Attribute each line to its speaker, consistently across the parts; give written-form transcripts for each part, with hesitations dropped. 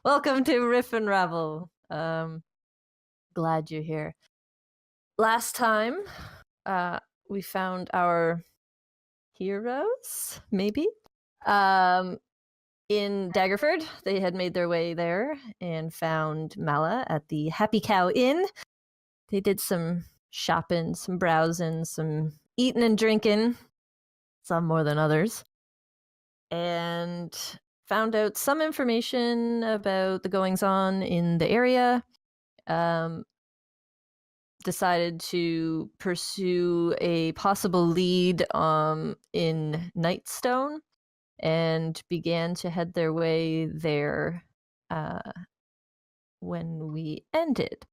Speaker 1: Welcome to Riff and Ravel. Glad you're here. Last time, we found our heroes, maybe, in Daggerford. They had made their way there and found Mala at the Happy Cow Inn. They did some shopping, some browsing, some eating and drinking, some more than others, and found out some information about the goings-on in the area. Decided to pursue a possible lead in Nightstone and began to head their way there when we ended.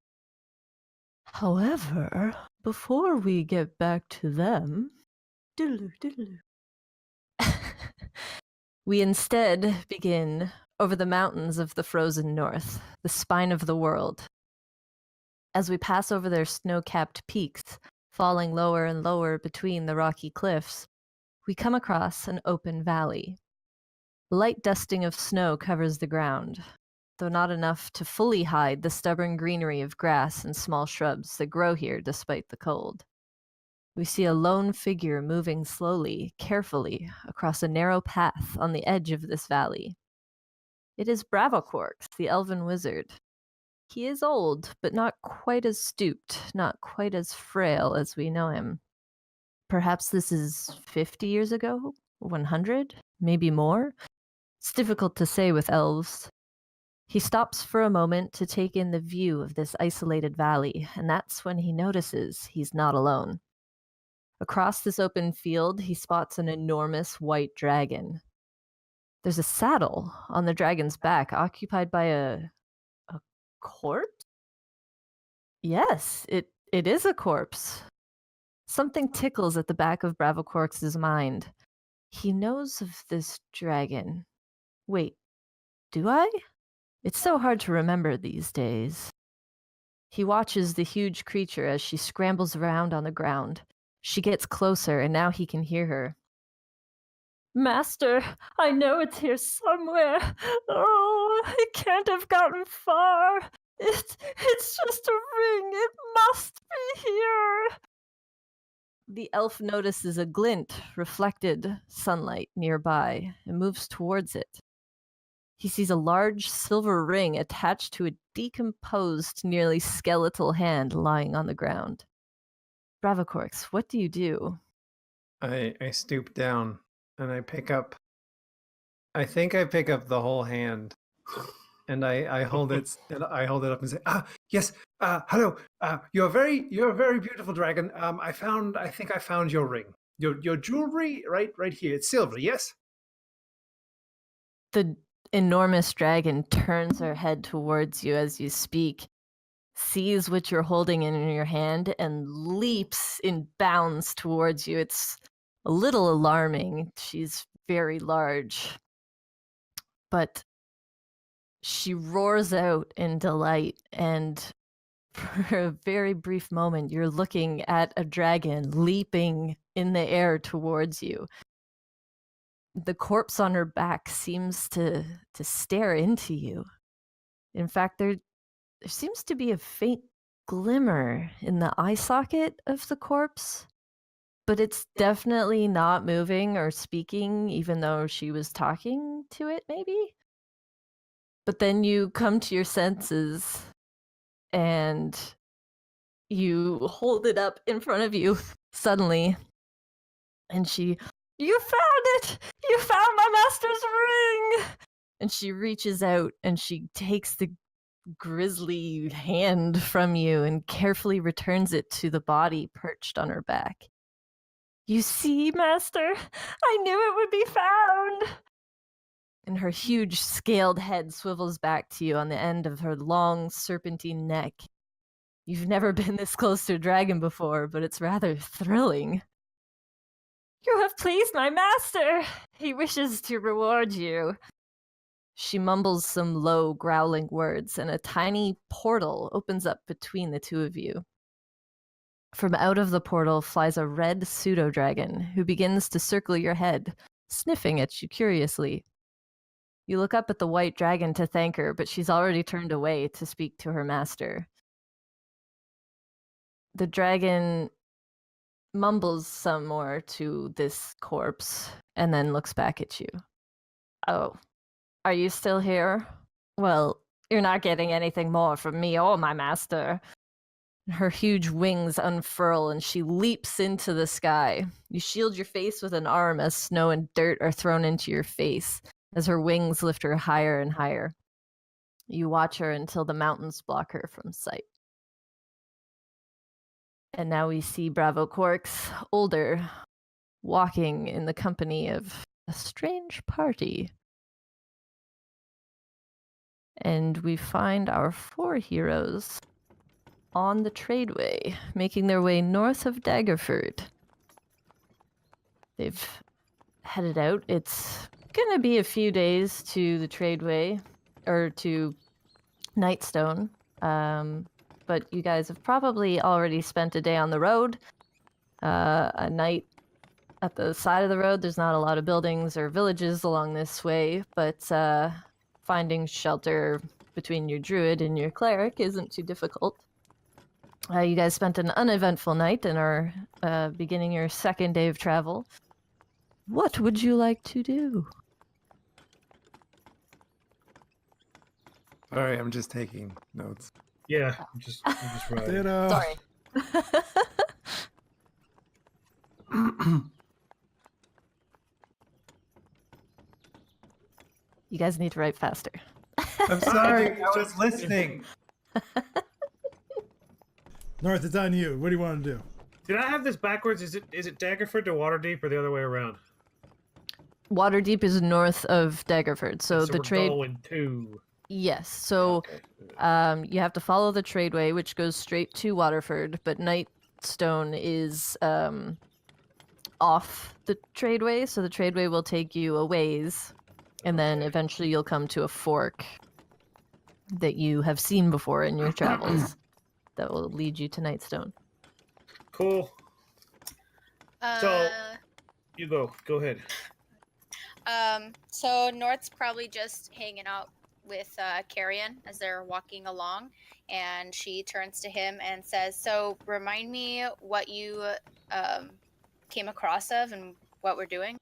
Speaker 1: However, before we get back to them, we instead begin over the mountains of the frozen north, the spine of the world. As we pass over their snow-capped peaks, falling lower and lower between the rocky cliffs, we come across an open valley. Light dusting of snow covers the ground, though not enough to fully hide the stubborn greenery of grass and small shrubs that grow here despite the cold. We see a lone figure moving slowly, carefully, across a narrow path on the edge of this valley. It is Bradok, the elven wizard. He is old, but not quite as stooped, not quite as frail as we know him. Perhaps this is 50 years ago? 100? Maybe more? It's difficult to say with elves. He stops for a moment to take in the view of this isolated valley, and that's when he notices he's not alone. Across this open field, he spots an enormous white dragon. There's a saddle on the dragon's back occupied by a corpse? Yes, it is a corpse. Something tickles at the back of Bravocork's mind. He knows of this dragon. Wait, do I? It's so hard to remember these days. He watches the huge creature as she scrambles around on the ground. She gets closer, and now he can hear her. Master, I know it's here somewhere. Oh, it can't have gotten far. It's just a ring. It must be here. The elf notices a glint, reflected sunlight nearby and moves towards it. He sees a large silver ring attached to a decomposed, nearly skeletal hand lying on the ground. Bravocorks, what do you do?
Speaker 2: I stoop down and I pick up. I think I pick up the whole hand, and I hold it and I hold it up and say, yes, hello, you're a very beautiful dragon. I think I found your ring, your jewelry right here. It's silver, yes.
Speaker 1: The enormous dragon turns her head towards you as you speak, sees what you're holding in your hand, and leaps in bounds towards you. It's a little alarming. She's very large. But she roars out in delight, and for a very brief moment, you're looking at a dragon leaping in the air towards you. The corpse on her back seems to stare into you. In fact, there seems to be a faint glimmer in the eye socket of the corpse, but it's definitely not moving or speaking, even though she was talking to it, maybe? But then you come to your senses and you hold it up in front of you suddenly, and you found it! You found my master's ring! And she reaches out and she takes the grisly hand from you and carefully returns it to the body perched on her back. You see, master? I knew it would be found! And her huge scaled head swivels back to you on the end of her long serpentine neck. You've never been this close to a dragon before, but it's rather thrilling. You have pleased my master. He wishes to reward you. She mumbles some low, growling words, and a tiny portal opens up between the two of you. From out of the portal flies a red pseudo-dragon who begins to circle your head, sniffing at you curiously. You look up at the white dragon to thank her, but she's already turned away to speak to her master. The dragon mumbles some more to this corpse and then looks back at you. Oh, are you still here? Well, you're not getting anything more from me or my master. Her huge wings unfurl and she leaps into the sky. You shield your face with an arm as snow and dirt are thrown into your face as her wings lift her higher and higher. You watch her until the mountains block her from sight. And now we see Bravo Quarks, older, walking in the company of a strange party. And we find our 4 heroes on the tradeway, making their way north of Daggerford. They've headed out. It's gonna be a few days to the tradeway, or to Nightstone. But you guys have probably already spent a day on the road, a night at the side of the road. There's not a lot of buildings or villages along this way, but finding shelter between your druid and your cleric isn't too difficult. You guys spent an uneventful night and are beginning your 2nd day of travel. What would you like to do?
Speaker 2: Sorry, I'm just taking notes.
Speaker 3: Yeah, I'm just writing.
Speaker 1: Sorry. You guys need to write faster.
Speaker 2: I'm sorry, I was listening.
Speaker 4: North, it's on you. What do you want to do?
Speaker 3: Did I have this backwards? Is it Daggerford to Waterdeep or the other way around?
Speaker 1: Waterdeep is north of Daggerford, so the
Speaker 3: we're
Speaker 1: trade.
Speaker 3: going to.
Speaker 1: Yes, so
Speaker 3: Okay.
Speaker 1: you have to follow the tradeway, which goes straight to Waterford, but Nightstone is off the tradeway, so the tradeway will take you a ways, and then eventually you'll come to a fork that you have seen before in your travels that will lead you to Nightstone.
Speaker 3: Cool. So you go. Go ahead.
Speaker 5: So North's probably just hanging out with Carrion as they're walking along, and she turns to him and says, "So remind me what you came across of and what we're doing."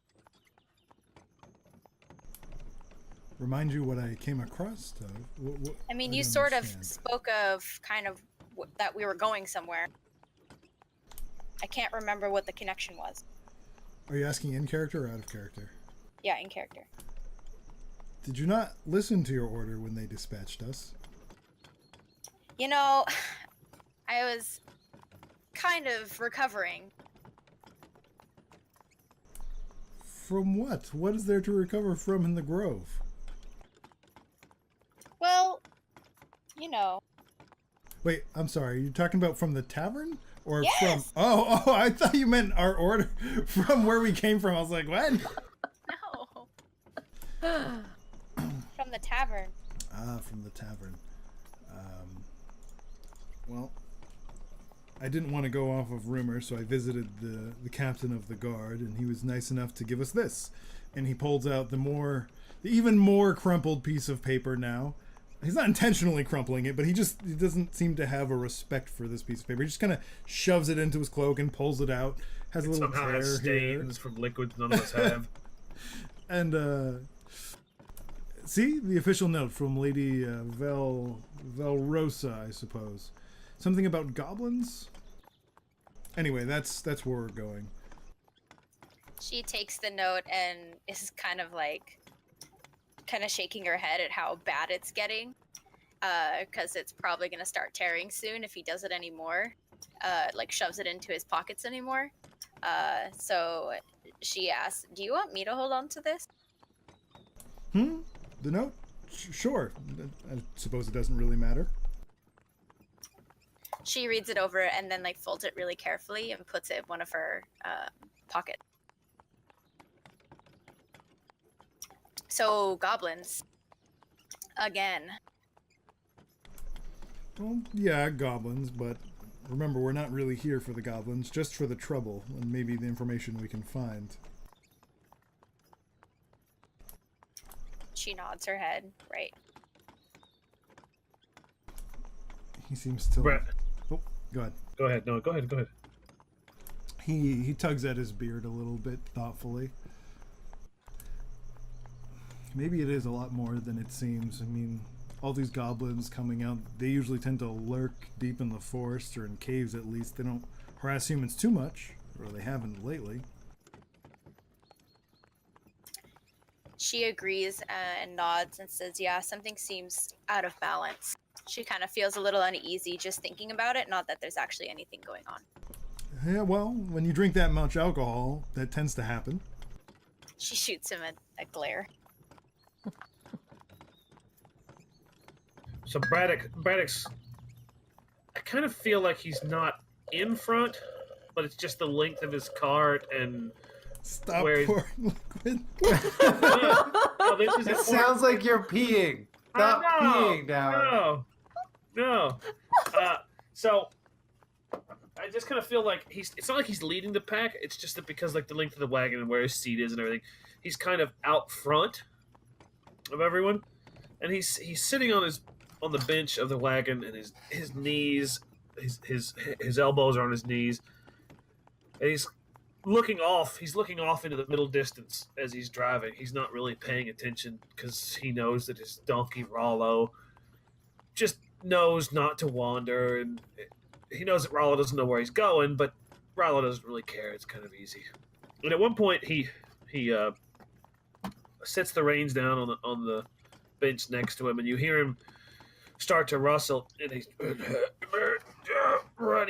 Speaker 4: Remind you what I came across?
Speaker 5: I mean,
Speaker 4: I
Speaker 5: you
Speaker 4: don't
Speaker 5: sort
Speaker 4: understand.
Speaker 5: of spoke of kind of that we were going somewhere. I can't remember what the connection was.
Speaker 4: Are you asking in character or out of character?
Speaker 5: Yeah, in character.
Speaker 4: Did you not listen to your order when they dispatched us?
Speaker 5: You know, I was kind of recovering.
Speaker 4: From what? What is there to recover from in the grove?
Speaker 5: Well, you know.
Speaker 4: Wait, I'm sorry. Are you talking about from the tavern? Or
Speaker 5: Yes!
Speaker 4: from... Oh, I thought you meant our order from where we came from. I was like, what?
Speaker 5: No. From the tavern.
Speaker 4: Ah, from the tavern. Well, I didn't want to go off of rumor, so I visited the captain of the guard, and he was nice enough to give us this. And he pulls out the even more crumpled piece of paper now. He's not intentionally crumpling it, but he doesn't seem to have a respect for this piece of paper. He just kind of shoves it into his cloak and pulls it out. Has a little
Speaker 3: Somehow
Speaker 4: tear
Speaker 3: has
Speaker 4: here.
Speaker 3: stains from liquids none of us have.
Speaker 4: And see the official note from Lady Velrosa, I suppose. Something about goblins. Anyway, that's where we're going.
Speaker 5: She takes the note and is kind of shaking her head at how bad it's getting, because it's probably gonna start tearing soon if he does it anymore. Shoves it into his pockets anymore. So she asks, "Do you want me to hold on to this?"
Speaker 4: The note? Sure. I suppose it doesn't really matter.
Speaker 5: She reads it over and then folds it really carefully and puts it in one of her pockets. So goblins, again.
Speaker 4: Well, yeah, goblins, but remember, we're not really here for the goblins, just for the trouble and maybe the information we can find.
Speaker 5: She nods her head. Right.
Speaker 4: He seems to.
Speaker 3: Brett,
Speaker 4: Oh, go ahead.
Speaker 3: go ahead. No, go ahead. Go ahead.
Speaker 4: He tugs at his beard a little bit thoughtfully. Maybe it is a lot more than it seems. I mean, all these goblins coming out, they usually tend to lurk deep in the forest, or in caves at least. They don't harass humans too much, or they haven't lately.
Speaker 5: She agrees and nods and says, yeah, something seems out of balance. She kind of feels a little uneasy just thinking about it, not that there's actually anything going on.
Speaker 4: Yeah, well, when you drink that much alcohol, that tends to happen.
Speaker 5: She shoots him a glare.
Speaker 3: So Braddock's. I kind of feel like he's not in front, but it's just the length of his cart and.
Speaker 4: Stop
Speaker 3: Where-
Speaker 4: pouring liquid.
Speaker 3: Oh, this is
Speaker 2: It sounds like you're peeing. Stop peeing now.
Speaker 3: No. So I just kind of feel like it's not like he's leading the pack. It's just that because like the length of the wagon and where his seat is and everything, he's kind of out front of everyone, and he's sitting on the bench of the wagon, and his knees, his elbows are on his knees, and he's looking off into the middle distance as he's driving. He's not really paying attention because he knows that his donkey Rollo just knows not to wander, and he knows that Rollo doesn't know where he's going, but Rollo doesn't really care. It's kind of easy. And at one point he sets the reins down on the bench next to him, and you hear him start to rustle, and he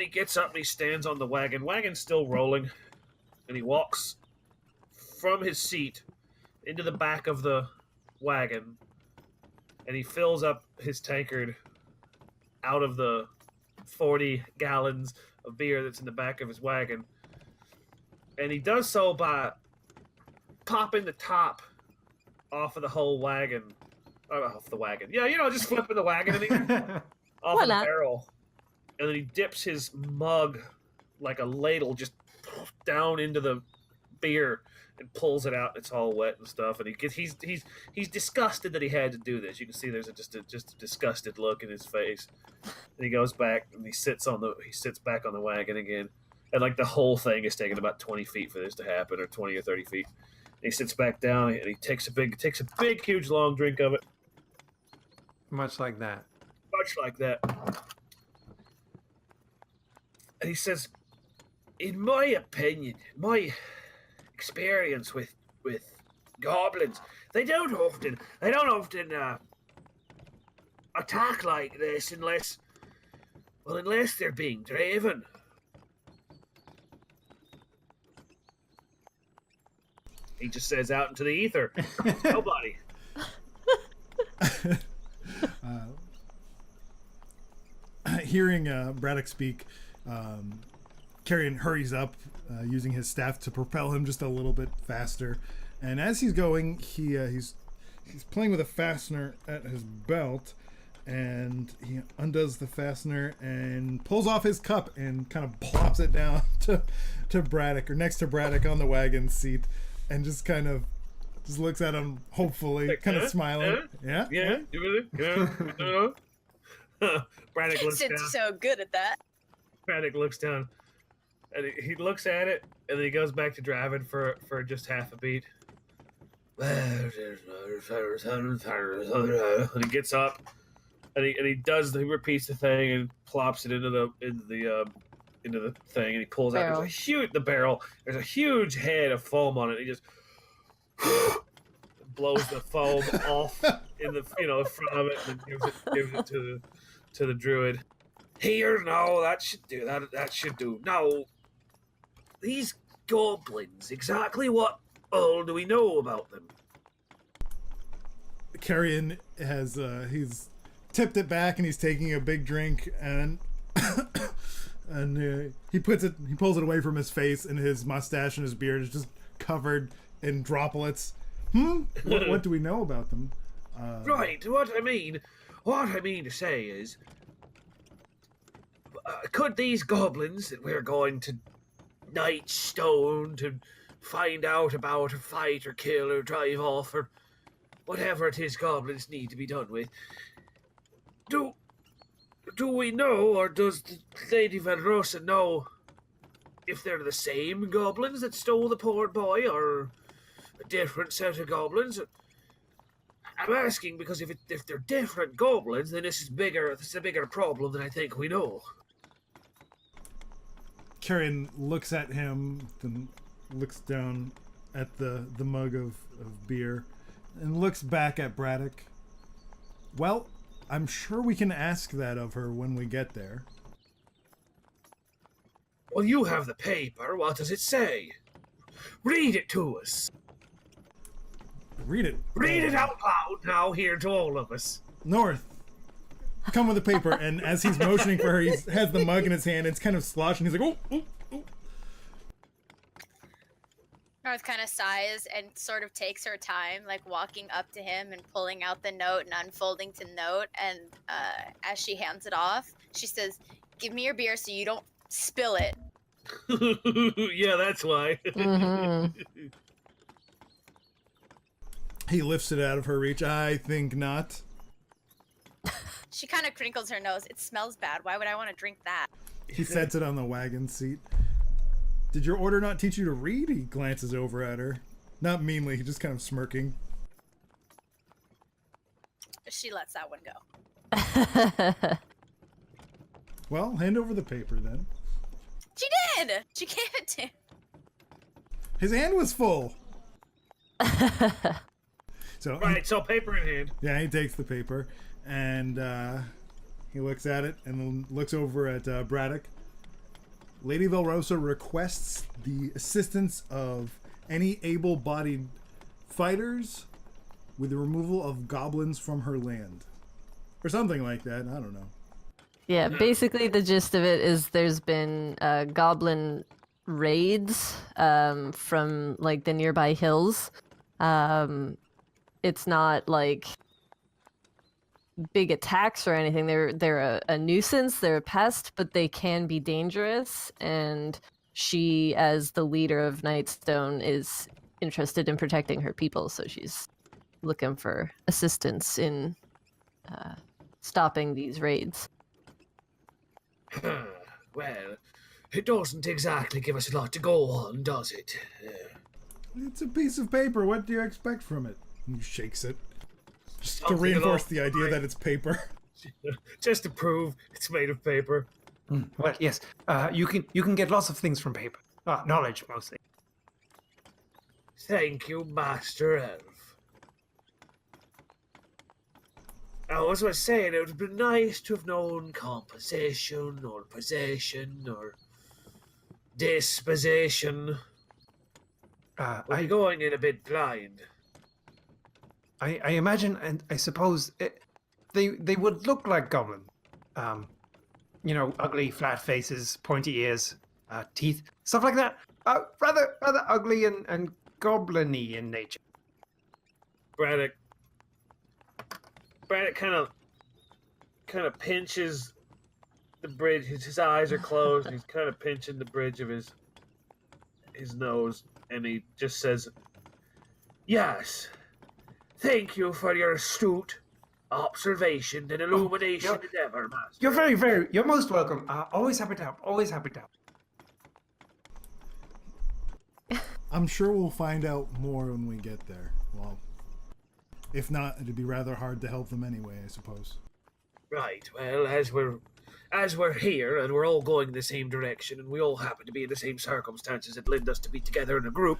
Speaker 3: gets up and he stands on the wagon. Wagon's still rolling. And he walks from his seat into the back of the wagon, and he fills up his tankard out of the 40 gallons of beer that's in the back of his wagon. And he does so by popping the top off of the whole wagon. Off the wagon. Yeah, just flipping the wagon and he, off of the barrel. And then he dips his mug like a ladle just down into the beer and pulls it out. It's all wet and stuff, and he's disgusted that he had to do this. You can see there's just a disgusted look in his face. And he goes back and he sits back on the wagon again, and like the whole thing is taking about 20 feet for this to happen, or 20 or 30 feet. And he sits back down and he takes a big huge long drink of it,
Speaker 2: Much like that.
Speaker 3: And he says, in my opinion, my experience with goblins, they don't often attack like this unless they're being driven. He just says out into the ether, nobody.
Speaker 4: Hearing Braddock speak, Carrion hurries up, using his staff to propel him just a little bit faster. And as he's going, he's playing with a fastener at his belt, and he undoes the fastener and pulls off his cup and kind of plops it down to Braddock, or next to Braddock on the wagon seat, and just looks at him hopefully,
Speaker 3: Like,
Speaker 4: kind of smiling. Yeah.
Speaker 3: Braddock looks
Speaker 5: Since
Speaker 3: down.
Speaker 5: you're so good at that.
Speaker 3: Braddock looks down, and he looks at it, and then he goes back to driving for just half a beat. And he gets up, and he repeats the thing and plops it into the thing, and he pulls out there's a huge head of foam on it. And he just blows the foam off in the front of it, and gives it to the druid. Here, no, that should do. That should do. Now, these goblins, exactly what all do we know about them?
Speaker 4: Carrion has he's tipped it back and he's taking a big drink, and he pulls it away from his face, and his mustache and his beard is just covered in droplets. What do we know about them?
Speaker 3: Right. What I mean to say is, could these goblins that we're going to Nightstone to find out about, or fight, or kill, or drive off, or whatever it is goblins need to be done with. Do we know, or does Lady Valrosa know if they're the same goblins that stole the poor boy, or a different set of goblins? I'm asking because if they're different goblins, then this is a bigger problem than I think we know.
Speaker 4: Carrion looks at him, then looks down at the mug of beer, and looks back at Bradok. Well, I'm sure we can ask that of her when we get there.
Speaker 3: Well, you have the paper. What does it say? Read it to us.
Speaker 4: Read it.
Speaker 3: Read it out loud now here to all of us.
Speaker 4: North, come with the paper. And as he's motioning for her, he has the mug in his hand. It's kind of sloshing. He's like, oh.
Speaker 5: North kind of sighs and sort of takes her time, like walking up to him and pulling out the note and unfolding the note. And as she hands it off, she says, "Give me your beer so you don't spill it."
Speaker 3: Yeah, that's why.
Speaker 1: Mm-hmm.
Speaker 4: He lifts it out of her reach. I think not.
Speaker 5: She kind of crinkles her nose. It smells bad. Why would I want to drink that?
Speaker 4: He sets it on the wagon seat. Did your order not teach you to read? He glances over at her. Not meanly, he's just kind of smirking.
Speaker 5: She lets that one go.
Speaker 4: Well, hand over the paper then.
Speaker 5: She did! She gave it to him.
Speaker 4: His hand was full. So
Speaker 3: Right, so paper in hand.
Speaker 4: yeah, he takes the paper and he looks at it and then looks over at Bradok. Lady Valrosa requests the assistance of any able-bodied fighters with the removal of goblins from her land. Or something like that, I don't know.
Speaker 1: Yeah, basically the gist of it is there's been goblin raids from like the nearby hills. It's not like big attacks or anything. They're a nuisance, they're a pest, but they can be dangerous. And she, as the leader of Nightstone, is interested in protecting her people, so she's looking for assistance in stopping these raids.
Speaker 3: Well, it doesn't exactly give us a lot to go on, does it?
Speaker 4: It's a piece of paper. What do you expect from it? And he shakes it. Just to
Speaker 3: Something
Speaker 4: reinforce
Speaker 3: along
Speaker 4: the idea
Speaker 3: the
Speaker 4: that it's paper.
Speaker 3: Just to prove it's made of paper.
Speaker 2: Well, yes. You can get lots of things from paper. Knowledge, mostly.
Speaker 3: Thank you, Master Elf. Now, as I was saying, it would have been nice to have known composition, or possession, or disposition. We're going in a bit blind.
Speaker 2: I imagine, and I suppose they would look like goblin. Ugly, flat faces, pointy ears, teeth, stuff like that. Rather ugly and goblin-y in nature.
Speaker 3: Bradok kind of pinches the bridge. His eyes are closed. He's kind of pinching the bridge of his nose, and he just says, "Yes, thank you for your astute observation and illumination endeavor, Master."
Speaker 2: You're most welcome. Always happy to help. Always happy to help.
Speaker 4: I'm sure we'll find out more when we get there. Well, if not, it'd be rather hard to help them anyway, I suppose.
Speaker 3: Right. Well, as we're here and we're all going in the same direction, and we all happen to be in the same circumstances that lend us to be together in a group,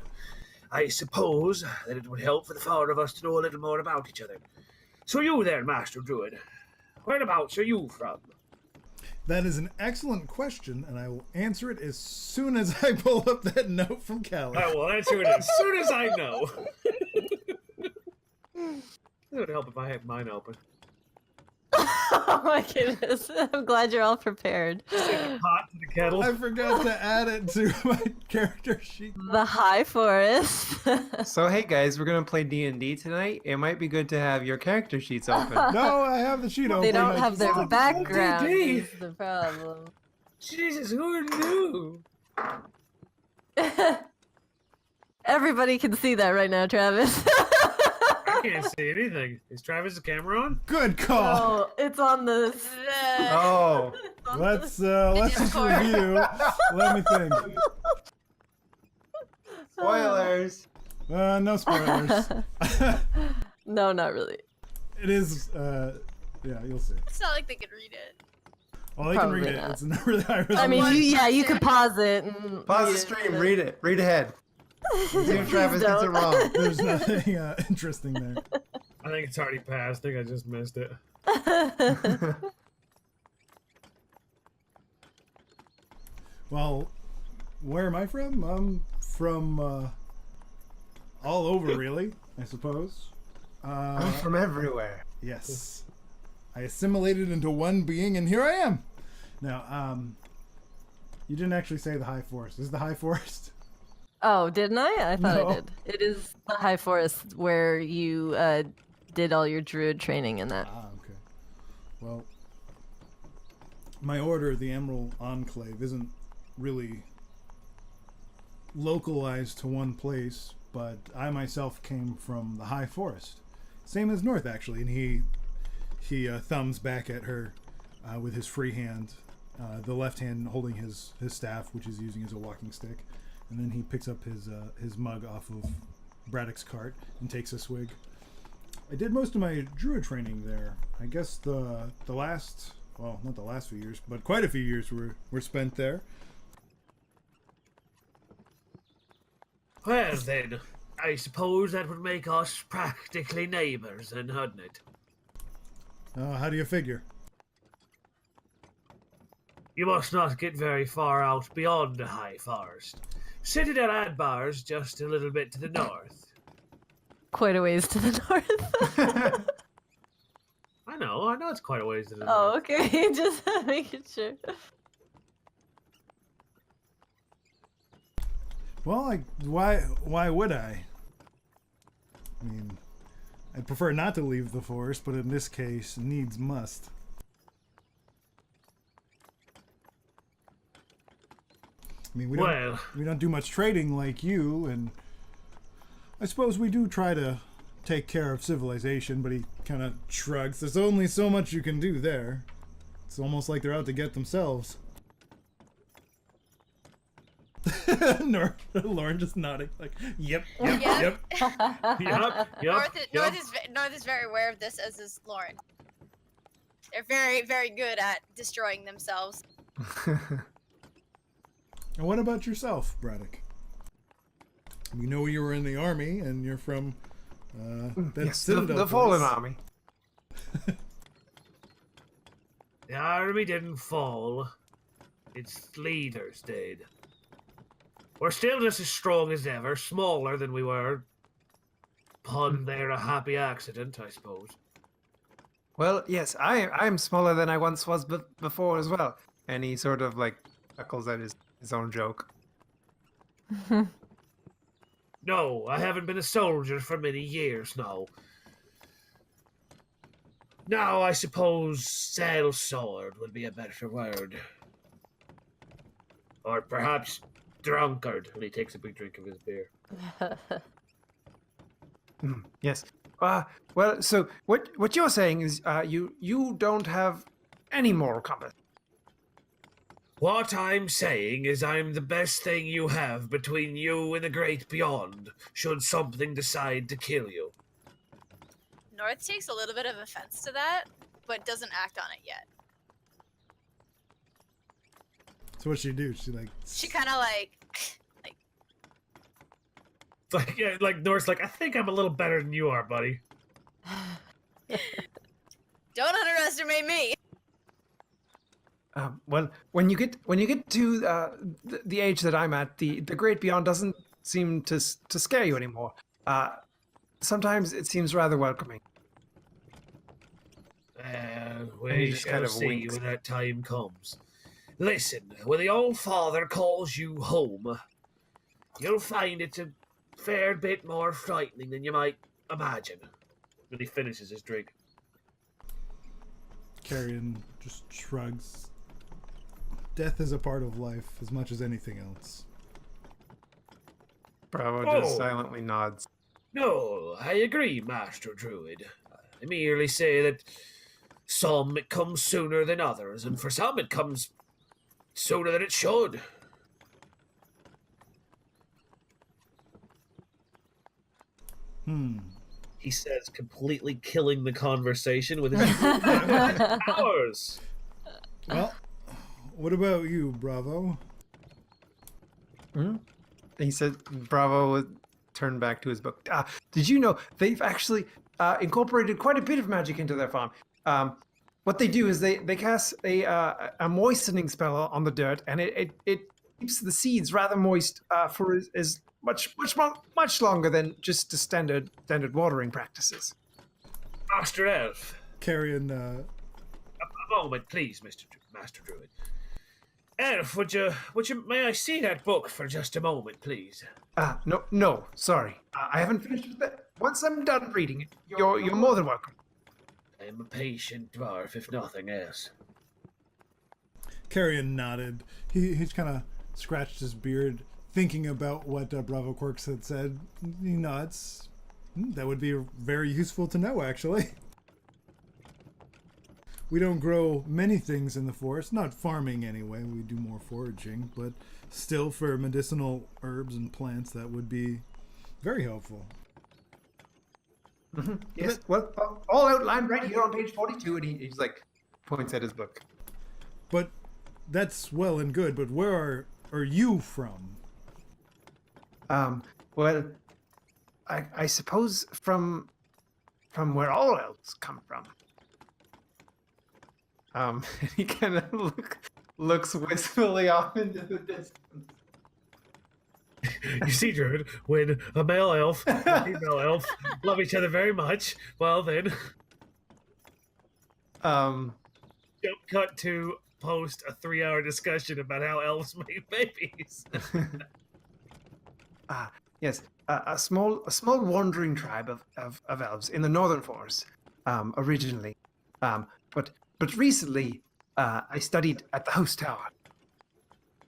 Speaker 3: I suppose that it would help for the four of us to know a little more about each other. So you there, Master Druid, whereabouts are you from?
Speaker 4: That is an excellent question, and I will answer it as soon as I pull up that note from Callie.
Speaker 3: I will answer it as soon as I know. It would help if I had mine open.
Speaker 1: Oh my goodness. I'm glad you're all prepared.
Speaker 3: Stick a pot to the kettle.
Speaker 4: I forgot to add it to my character sheet.
Speaker 1: The High Forest.
Speaker 2: So hey guys, we're gonna play D&D tonight. It might be good to have your character sheets open.
Speaker 4: No, I have the sheet open.
Speaker 1: They don't
Speaker 4: I
Speaker 1: have
Speaker 4: just-
Speaker 1: their background
Speaker 3: D&D.
Speaker 1: is the problem.
Speaker 3: Jesus, who knew?
Speaker 1: Everybody can see that right now, Travis.
Speaker 3: I can't see anything. Is Travis' camera on?
Speaker 4: Good call.
Speaker 1: Oh, it's on the.
Speaker 2: Oh.
Speaker 4: Let's just
Speaker 5: Discord.
Speaker 4: review. Let me think.
Speaker 2: Spoilers.
Speaker 4: No spoilers.
Speaker 1: No, not really.
Speaker 4: It is. Yeah, you'll see.
Speaker 5: It's not like they could read it.
Speaker 4: Well, they can read
Speaker 1: Probably
Speaker 4: it.
Speaker 1: not.
Speaker 4: It's not really high resolution.
Speaker 1: I mean,
Speaker 5: One
Speaker 1: you
Speaker 5: person.
Speaker 1: could pause it. And
Speaker 2: Pause the
Speaker 1: read
Speaker 2: stream.
Speaker 1: it.
Speaker 2: Read it. Read ahead. See if Travis gets it
Speaker 1: don't.
Speaker 2: wrong.
Speaker 4: There's nothing interesting there.
Speaker 3: I think it's already passed. I think I just missed it.
Speaker 4: Well, where am I from? I'm from all over, really, I suppose.
Speaker 2: I'm from everywhere.
Speaker 4: Yes. I assimilated into one being, and here I am. Now, you didn't actually say the High Forest. Is the High Forest?
Speaker 1: Oh, didn't I? I thought
Speaker 4: No.
Speaker 1: I did. It is the High Forest where you did all your druid training in that.
Speaker 4: Ah, okay. Well, my order, the Emerald Enclave, isn't really localized to one place, but I myself came from the High Forest. Same as North, actually, and he thumbs back at her with his free hand, the left hand holding his staff, which he's using as a walking stick, and then he picks up his mug off of Braddock's cart and takes a swig. I did most of my druid training there. I guess the last, well, not the last few years, but quite a few years were spent there.
Speaker 3: Well then, I suppose that would make us practically neighbours then, hadn't it?
Speaker 4: How do you figure?
Speaker 3: You must not get very far out beyond the High Forest. Citadel Adbar's just a little bit to the north.
Speaker 1: Quite a ways to the north.
Speaker 3: I know it's quite a ways to the
Speaker 1: Oh,
Speaker 3: north.
Speaker 1: okay. Just making sure.
Speaker 4: Well, why would I? I mean, I'd prefer not to leave the forest, but in this case, needs must. I mean, we don't do much trading like you, and I suppose we do try to take care of civilization, but he kind of shrugs. There's only so much you can do there. It's almost like they're out to get themselves. Lauren just nodding, like, yep.
Speaker 3: Yup.
Speaker 5: North is very aware of this, as is Lauren. They're very, very good at destroying themselves.
Speaker 4: And what about yourself, Braddock? We know you were in the army, and you're from that
Speaker 2: Yes,
Speaker 4: Citadel
Speaker 2: the fallen
Speaker 4: place.
Speaker 2: army.
Speaker 3: The army didn't fall. Its leaders did. We're still just as strong as ever, smaller than we were. Pun there a happy accident, I suppose.
Speaker 2: Well, yes, I'm smaller than I once was before as well. And he sort of like chuckles at his own joke.
Speaker 3: No, I haven't been a soldier for many years now. Now, I suppose sellsword would be a better word. Or perhaps drunkard, when he takes a big drink of his beer.
Speaker 2: Yes. Well, so what you're saying is you don't have any moral compass.
Speaker 3: What I'm saying is I'm the best thing you have between you and the great beyond, should something decide to kill you.
Speaker 5: North takes a little bit of offense to that, but doesn't act on it yet.
Speaker 4: So what'd she do?
Speaker 5: She kind of like
Speaker 3: It's like, yeah, like North's like, I think I'm a little better than you are, buddy.
Speaker 5: don't underestimate me.
Speaker 2: Well, when you get to the age that I'm at, the great beyond doesn't seem to scare you anymore. Sometimes it seems rather welcoming.
Speaker 3: And
Speaker 2: he
Speaker 3: we
Speaker 2: just
Speaker 3: shall
Speaker 2: kind of
Speaker 3: see
Speaker 2: winks.
Speaker 3: when that time comes. Listen, when the old father calls you home, you'll find it's a fair bit more frightening than you might imagine. When he finishes his drink.
Speaker 4: Carrion just shrugs. Death is a part of life as much as anything else.
Speaker 2: Bravo
Speaker 3: Oh.
Speaker 2: just silently nods.
Speaker 3: No, I agree, Master Druid. I merely say that some it comes sooner than others, and for some it comes sooner than it should. He says, completely killing the conversation with his powers.
Speaker 4: Well, what about you, Bravo?
Speaker 2: He said, Bravo would turn back to his book. Did you know they've actually incorporated quite a bit of magic into their farm? What they do is they cast a moistening spell on the dirt, and it keeps the seeds rather moist for as much longer than just the standard watering practices.
Speaker 3: Master Elf.
Speaker 4: Carrion,
Speaker 3: A moment, please, Master Druid. Elf, would you, may I see that book for just a moment, please?
Speaker 2: No, sorry. I haven't finished with that. Once I'm done reading it, you're more than welcome.
Speaker 3: I am a patient dwarf, if nothing else.
Speaker 4: Carrion nodded. He's kind of scratched his beard, thinking about what Bravo Quirks had said. He nods. That would be very useful to know, actually. We don't grow many things in the forest, not farming anyway. We do more foraging, but still for medicinal herbs and plants, that would be very helpful.
Speaker 2: Mm-hmm. Yes, well, all outlined right here on page 42, and he's like, points at his book.
Speaker 4: But that's well and good, but where are you from?
Speaker 2: Well, I suppose from where all elves come from. He kind of looks wistfully off into the distance.
Speaker 3: You see, Druid, when a male elf and a female elf love each other very much, well then,
Speaker 2: Um,
Speaker 3: jump cut to post a 3-hour discussion about how elves make babies.
Speaker 2: yes, a small wandering tribe of elves in the northern forest, originally, but recently I studied at the host tower,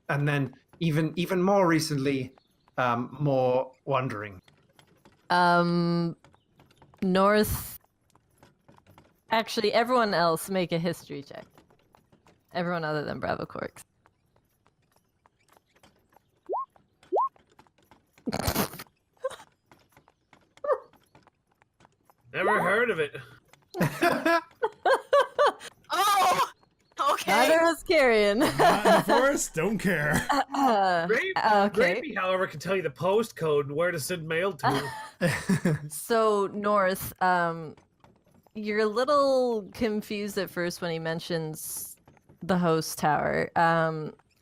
Speaker 2: and then even more recently, more wandering.
Speaker 1: North. Actually, everyone else make a history check. Everyone other than Bravo Corks.
Speaker 3: Never heard of it.
Speaker 5: Oh, okay.
Speaker 1: Neither has Carrion.
Speaker 4: Not in the forest? Don't care.
Speaker 1: Okay.
Speaker 3: Gravy, however, can tell you the postcode and where to send mail to.
Speaker 1: So North, you're a little confused at first when he mentions the host tower,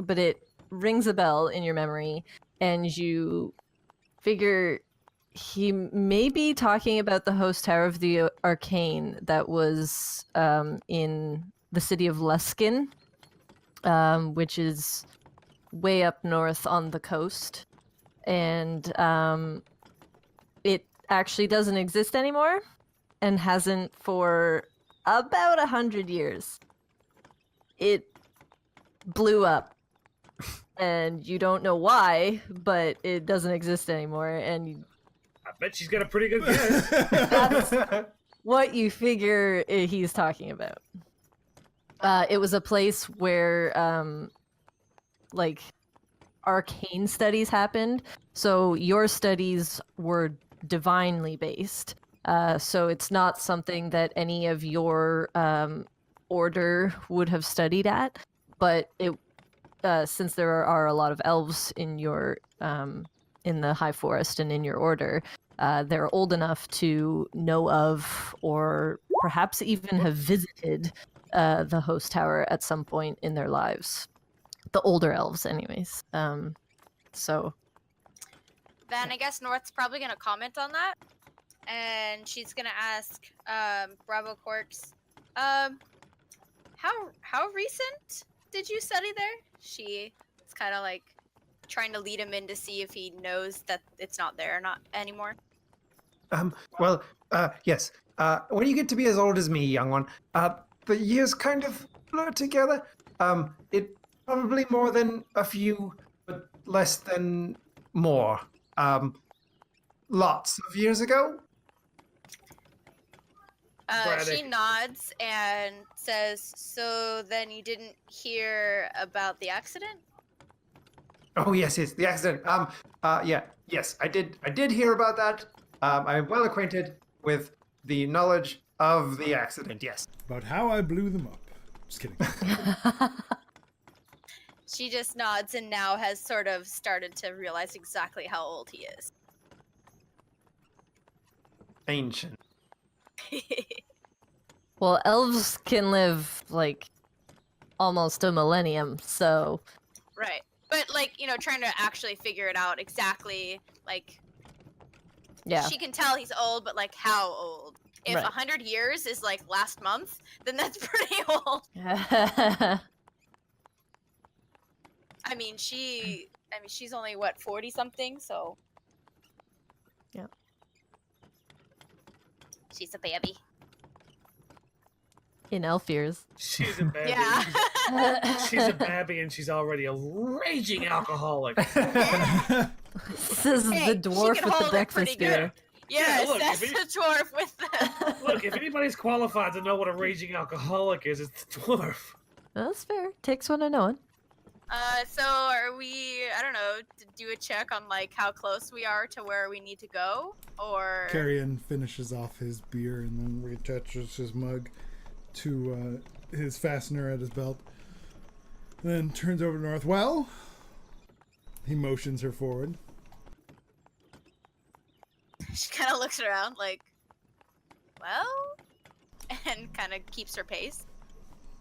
Speaker 1: but it rings a bell in your memory, and you figure he may be talking about the host tower of the Arcane that was in the city of Luskin, which is way up north on the coast, and it actually doesn't exist anymore and hasn't for about 100 years. It blew up, and you don't know why, but it doesn't exist anymore, and
Speaker 3: I bet she's got a pretty good guess.
Speaker 1: that's what you figure he's talking about. It was a place where like arcane studies happened, so your studies were divinely based, so it's not something that any of your order would have studied at, but it since there are a lot of elves in your in the high forest and in your order, they're old enough to know of or perhaps even have visited the host tower at some point in their lives. The older elves, anyways. So
Speaker 5: Then I guess North's probably gonna comment on that, and she's gonna ask Bravo Corks, how recent did you study there? She is kind of like trying to lead him in to see if he knows that it's not there or not anymore.
Speaker 2: Well, yes. When you get to be as old as me, young one, the years kind of blur together. It probably more than a few, but less than more. lots of years ago.
Speaker 5: She
Speaker 3: Bradok.
Speaker 5: nods and says, "So then you didn't hear about the accident?"
Speaker 2: Oh yes, the accident. Yes, I did hear about that. I'm well acquainted with the knowledge of the accident. Yes.
Speaker 4: About how I blew them up. Just kidding.
Speaker 5: She just nods and now has sort of started to realize exactly how old he is.
Speaker 2: Ancient.
Speaker 1: Well, elves can live like almost a millennium, so
Speaker 5: Right. But, like, trying to actually figure it out exactly, like,
Speaker 1: yeah.
Speaker 5: she can tell he's old, but, like, how old? If
Speaker 1: Right.
Speaker 5: 100 years is, like, last month, then that's pretty old. I mean, she's only, 40-something, so...
Speaker 1: Yep.
Speaker 5: She's a baby.
Speaker 1: In elf years.
Speaker 3: She's a babby.
Speaker 5: Yeah.
Speaker 3: She's a babby and she's already a raging alcoholic.
Speaker 1: This is
Speaker 5: Hey,
Speaker 1: the
Speaker 5: she
Speaker 1: dwarf
Speaker 5: can
Speaker 1: with the
Speaker 5: hold it
Speaker 1: breakfast
Speaker 5: pretty good.
Speaker 1: beer.
Speaker 5: Yes,
Speaker 3: look,
Speaker 5: that's
Speaker 3: if
Speaker 5: the dwarf with the...
Speaker 3: Look, if anybody's qualified to know what a raging alcoholic is, it's the dwarf.
Speaker 1: That's fair. Takes one to know it.
Speaker 5: So are we, I don't know, to do a check on, like, how close we are to where we need to go? Or...
Speaker 4: Carrion finishes off his beer and then reattaches his mug to his fastener at his belt. Then turns over to North. Well, he motions her forward.
Speaker 5: She kind of looks around like, well, and kind of keeps her pace.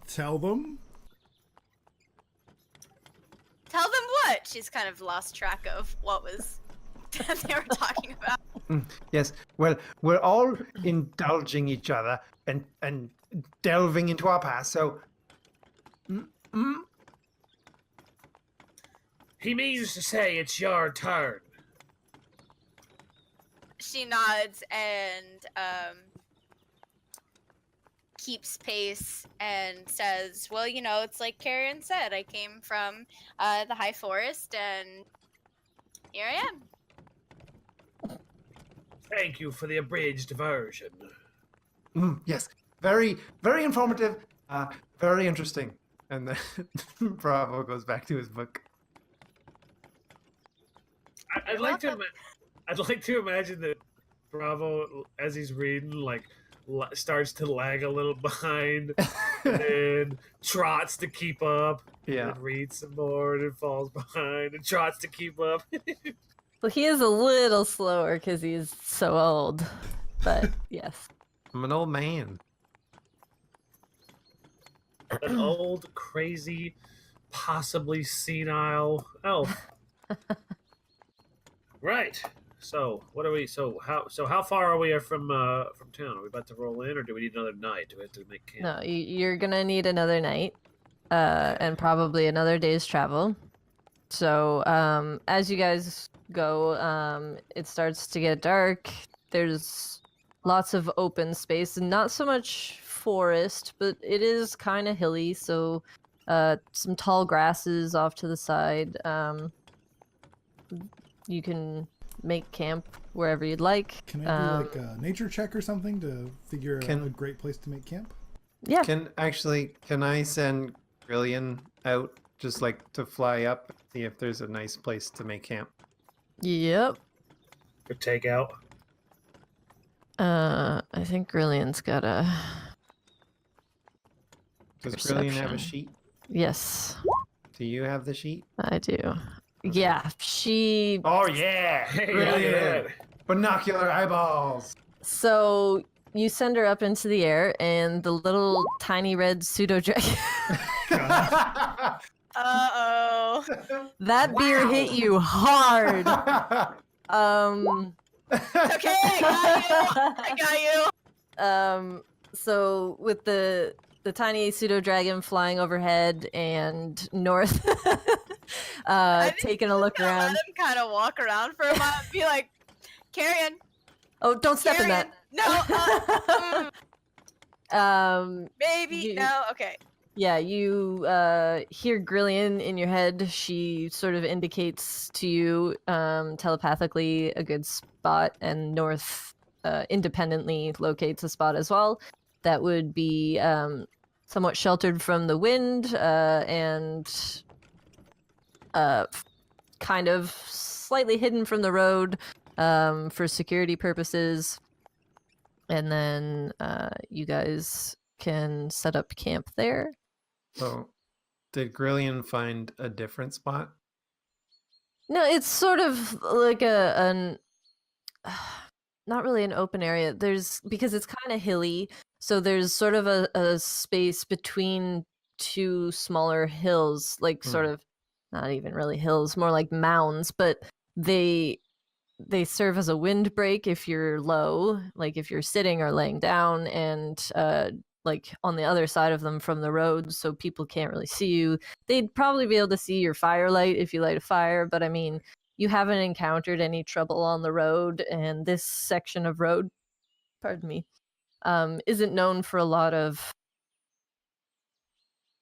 Speaker 4: Tell them.
Speaker 5: Tell them what? She's kind of lost track of what was that they were talking about.
Speaker 2: Yes. Well, we're all indulging each other and delving into our past. So,
Speaker 3: He means to say it's your turn.
Speaker 5: She nods and keeps pace and says, well, it's like Carrion said, I came from the high forest and here I am.
Speaker 3: Thank you for the abridged version.
Speaker 2: yes, very, very informative, very interesting. And then Bravo goes back to his book.
Speaker 3: I'd like to imagine that Bravo, as he's reading, like starts to lag a little behind, and trots to keep up.
Speaker 2: Yeah.
Speaker 3: And reads some more, and then falls behind, and trots to keep up.
Speaker 1: Well, he is a little slower because he's so old. But yes.
Speaker 2: I'm an old man.
Speaker 3: An old, crazy, possibly senile elf. Right. So, what are we? So how far are we from town? Are we about to roll in, or do we need another night? Do we have to make camp?
Speaker 1: No, you're gonna need another night, and probably another day's travel. So, as you guys go, it starts to get dark. There's lots of open space, and not so much forest, but it is kind of hilly. So, some tall grasses off to the side. You can make camp wherever you'd like.
Speaker 4: Can I do like a nature check or something to figure out a great place to make camp?
Speaker 1: Yeah.
Speaker 2: Can I send Carrion out just like to fly up, see if there's a nice place to make camp?
Speaker 1: Yep.
Speaker 3: For takeout.
Speaker 1: I think Grillion's got a...
Speaker 2: Does Carrion have a
Speaker 1: Perception.
Speaker 2: sheet?
Speaker 1: Yes,
Speaker 2: Do you have the sheet?
Speaker 1: I do. Yeah, she...
Speaker 2: Oh yeah!
Speaker 3: Hey, look at
Speaker 2: Brilliant!
Speaker 3: that.
Speaker 2: Binocular eyeballs!
Speaker 1: So you send her up into the air, and the little tiny red pseudo dragon.
Speaker 5: Uh-oh.
Speaker 1: That beer hit you hard.
Speaker 5: Okay, I got you.
Speaker 1: So with the tiny pseudo dragon flying overhead and North
Speaker 5: I think
Speaker 1: taking a look
Speaker 5: Let
Speaker 1: around.
Speaker 5: him kind of walk around for a moment and be like, Carrion,
Speaker 1: Oh, don't step in that.
Speaker 5: No,
Speaker 1: Um,
Speaker 5: maybe,
Speaker 1: You-
Speaker 5: no, okay.
Speaker 1: Yeah, you hear Grillian in your head. She sort of indicates to you telepathically a good spot, and North independently locates a spot as well that would be somewhat sheltered from the wind and kind of slightly hidden from the road for security purposes. And then you guys can set up camp there.
Speaker 2: So, did Grillian find a different spot?
Speaker 1: No, it's sort of like an not really an open area. There's because it's kind of hilly, so there's sort of a space between two smaller hills, like sort of not even really hills, more like mounds, but they serve as a windbreak if you're low, like if you're sitting or laying down, and like on the other side of them from the road, so people can't really see you. They'd probably be able to see your firelight if you light a fire, but I mean, you haven't encountered any trouble on the road, and this section of road, pardon me, isn't known for a lot of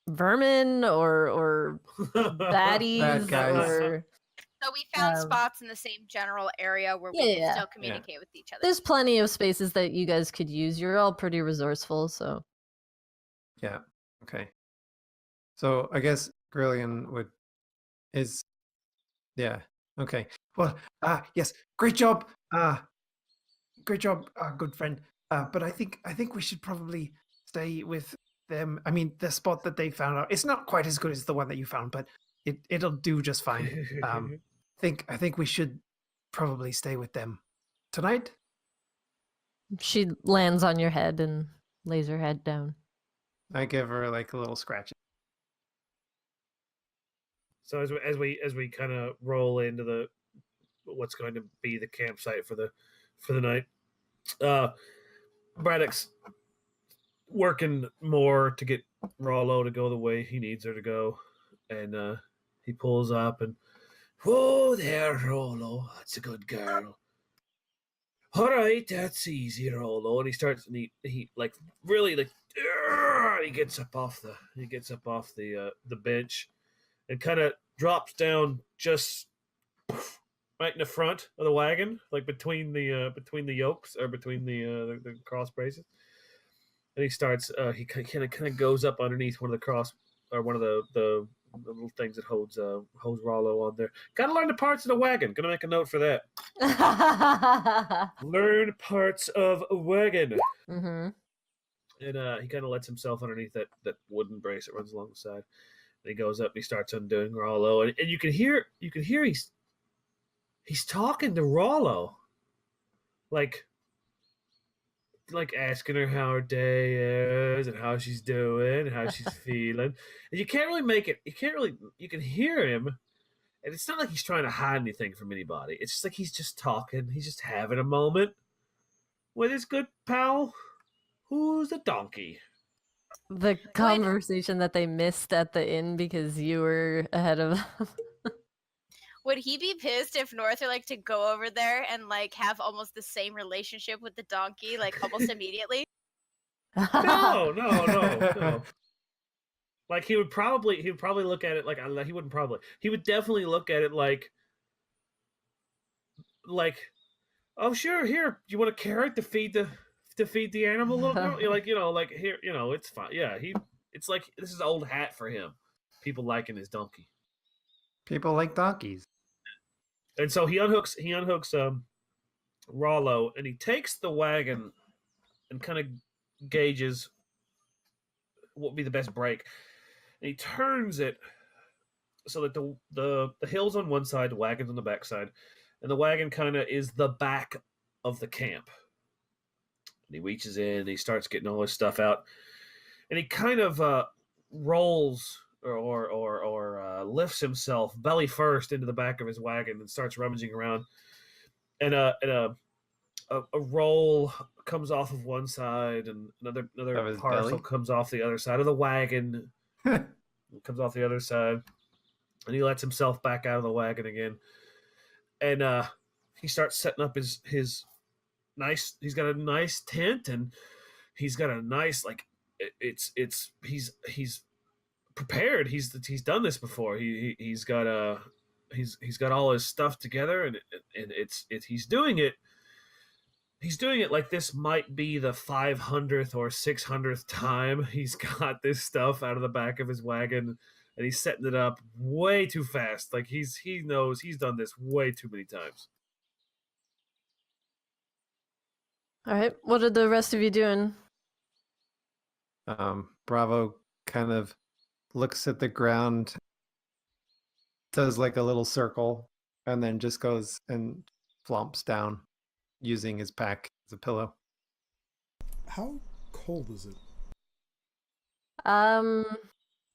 Speaker 1: vermin or baddies
Speaker 2: Bad guys.
Speaker 1: or
Speaker 5: So we found
Speaker 1: Um,
Speaker 5: spots in the same general area where we
Speaker 1: yeah,
Speaker 5: can
Speaker 1: yeah.
Speaker 5: still communicate with each other.
Speaker 1: there's plenty of spaces that you guys could use. You're all pretty resourceful, so
Speaker 2: Yeah. Okay. So I guess Grillian yeah. Okay. Well, yes. Great job. Good friend. But I think we should probably stay with them. I mean, the spot that they found out, it's not quite as good as the one that you found, but it'll do just fine. I think we should probably stay with them tonight.
Speaker 1: she lands on your head and lays her head down.
Speaker 2: I give her like a little scratch.
Speaker 3: So as we kind of roll into the what's going to be the campsite for the night, Braddock's working more to get Rollo to go the way he needs her to go, and he pulls up and, whoa there, Rollo, that's a good girl. All right, that's easy, Rollo. And he starts, and he like really like he gets up off the bench and kind of drops down just right in the front of the wagon, like between the yokes or between the cross braces. And he starts. He kind of goes up underneath one of the cross or one of the little things that holds Rollo on there. Got to learn the parts of the wagon. Gonna make a note for that. Learn parts of a wagon.
Speaker 1: Mm-hmm.
Speaker 3: And he kind of lets himself underneath that wooden brace that runs along the side. And he goes up and he starts undoing Rollo, and you can hear he's talking to Rollo, like asking her how her day is and how she's doing and how she's feeling. And you can't really make it. You can hear him, and it's not like he's trying to hide anything from anybody. It's just like he's just talking. He's just having a moment with his good pal, who's a donkey.
Speaker 1: The conversation that they missed at the inn because you were ahead of them.
Speaker 5: Would he be pissed if North were like to go over there and like have almost the same relationship with the donkey, like almost immediately?
Speaker 3: No. Like he would probably look at it like he would definitely look at it like, oh sure, here, you want a carrot to feed the animal, little girl? You're like, here, it's fine. Yeah, it's like this is old hat for him. People liking his donkey.
Speaker 2: People like donkeys.
Speaker 3: And so he unhooks Rollo, and he takes the wagon and kind of gauges what would be the best break. And he turns it so that the hill's on one side, the wagon's on the back side, and the wagon kind of is the back of the camp. And he reaches in, and he starts getting all his stuff out, and he kind of rolls or lifts himself belly first into the back of his wagon and starts rummaging around, and a roll comes off of one side, and another parcel
Speaker 2: belly?
Speaker 3: comes off the other side of the wagon. Comes off the other side, and he lets himself back out of the wagon again, and he starts setting up his nice. He's got a nice tent, and he's got a nice he's prepared. He's done this before. He's got he's got all his stuff together, and it's he's doing it. He's doing it like this might be the 500th or 600th time he's got this stuff out of the back of his wagon, and he's setting it up way too fast. Like he knows he's done this way too many times.
Speaker 1: All right, what are the rest of you doing?
Speaker 2: Bravo kind of looks at the ground, does like a little circle, and then just goes and flomps down using his pack as a pillow.
Speaker 4: How cold is it?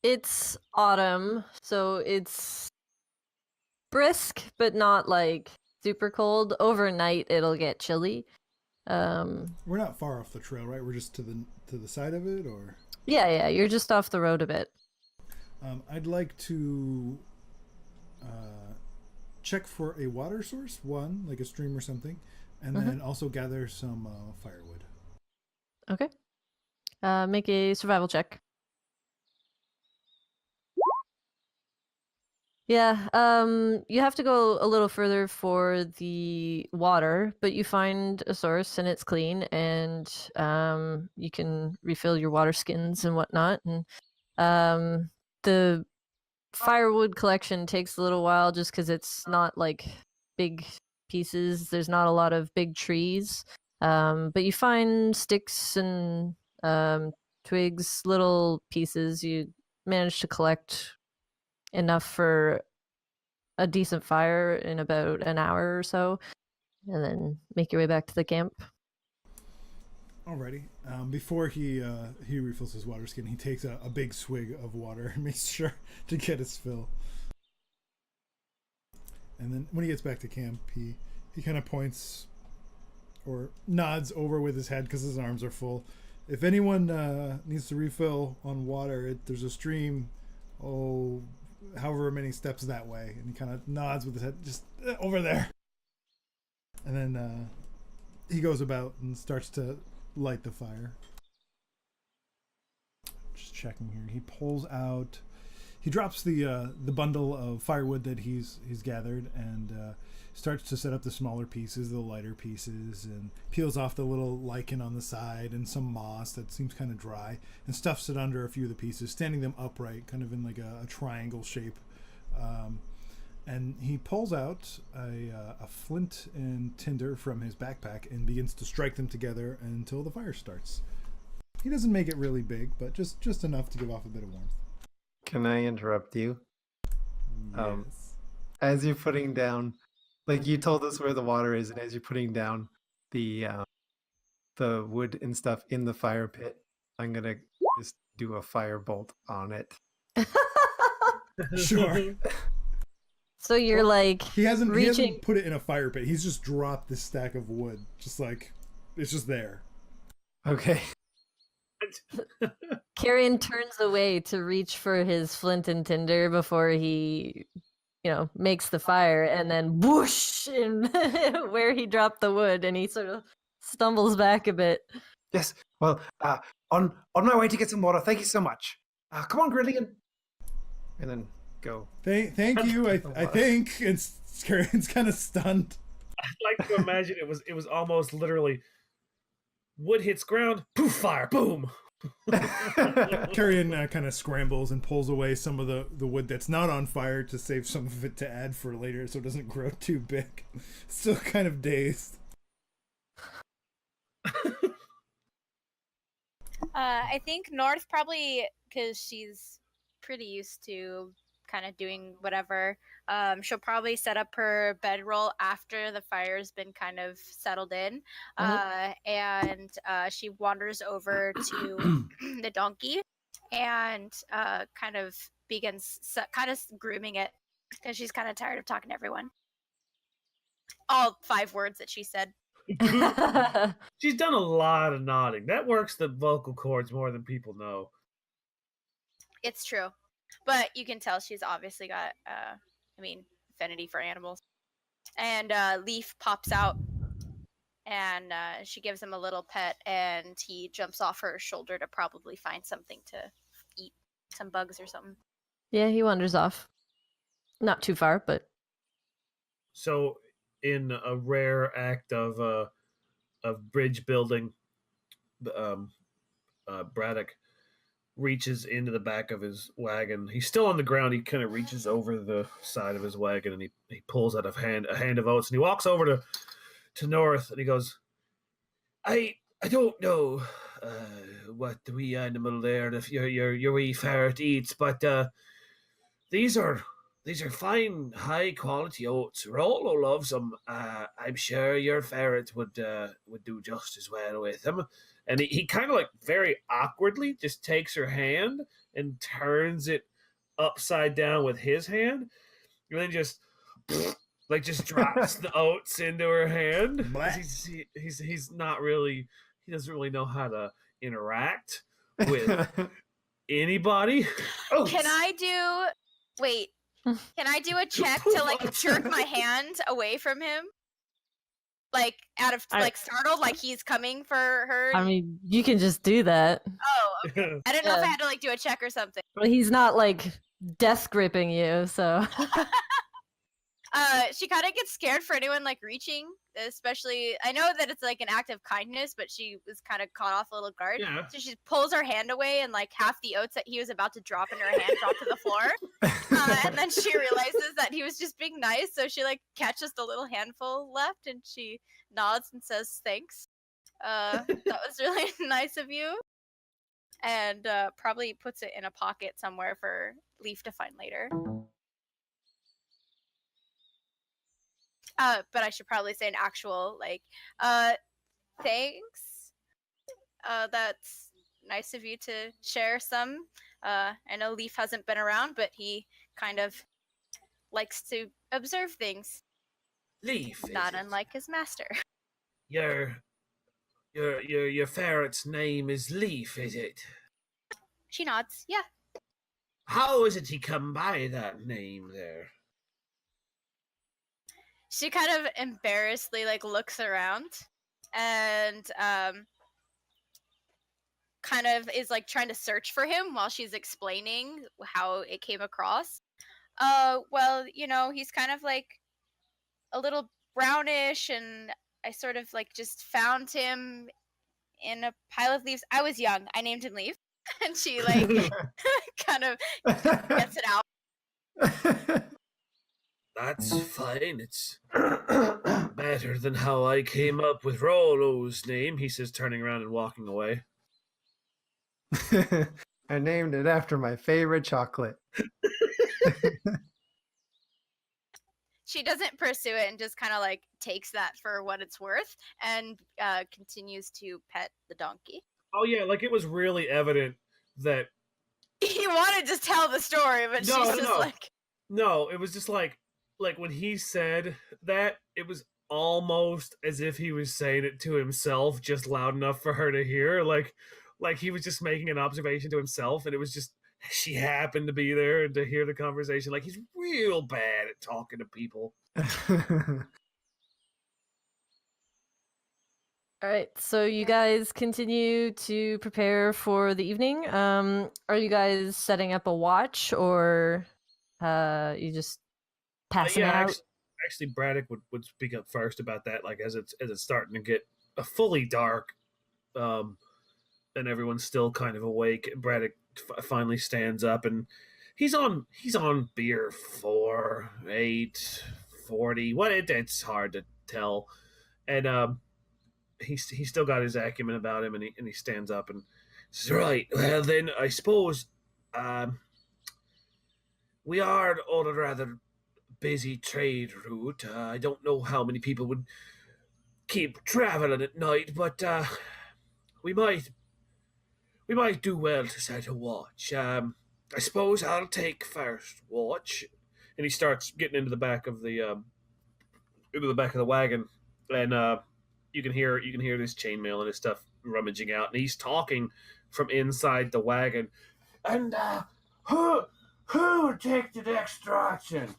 Speaker 1: It's autumn, so it's brisk, but not like super cold. Overnight, it'll get chilly.
Speaker 4: We're not far off the trail, right? We're just to the side of it, or?
Speaker 1: Yeah, you're just off the road a bit.
Speaker 4: I'd like to check for a water source, one, like a stream or something, and then also gather some firewood.
Speaker 1: Okay. Make a survival check. Yeah, you have to go a little further for the water, but you find a source and it's clean, and you can refill your water skins and whatnot. And the firewood collection takes a little while just because it's not like big pieces. There's not a lot of big trees, but you find sticks and twigs, little pieces. You manage to collect enough for a decent fire in about an hour or so, and then make your way back to the camp.
Speaker 4: Alrighty. Before he refills his water skin, he takes a big swig of water and makes sure to get his fill. And then when he gets back to camp, he kind of points or nods over with his head because his arms are full. If anyone needs to refill on water, there's a stream, however many steps that way. And he kind of nods with his head, just over there. And then he goes about and starts to light the fire. Just checking here. He pulls out. He drops the bundle of firewood that he's gathered and starts to set up the smaller pieces, the lighter pieces, and peels off the little lichen on the side and some moss that seems kind of dry, and stuffs it under a few of the pieces, standing them upright, kind of in like a triangle shape. And he pulls out a flint and tinder from his backpack and begins to strike them together until the fire starts. He doesn't make it really big, but just enough to give off a bit of warmth.
Speaker 2: Can I interrupt you?
Speaker 4: Yes.
Speaker 2: As you're putting down, like you told us where the water is, and as you're putting down the wood and stuff in the fire pit, I'm gonna just do a firebolt on it.
Speaker 4: Sure.
Speaker 1: So you're like
Speaker 4: He hasn't
Speaker 1: reaching.
Speaker 4: put it in a fire pit. He's just dropped this stack of wood. Just like, it's just there.
Speaker 2: Okay.
Speaker 1: Carrion turns away to reach for his flint and tinder before he, makes the fire, and then whoosh, and where he dropped the wood, and he sort of stumbles back a bit.
Speaker 2: Yes. Well, on my way to get some water. Thank you so much. Come on, Grillian. And then go.
Speaker 4: Thank you. I think. And Carrion's kind of stunned.
Speaker 3: I'd like to imagine it was almost literally wood hits ground, poof, fire, boom.
Speaker 4: Carrion kind of scrambles and pulls away some of the wood that's not on fire to save some of it to add for later so it doesn't grow too big. Still kind of dazed.
Speaker 5: I think North probably, because she's pretty used to kind of doing whatever, she'll probably set up her bedroll after the fire's been kind of settled in, and she wanders over to the donkey and kind of begins kind of grooming it because she's kind of tired of talking to everyone. All 5 words that she said.
Speaker 3: She's done a lot of nodding. That works the vocal cords more than people know.
Speaker 5: It's true. But you can tell she's obviously got, affinity for animals. And Leaf pops out, and she gives him a little pet, and he jumps off her shoulder to probably find something to eat. some bugs or something.
Speaker 1: Yeah, he wanders off. Not too far, but
Speaker 3: So, in a rare act of bridge building, Braddock reaches into the back of his wagon. He's still on the ground. He kind of reaches over the side of his wagon and he pulls out a hand of oats and he walks over to North and he goes, I don't know what the wee animal there, if your wee ferret eats, but these are fine, high quality oats. Rollo loves them. I'm sure your ferret would do just as well with them. And he kind of like very awkwardly just takes her hand and turns it upside down with his hand, and then just drops the oats into her hand. He's not really, he doesn't really know how to interact with anybody.
Speaker 5: Can I do a check to like jerk my hand away from him? Like out of startled, like he's coming for her.
Speaker 1: I mean, you can just do that.
Speaker 5: Oh, okay. I didn't know if I had to like do a check or something.
Speaker 1: Well, he's not like death gripping you, so.
Speaker 5: She kind of gets scared for anyone like reaching, especially. I know that it's like an act of kindness, but she was kind of caught off a little guard.
Speaker 3: Yeah.
Speaker 5: So she pulls her hand away, and like half the oats that he was about to drop in her hand drop to the floor. And then she realizes that he was just being nice, so she like catches the little handful left, and she nods and says thanks. That was really nice of you, and probably puts it in a pocket somewhere for Leaf to find later. But I should probably say an actual, like, thanks. That's nice of you to share some. I know Leaf hasn't been around, but he kind of likes to observe things.
Speaker 3: Leaf.
Speaker 5: Not unlike his master.
Speaker 3: Your ferret's name is Leaf, is it?
Speaker 5: She nods. Yeah.
Speaker 3: How is it he come by that name there?
Speaker 5: She kind of embarrassedly like looks around and kind of is like trying to search for him while she's explaining how it came across. Well, you know, he's kind of like a little brownish, and I sort of like just found him in a pile of leaves. I was young. I named him Leaf. And she like kind of gets it out.
Speaker 3: That's fine. It's better than how I came up with Rollo's name, he says, turning around and walking away.
Speaker 2: I named it after my favorite chocolate.
Speaker 5: She doesn't pursue it and just kind of like takes that for what it's worth and continues to pet the donkey.
Speaker 3: Oh yeah, like it was really evident that
Speaker 5: he wanted to tell the story, but she's just like,
Speaker 3: no, it was just like when he said that, it was almost as if he was saying it to himself, just loud enough for her to hear. Like he was just making an observation to himself, and it was just she happened to be there and to hear the conversation. Like he's real bad at talking to people.
Speaker 1: All right, so you guys continue to prepare for the evening. Are you guys setting up a watch, or you just passing out?
Speaker 3: Actually, Braddock would speak up first about that. Like as it's starting to get fully dark, and everyone's still kind of awake. Braddock finally stands up, and he's on beer 4, 8, 40. What it's hard to tell, and he's still got his acumen about him, and he stands up and says, "Right, well then, I suppose we are on a rather busy trade route. I don't know how many people would keep traveling at night, but we might do well to set a watch. I suppose I'll take first watch." And he starts getting into the back of the wagon, and you can hear this chainmail and his stuff rummaging out, and he's talking from inside the wagon. And who would take the extraction?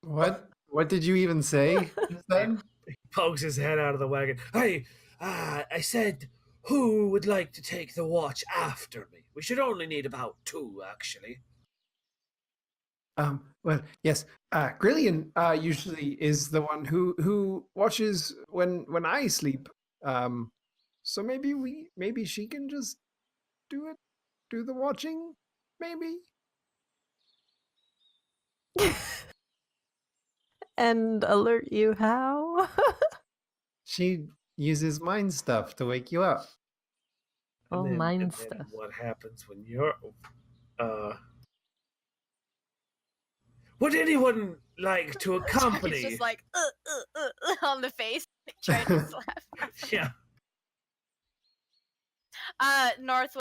Speaker 2: What did you even say?
Speaker 3: He pokes his head out of the wagon. Hey, I said, Who would like to take the watch after me? We should only need about 2, actually.
Speaker 2: Well, yes. Grillian usually is the one who watches when I sleep. So maybe she can just do the watching, maybe.
Speaker 1: And alert you how?
Speaker 2: She uses mind stuff to wake you up.
Speaker 1: Oh,
Speaker 3: And
Speaker 1: mind
Speaker 3: then
Speaker 1: stuff.
Speaker 3: what happens when you're... Would anyone like to accompany?
Speaker 5: It's just like on the face, trying to slap.
Speaker 3: Yeah.
Speaker 5: North.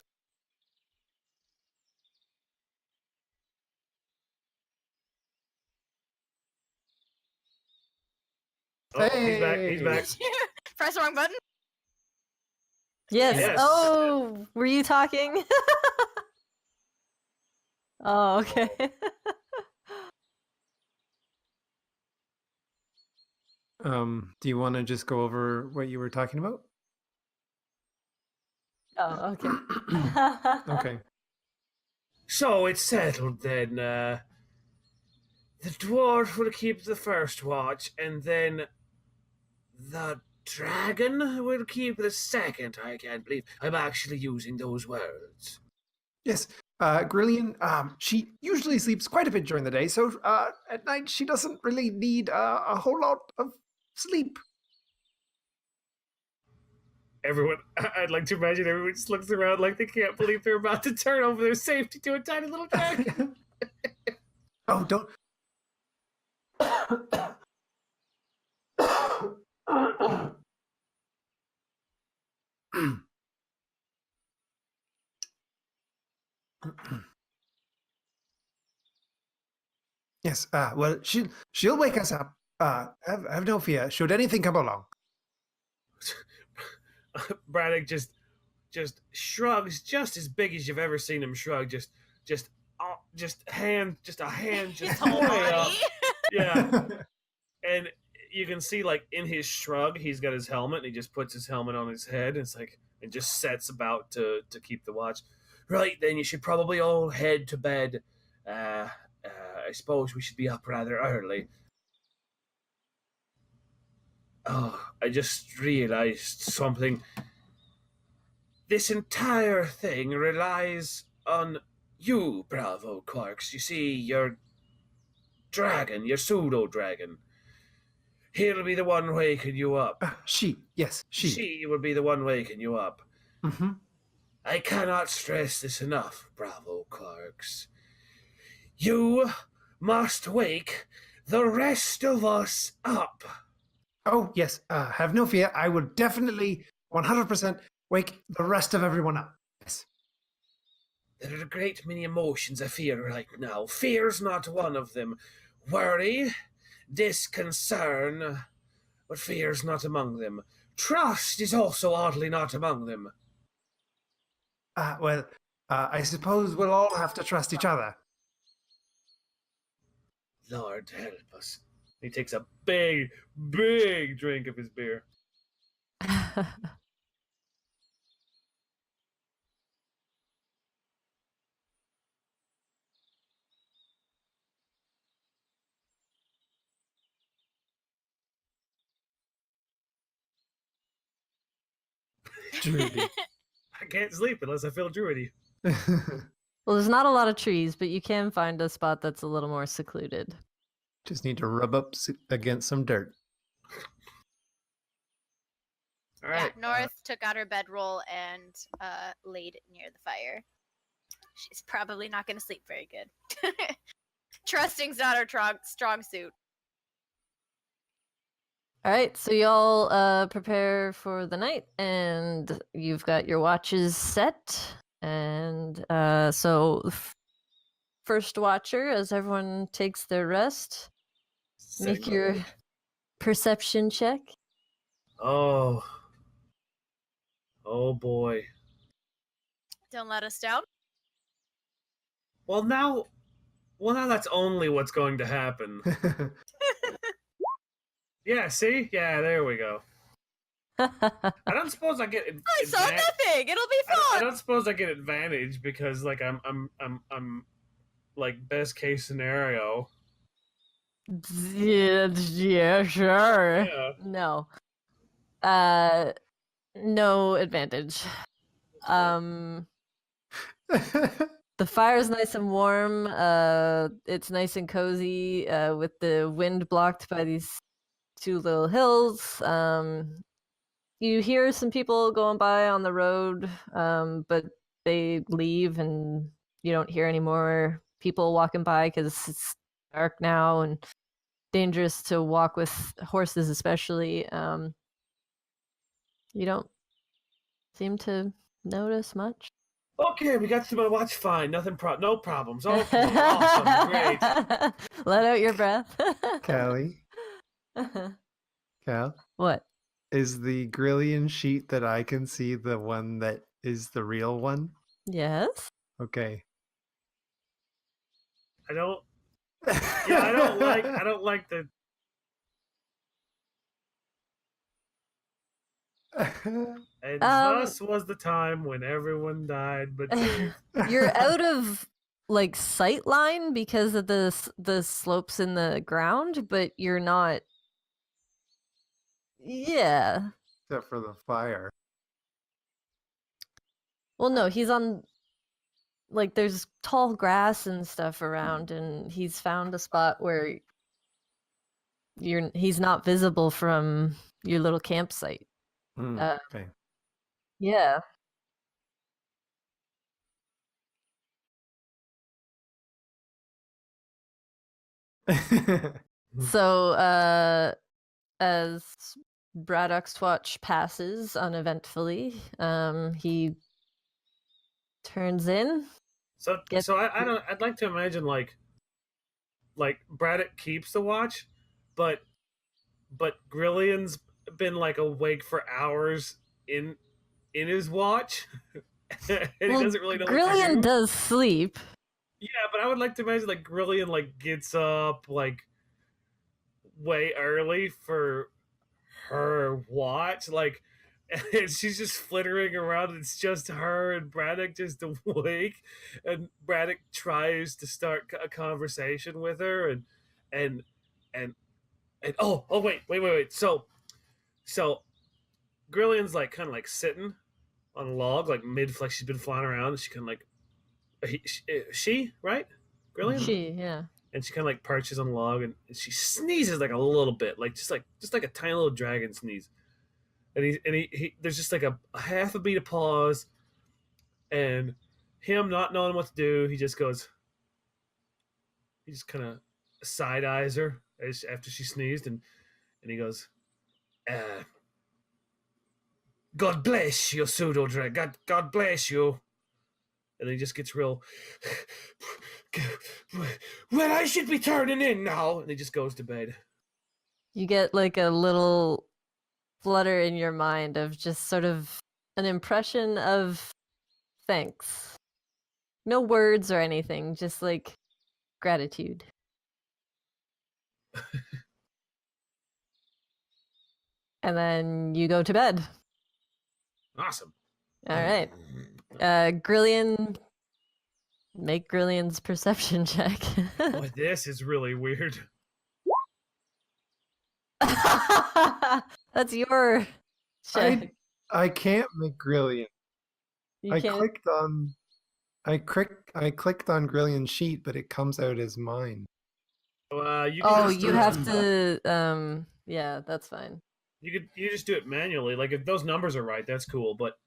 Speaker 3: Oh, he's back. He's back.
Speaker 5: Press the wrong button.
Speaker 1: Yes.
Speaker 3: Yes.
Speaker 1: Oh, were you talking? Oh, okay.
Speaker 2: Do you want to just go over what you were talking about?
Speaker 1: Oh, okay.
Speaker 2: Okay.
Speaker 3: So it's settled then. The dwarf will keep the first watch, and then the dragon will keep the second. I can't believe I'm actually using those words.
Speaker 2: Yes. Grillian, she usually sleeps quite a bit during the day, so at night she doesn't really need a whole lot of sleep.
Speaker 3: Everyone, I'd like to imagine everyone just looks around like they can't believe they're about to turn over their safety to a tiny little dragon.
Speaker 2: Oh, don't. Yes. Well, she'll wake us up. Have no fear. Should anything come along.
Speaker 3: Braddock just shrugs, just as big as you've ever seen him shrug. Just a hand, just
Speaker 5: His whole
Speaker 3: way
Speaker 5: body.
Speaker 3: up. Yeah, and you can see like in his shrug, he's got his helmet, and he just puts his helmet on his head, and it's like, and just sets about to keep the watch. Right then, you should probably all head to bed. I suppose we should be up rather early. Oh, I just realized something. This entire thing relies on you, Bravo Quarks. You see, your dragon, your pseudo-dragon. He'll be the one waking you up.
Speaker 2: She. Yes, she.
Speaker 3: She will be the one waking you up.
Speaker 2: Mm-hmm.
Speaker 3: I cannot stress this enough, Bravo Quarks. You must wake the rest of us up.
Speaker 2: Oh, yes. Have no fear. I will definitely 100% wake the rest of everyone up. Yes.
Speaker 3: There are a great many emotions I feel right now. Fear's not one of them. Worry, disconcern, but fear's not among them. Trust is also oddly not among them.
Speaker 2: Well, I suppose we'll all have to trust each other.
Speaker 3: Lord help us. He takes a big, big drink of his beer.
Speaker 2: Druidy.
Speaker 3: I can't sleep unless I feel druidy.
Speaker 1: Well, there's not a lot of trees, but you can find a spot that's a little more secluded.
Speaker 2: Just need to rub up against some dirt.
Speaker 3: All right.
Speaker 5: Yeah, North took out her bedroll and laid it near the fire. She's probably not going to sleep very good. Trusting's not her strong suit.
Speaker 1: All right, so y'all prepare for the night, and you've got your watches set. And so, first watcher, as everyone takes their rest, make your perception check.
Speaker 3: Oh boy.
Speaker 5: Don't let us down.
Speaker 3: Well now that's only what's going to happen. Yeah, see? Yeah, there we go. And I'm don't suppose I get.
Speaker 5: I saw nothing. It'll be
Speaker 3: I
Speaker 5: fun.
Speaker 3: don't suppose I get advantage because like I'm like best case scenario.
Speaker 1: Yeah, sure.
Speaker 3: Yeah.
Speaker 1: No. No advantage. The fire's nice and warm. It's nice and cozy. With the wind blocked by these two little hills. You hear some people going by on the road, but they leave, and you don't hear any more people walking by because it's dark now and dangerous to walk with horses, especially. You don't seem to notice much.
Speaker 3: Okay, we got through my watch fine. No problems. Okay, awesome, great.
Speaker 1: Let out your breath.
Speaker 2: Callie, Cal,
Speaker 1: What?
Speaker 2: is the Grillion sheet that I can see the one that is the real one?
Speaker 1: Yes.
Speaker 2: Okay.
Speaker 3: I don't. Yeah, I don't like the. And thus was the time when everyone died, but Dave.
Speaker 1: You're out of like sight line because of the slopes in the ground, but you're not. Yeah.
Speaker 2: Except for the fire.
Speaker 1: Well, no, he's on. Like, there's tall grass and stuff around, and he's found a spot where he's not visible from your little campsite.
Speaker 2: Okay.
Speaker 1: Yeah. So, as Bradok's watch passes uneventfully, he turns in.
Speaker 3: So I'd like to imagine like Braddock keeps the watch, but Grillion's been like awake for hours in his watch, and he doesn't really know what to
Speaker 1: Grillion
Speaker 3: do.
Speaker 1: does sleep.
Speaker 3: Yeah, but I would like to imagine like Grillion like gets up like way early for her watch, like, and she's just flittering around. It's just her and Braddock just awake, and Braddock tries to start a conversation with her, and and and oh wait. So Grillion's like kind of like sitting on a log, like mid, like she's been flying around, and she kind of like she right, Grillion.
Speaker 1: She, yeah.
Speaker 3: And she kind of like perches on the log, and she sneezes like a little bit, like just like a tiny little dragon sneeze. And he there's just like a half a beat of pause, and him not knowing what to do, he just kind of side eyes her after she sneezed, and he goes, "God bless you, pseudo dragon. God bless you." And he just gets real. Well, I should be turning in now, and he just goes to bed.
Speaker 1: You get like a little flutter in your mind of just sort of an impression of thanks. No words or anything, just like gratitude. And then you go to bed.
Speaker 3: Awesome.
Speaker 1: All right. Grillion, make Grillion's perception check.
Speaker 3: Boy, this is really weird.
Speaker 1: That's your check.
Speaker 2: I can't make Grillion.
Speaker 1: You can't.
Speaker 2: I clicked on Grillion's sheet, but it comes out as mine.
Speaker 1: You have to. Yeah, that's fine.
Speaker 3: You just do it manually. Like if those numbers are right, that's cool. But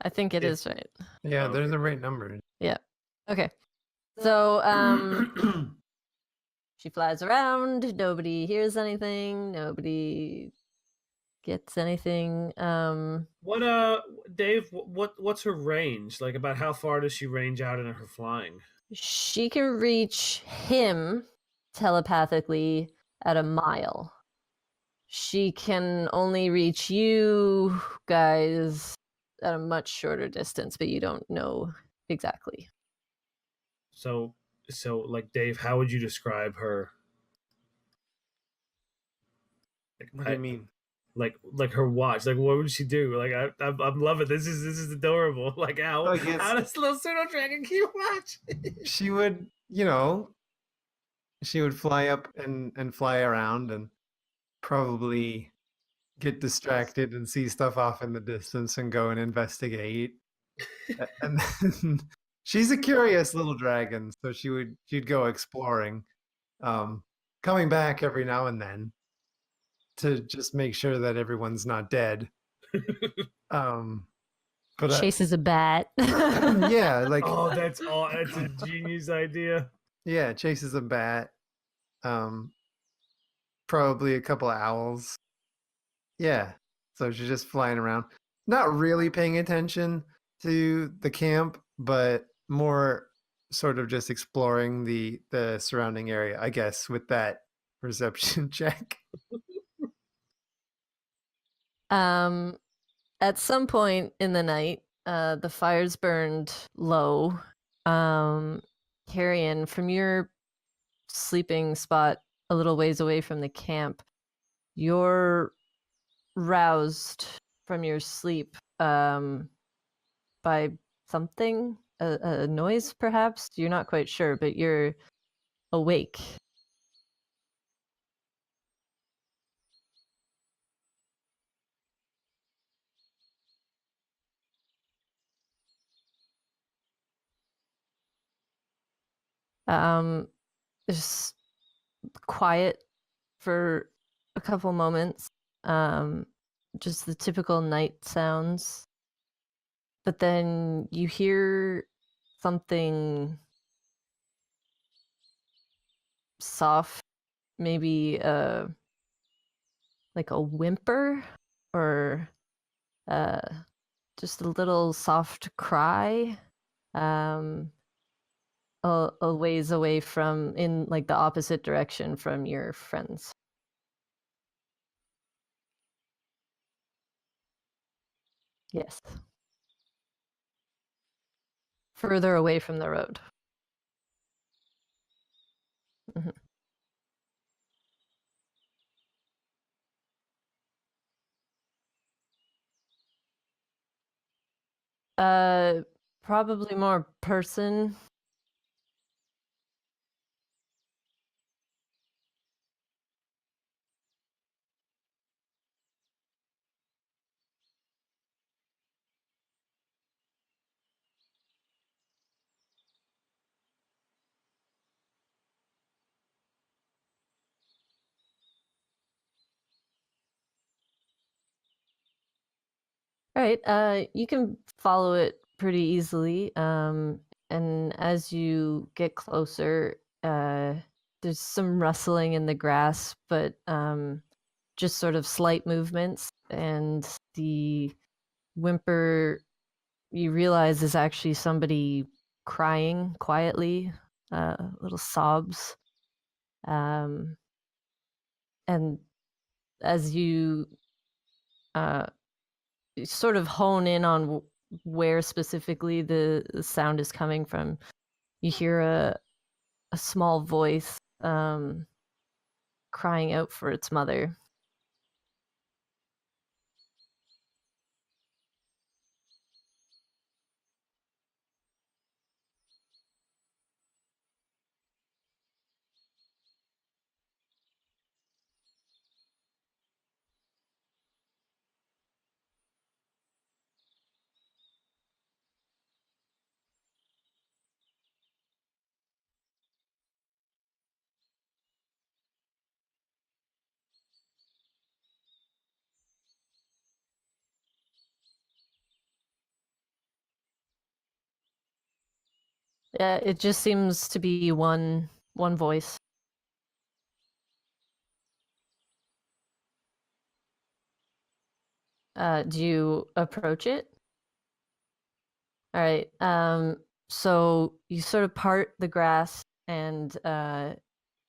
Speaker 1: I think it is right.
Speaker 2: Yeah, they're the right numbers.
Speaker 1: Yeah. Okay. So she flies around. Nobody hears anything. Nobody gets anything.
Speaker 3: Dave? What's her range? Like about how far does she range out in her flying?
Speaker 1: She can reach him telepathically at a mile. She can only reach you guys at a much shorter distance, but you don't know exactly.
Speaker 3: So like Dave, how would you describe her?
Speaker 2: What do you mean?
Speaker 3: like her watch. Like, what would she do? Like, I'm loving this. Is adorable. Like, how
Speaker 2: I guess-
Speaker 3: how does little pseudo dragon keep watch?
Speaker 2: She would, she would fly up and fly around and probably get distracted and see stuff off in the distance and go and investigate. And then she's a curious little dragon, so she'd go exploring, coming back every now and then to just make sure that everyone's not dead. But
Speaker 1: Chases a bat.
Speaker 2: yeah, like
Speaker 3: Oh, that's a genius idea.
Speaker 2: yeah, chases a bat, probably a couple of owls. Yeah, so she's just flying around, not really paying attention to the camp, but more sort of just exploring the surrounding area, I guess, with that perception check.
Speaker 1: At some point in the night, the fire's burned low. Carrion, from your sleeping spot a little ways away from the camp, you're roused from your sleep by something, a noise perhaps. You're not quite sure, but you're awake. There's quiet for a couple moments. Just the typical night sounds. But then you hear something soft, maybe like a whimper or just a little soft cry. A ways away from, in like the opposite direction from your friends. Yes. Further away from the road. Mhm. Probably more person. All right, you can follow it pretty easily. And as you get closer, there's some rustling in the grass, but just sort of slight movements. And the whimper, you realize, is actually somebody crying quietly, little sobs. And as you sort of hone in on where specifically the sound is coming from, you hear a small voice crying out for its mother. Yeah, it just seems to be one voice. Do you approach it? All right. So you sort of part the grass, and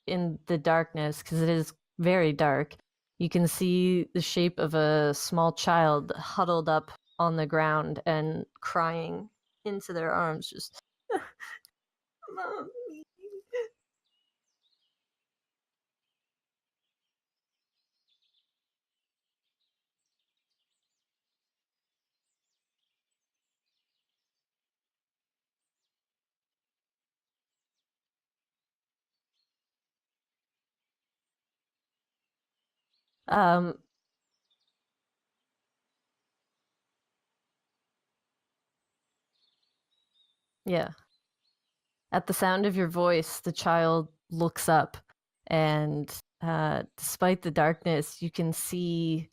Speaker 1: in the darkness, because it is very dark, you can see the shape of a small child huddled up on the ground and crying into their arms, just Mommy. Um, yeah. At the sound of your voice, the child looks up, and despite the darkness, you can see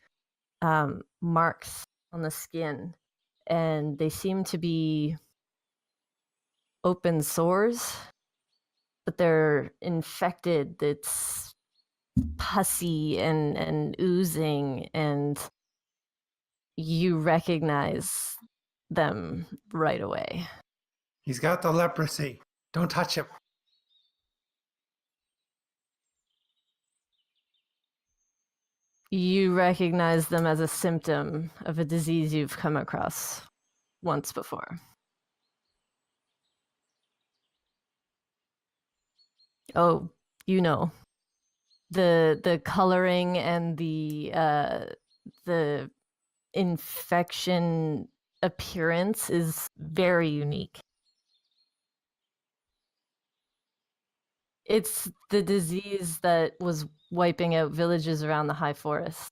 Speaker 1: marks on the skin, and they seem to be open sores, but they're infected. It's pussy and oozing, and you recognize them right away.
Speaker 2: He's got the leprosy. Don't touch him.
Speaker 1: You recognize them as a symptom of a disease you've come across once before. Oh, you know. The coloring and the infection appearance is very unique. It's the disease that was wiping out villages around the high forest.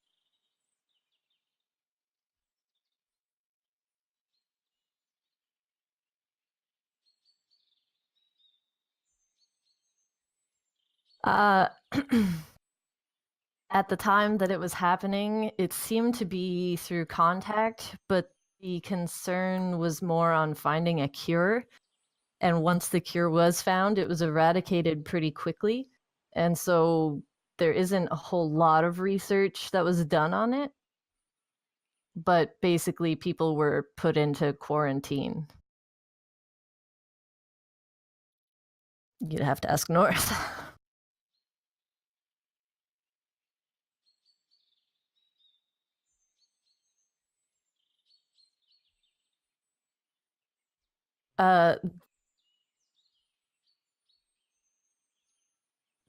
Speaker 1: At the time that it was happening, it seemed to be through contact, but the concern was more on finding a cure. And once the cure was found, it was eradicated pretty quickly. And so there isn't a whole lot of research that was done on it. But basically, people were put into quarantine. You'd have to ask North.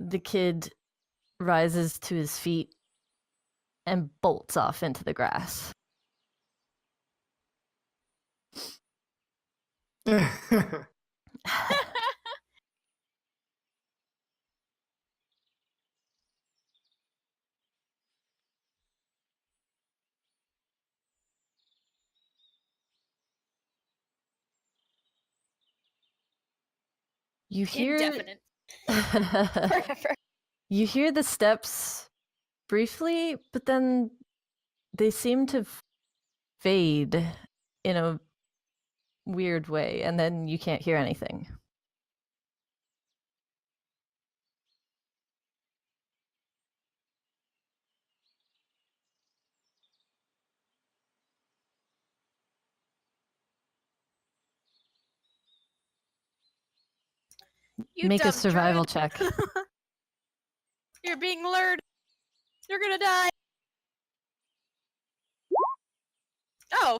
Speaker 1: The kid rises to his feet and bolts off into the grass. You hear
Speaker 5: Indefinite. Forever.
Speaker 1: You hear the steps briefly, but then they seem to fade in a weird way, and then you can't hear anything.
Speaker 5: You
Speaker 1: Make a
Speaker 5: dumb
Speaker 1: survival
Speaker 5: droid.
Speaker 1: check.
Speaker 5: You're being lured. You're gonna die. Oh.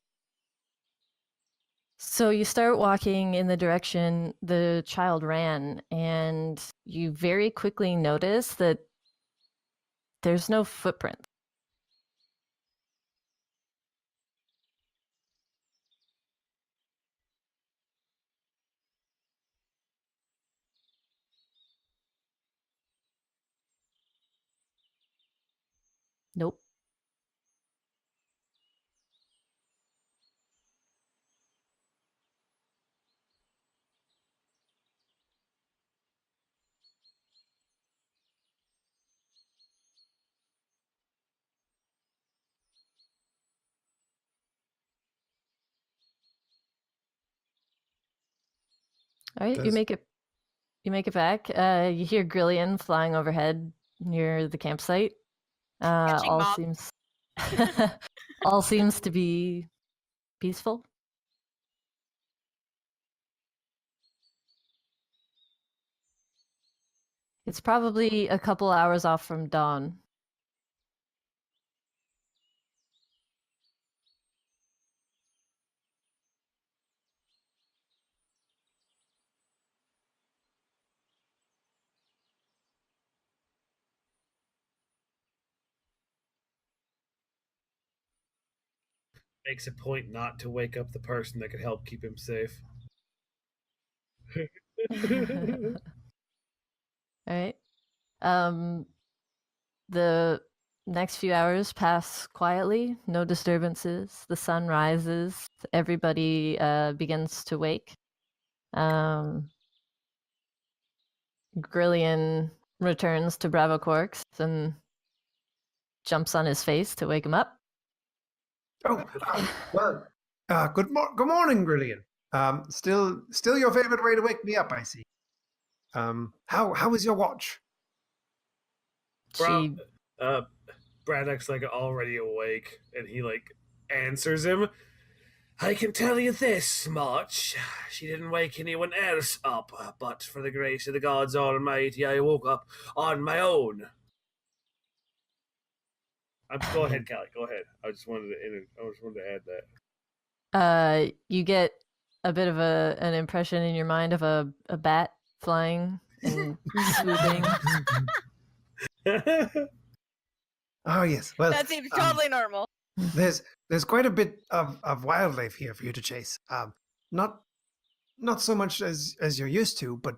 Speaker 1: So you start walking in the direction the child ran, and you very quickly notice that there's no footprint. Nope. All right, you make it back. You hear Grillion flying overhead near the campsite.
Speaker 5: Catching
Speaker 1: All
Speaker 5: mob.
Speaker 1: seems all seems to be peaceful. It's probably a couple hours off from dawn.
Speaker 3: Makes a point not to wake up the person that could help keep him safe.
Speaker 1: All right. The Next few hours pass quietly, no disturbances. The sun rises, everybody begins to wake. Grillion returns to Bravo Corks and jumps on his face to wake him up.
Speaker 2: Oh, well, good morning, Brilliant. Still your favorite way to wake me up, I see. How was your watch?
Speaker 1: She
Speaker 3: Braddock's like already awake, and he like answers him. I can tell you this much: she didn't wake anyone else up, but for the grace of the gods almighty, I woke up on my own. Go ahead, Callie. Go ahead. I just wanted to add that.
Speaker 1: you get a bit of an impression in your mind of a bat flying and swooping.
Speaker 2: Oh yes. Well,
Speaker 5: That seems totally normal.
Speaker 2: there's quite a bit of wildlife here for you to chase. Not so much as you're used to, but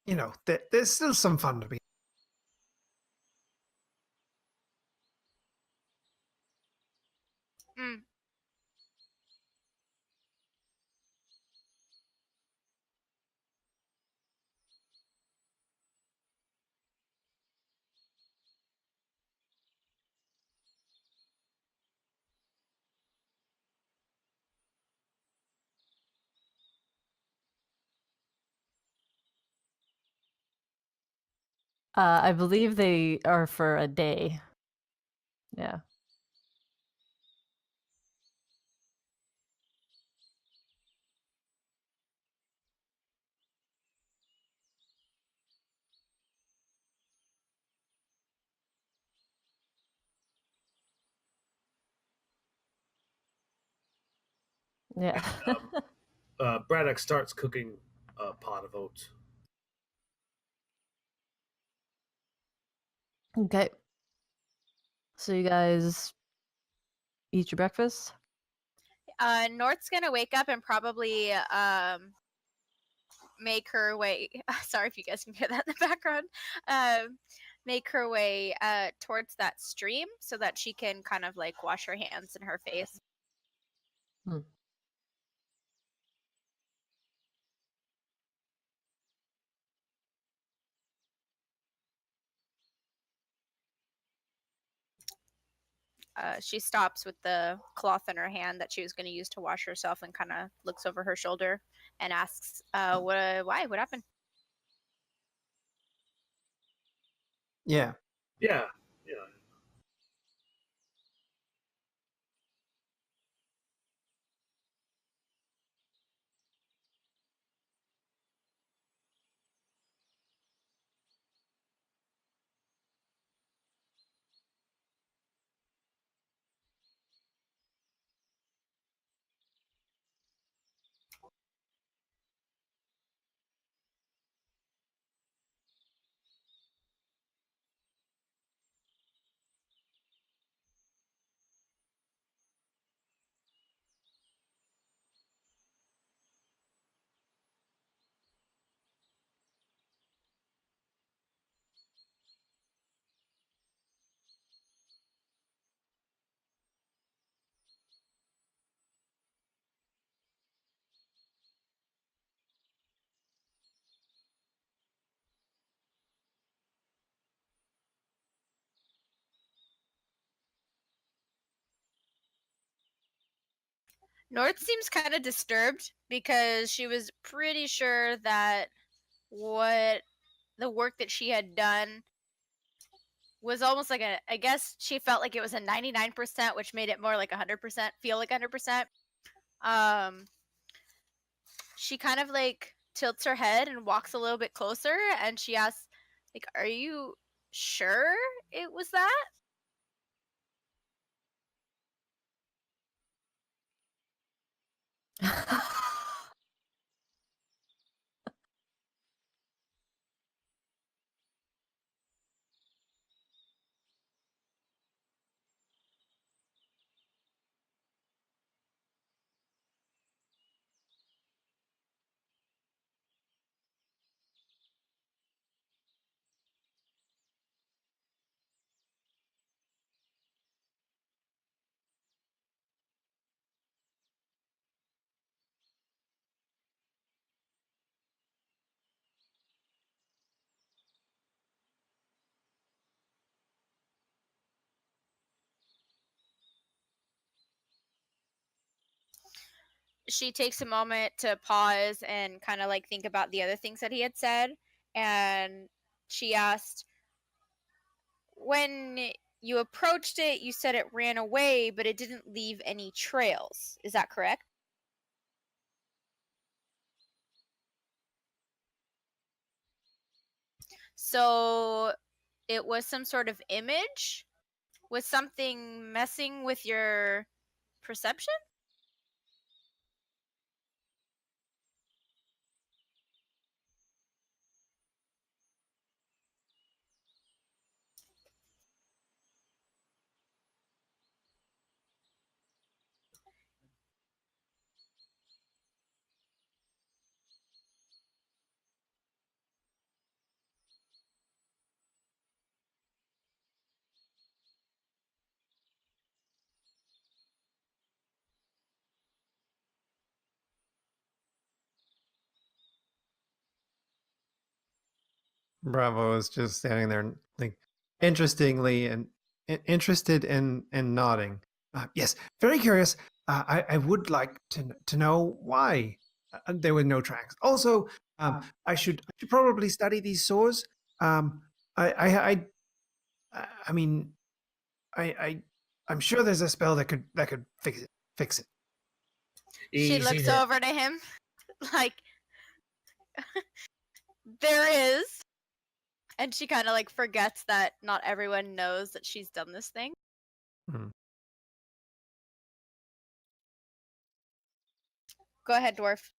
Speaker 2: there's still some fun to be.
Speaker 5: Mm.
Speaker 1: I believe they are for a day. Yeah. Yeah.
Speaker 3: Braddock starts cooking a pot of oats.
Speaker 1: Okay. So you guys eat your breakfast?
Speaker 5: North's gonna wake up and probably make her way. Sorry if you guys can hear that in the background. Make her way towards that stream so that she can kind of like wash her hands and her face. She stops with the cloth in her hand that she was going to use to wash herself and kind of looks over her shoulder and asks, why? What happened?
Speaker 2: Yeah.
Speaker 3: Yeah.
Speaker 5: North seems kind of disturbed because she was pretty sure that what the work that she had done was almost like I guess she felt like it was a 99%, which made it more like 100%, feel like 100%. She kind of like tilts her head and walks a little bit closer and she asks, like, are you sure it was that? she takes a moment to pause and kind of like think about the other things that he had said, and she asked, when you approached it, you said it ran away, but it didn't leave any trails. Is that correct? So it was some sort of image? Was something messing with your perception?
Speaker 2: Bravo is just standing there, like, interestingly and interested and nodding. Yes, very curious. I would like to know why there were no tracks. Also, I should probably study these sores. I mean, I'm sure there's a spell that could fix it.
Speaker 5: She
Speaker 3: Easy
Speaker 5: looks
Speaker 3: there.
Speaker 5: over to him like, there is. And she kind of like forgets that not everyone knows that she's done this thing.
Speaker 2: Hmm.
Speaker 5: Go ahead, dwarf.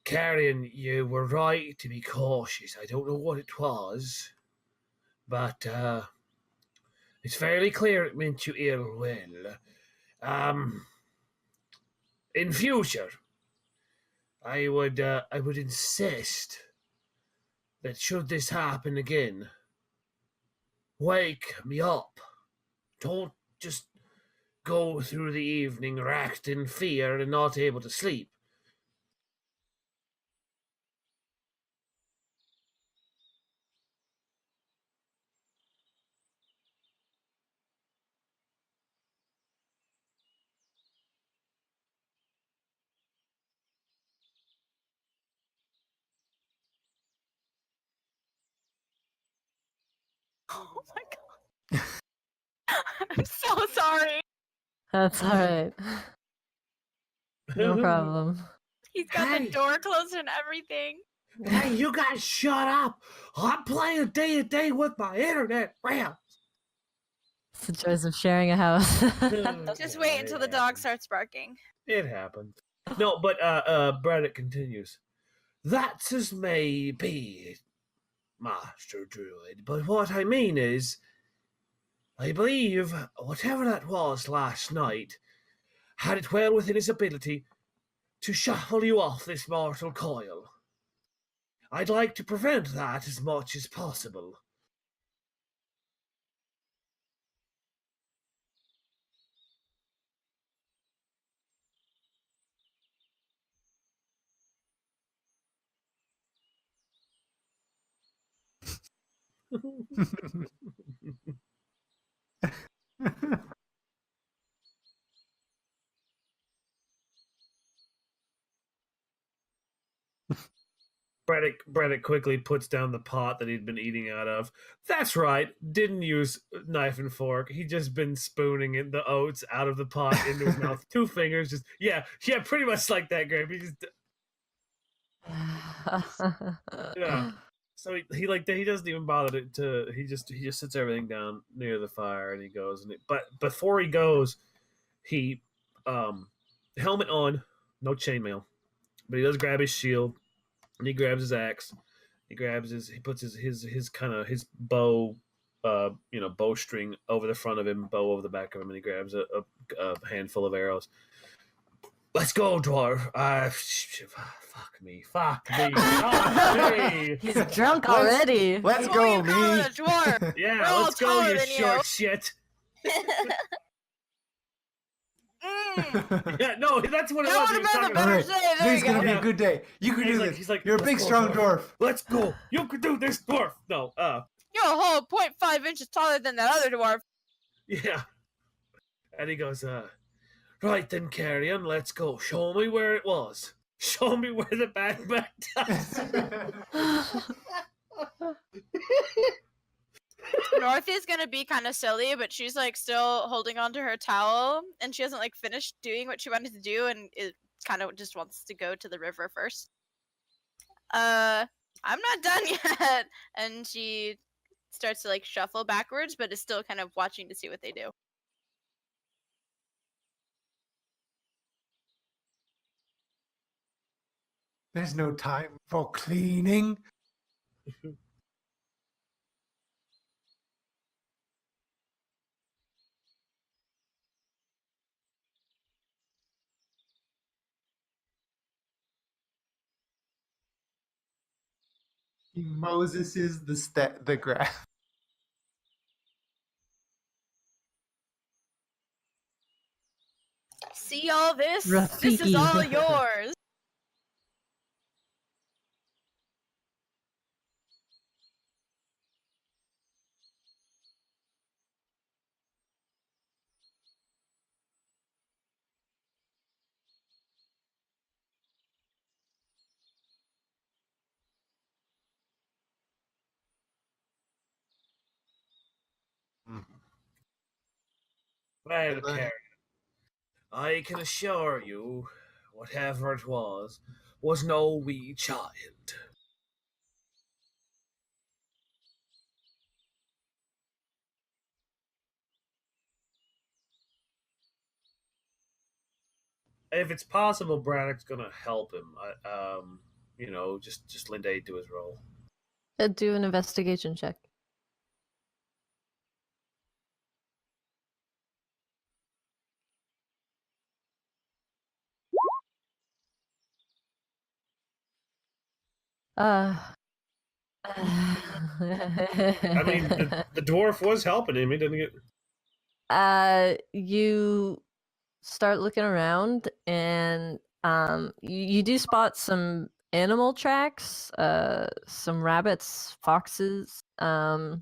Speaker 3: Carrion, you were right to be cautious. I don't know what it was, but it's fairly clear it meant you ill will. In future, I would insist that should this happen again, wake me up. Don't just go through the evening racked in fear and not able to sleep.
Speaker 5: Oh my god. I'm so sorry.
Speaker 1: That's all right. No problem.
Speaker 5: He's got
Speaker 3: Hey.
Speaker 5: the door closed and everything.
Speaker 3: Hey, you guys shut up! I'm playing day-to-day with my internet ramp.
Speaker 1: It's the joys of sharing a house.
Speaker 5: Just wait until the dog starts barking.
Speaker 3: It happened. No, but Bradok continues. That's as may be, Master Druid, but what I mean is, I believe whatever that was last night had it well within his ability to shuffle you off this mortal coil. I'd like to prevent that as much as possible. Braddock quickly puts down the pot that he'd been eating out of. That's right, didn't use knife and fork. He'd just been spooning in the oats out of the pot into his mouth. 2 fingers, just yeah, pretty much like that, Graham. He just yeah. So he doesn't even bother to he just sits everything down near the fire and he goes but before he goes, he helmet on, no chainmail, but he does grab his shield. And he grabs his axe. He puts his kind of his bow, bowstring over the front of him, bow over the back of him, and he grabs a handful of arrows. Let's go, dwarf. Fuck me. Fuck me.
Speaker 1: He's drunk already.
Speaker 2: Let's go, me.
Speaker 5: A dwarf.
Speaker 3: Yeah,
Speaker 5: We're all
Speaker 3: let's go,
Speaker 5: taller
Speaker 3: you
Speaker 5: than
Speaker 3: short
Speaker 5: you.
Speaker 3: shit.
Speaker 5: Mm.
Speaker 3: Yeah, no, that's what it
Speaker 5: That
Speaker 3: was.
Speaker 5: would
Speaker 3: he was
Speaker 5: have been
Speaker 3: talking
Speaker 5: a better
Speaker 3: about.
Speaker 5: say. There
Speaker 2: Today's
Speaker 5: you
Speaker 2: gonna
Speaker 5: go.
Speaker 2: be
Speaker 3: Yeah.
Speaker 2: a good day. You can
Speaker 3: He's
Speaker 2: do
Speaker 3: like-
Speaker 2: this.
Speaker 3: he's like,
Speaker 2: You're a
Speaker 3: "Let's
Speaker 2: big,
Speaker 3: go,
Speaker 2: strong dwarf.
Speaker 3: Let's go. You can do this, dwarf. No,
Speaker 5: You're a whole 0.5 inches taller than that other dwarf.
Speaker 3: yeah. And he goes, right then, Carrion, let's go. Show me where it was. Show me where the bad man dies.
Speaker 5: North is gonna be kind of silly, but she's like still holding on to her towel, and she hasn't like finished doing what she wanted to do, and it kind of just wants to go to the river first. I'm not done yet, and she starts to like shuffle backwards, but is still kind of watching to see what they do.
Speaker 2: There's no time for cleaning. Moses is the grass.
Speaker 5: See all this? This is
Speaker 1: Rafiki.
Speaker 5: all yours.
Speaker 3: Well,
Speaker 2: Goodbye.
Speaker 3: Carrion, I can assure you, whatever it was no wee child. If it's possible, Braddock's gonna help him. Just lend aid to his role.
Speaker 1: Do an investigation check.
Speaker 3: I mean, the dwarf was helping him. He didn't get.
Speaker 1: You start looking around, and you do spot some animal tracks, some rabbits, foxes. There's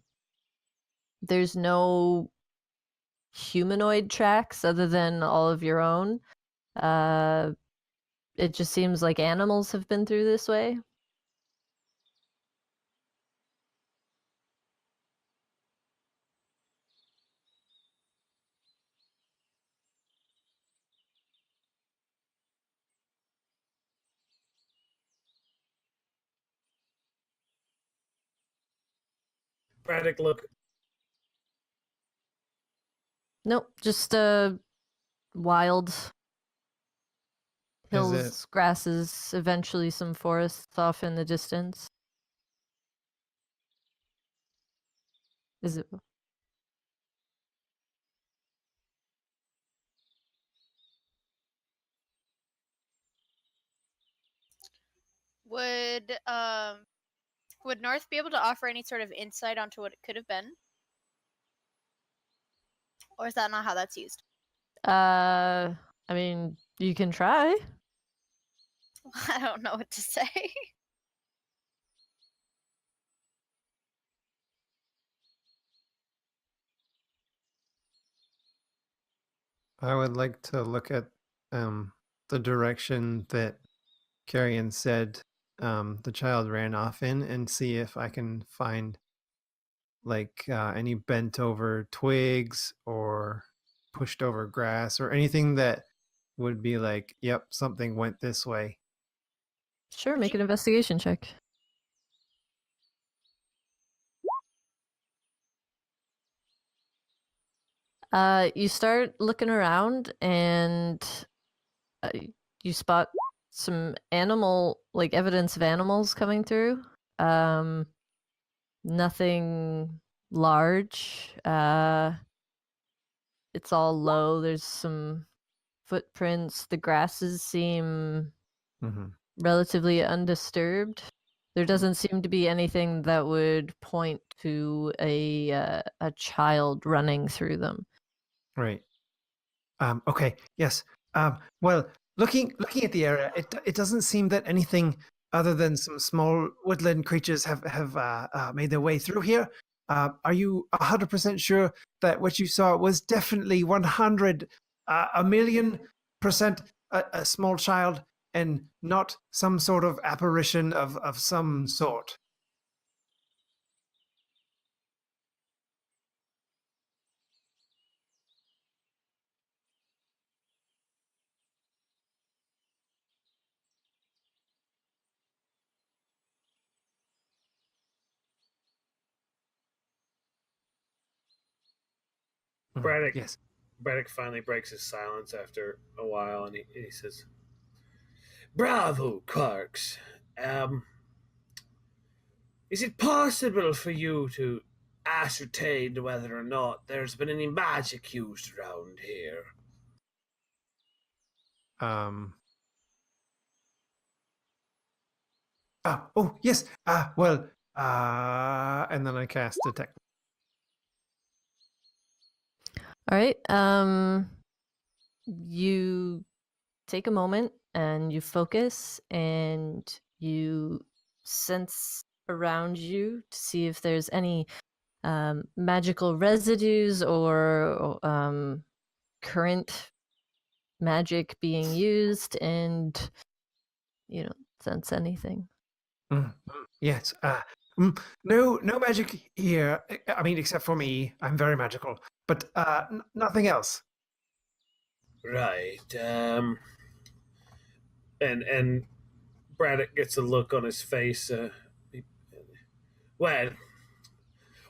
Speaker 1: no humanoid tracks other than all of your own. It just seems like animals have been through this way.
Speaker 3: Braddock, look.
Speaker 1: Nope, just wild hills, grasses, eventually some forests off in the distance. Is it?
Speaker 5: Would North be able to offer any sort of insight onto what it could have been? Or is that not how that's used?
Speaker 1: I mean, you can try.
Speaker 5: I don't know what to say.
Speaker 2: I would like to look at the direction that Carrion said the child ran off in and see if I can find like any bent over twigs or pushed over grass or anything that would be like, yep, something went this way.
Speaker 1: Sure, make an investigation check. You start looking around, and you spot some animal, like evidence of animals coming through. Nothing large. It's all low. There's some footprints. The grasses seem relatively undisturbed. There doesn't seem to be anything that would point to a child running through them.
Speaker 2: Right. Okay. Yes. Well, looking at the area, it doesn't seem that anything other than some small woodland creatures have made their way through here. are you 100% sure that what you saw was definitely 1,000,000% a small child and not some sort of apparition of some sort?
Speaker 3: Braddock,
Speaker 2: Yes.
Speaker 3: Braddock finally breaks his silence after a while, and he says, "Bravo, Quarks. Is it possible for you to ascertain whether or not there's been any magic used around here?"
Speaker 2: Oh, yes. Well, and then I cast detect.
Speaker 1: All right. You take a moment and you focus and you sense around you to see if there's any magical residues or current magic being used, and you don't sense anything.
Speaker 2: Yes. No magic here. I mean, except for me. I'm very magical, but nothing else.
Speaker 3: Right. And Braddock gets a look on his face. Well,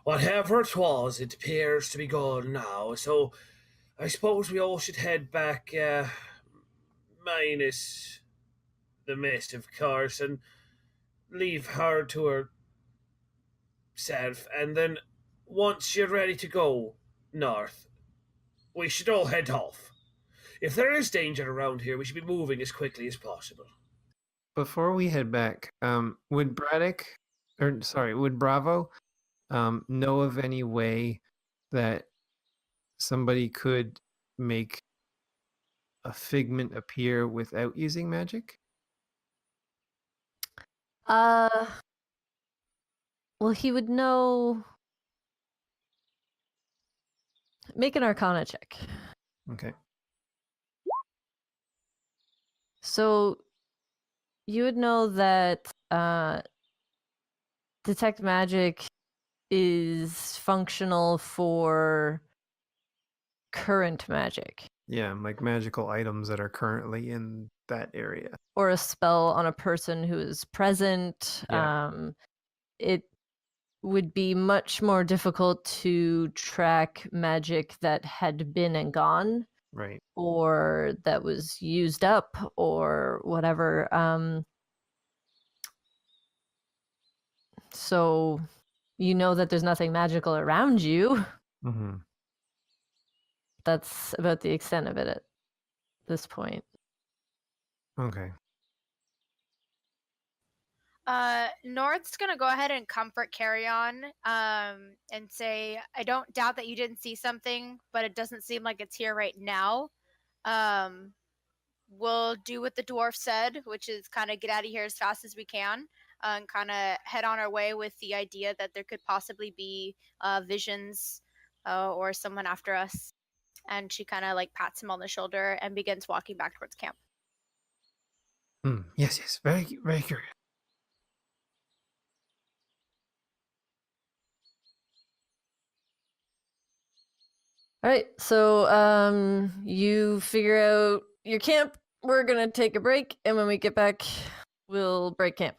Speaker 3: whatever it was, it appears to be gone now. So I suppose we all should head back, minus the mist, of course, and leave her to herself. And then once you're ready to go north, we should all head off. If there is danger around here, we should be moving as quickly as possible.
Speaker 2: Before we head back, would would Bravo know of any way that somebody could make a figment appear without using magic?
Speaker 1: Well, he would know. Make an Arcana check.
Speaker 2: Okay.
Speaker 1: So you would know that detect magic is functional for current magic,
Speaker 2: Yeah, like magical items that are currently in that area.
Speaker 1: or a spell on a person who is present.
Speaker 2: Yeah.
Speaker 1: It would be much more difficult to track magic that had been and gone,
Speaker 2: Right.
Speaker 1: or that was used up, or whatever. So you know that there's nothing magical around you.
Speaker 2: Mm-hmm.
Speaker 1: That's about the extent of it at this point.
Speaker 2: Okay.
Speaker 5: North's gonna go ahead and comfort Carrion, and say, "I don't doubt that you didn't see something, but it doesn't seem like it's here right now. We'll do what the dwarf said, which is kind of get out of here as fast as we can, and kind of head on our way with the idea that there could possibly be visions or someone after us." And she kind of like pats him on the shoulder and begins walking back towards camp.
Speaker 2: Yes. Very, very curious.
Speaker 1: All right, so you figure out your camp. We're gonna take a break, and when we get back, we'll break camp.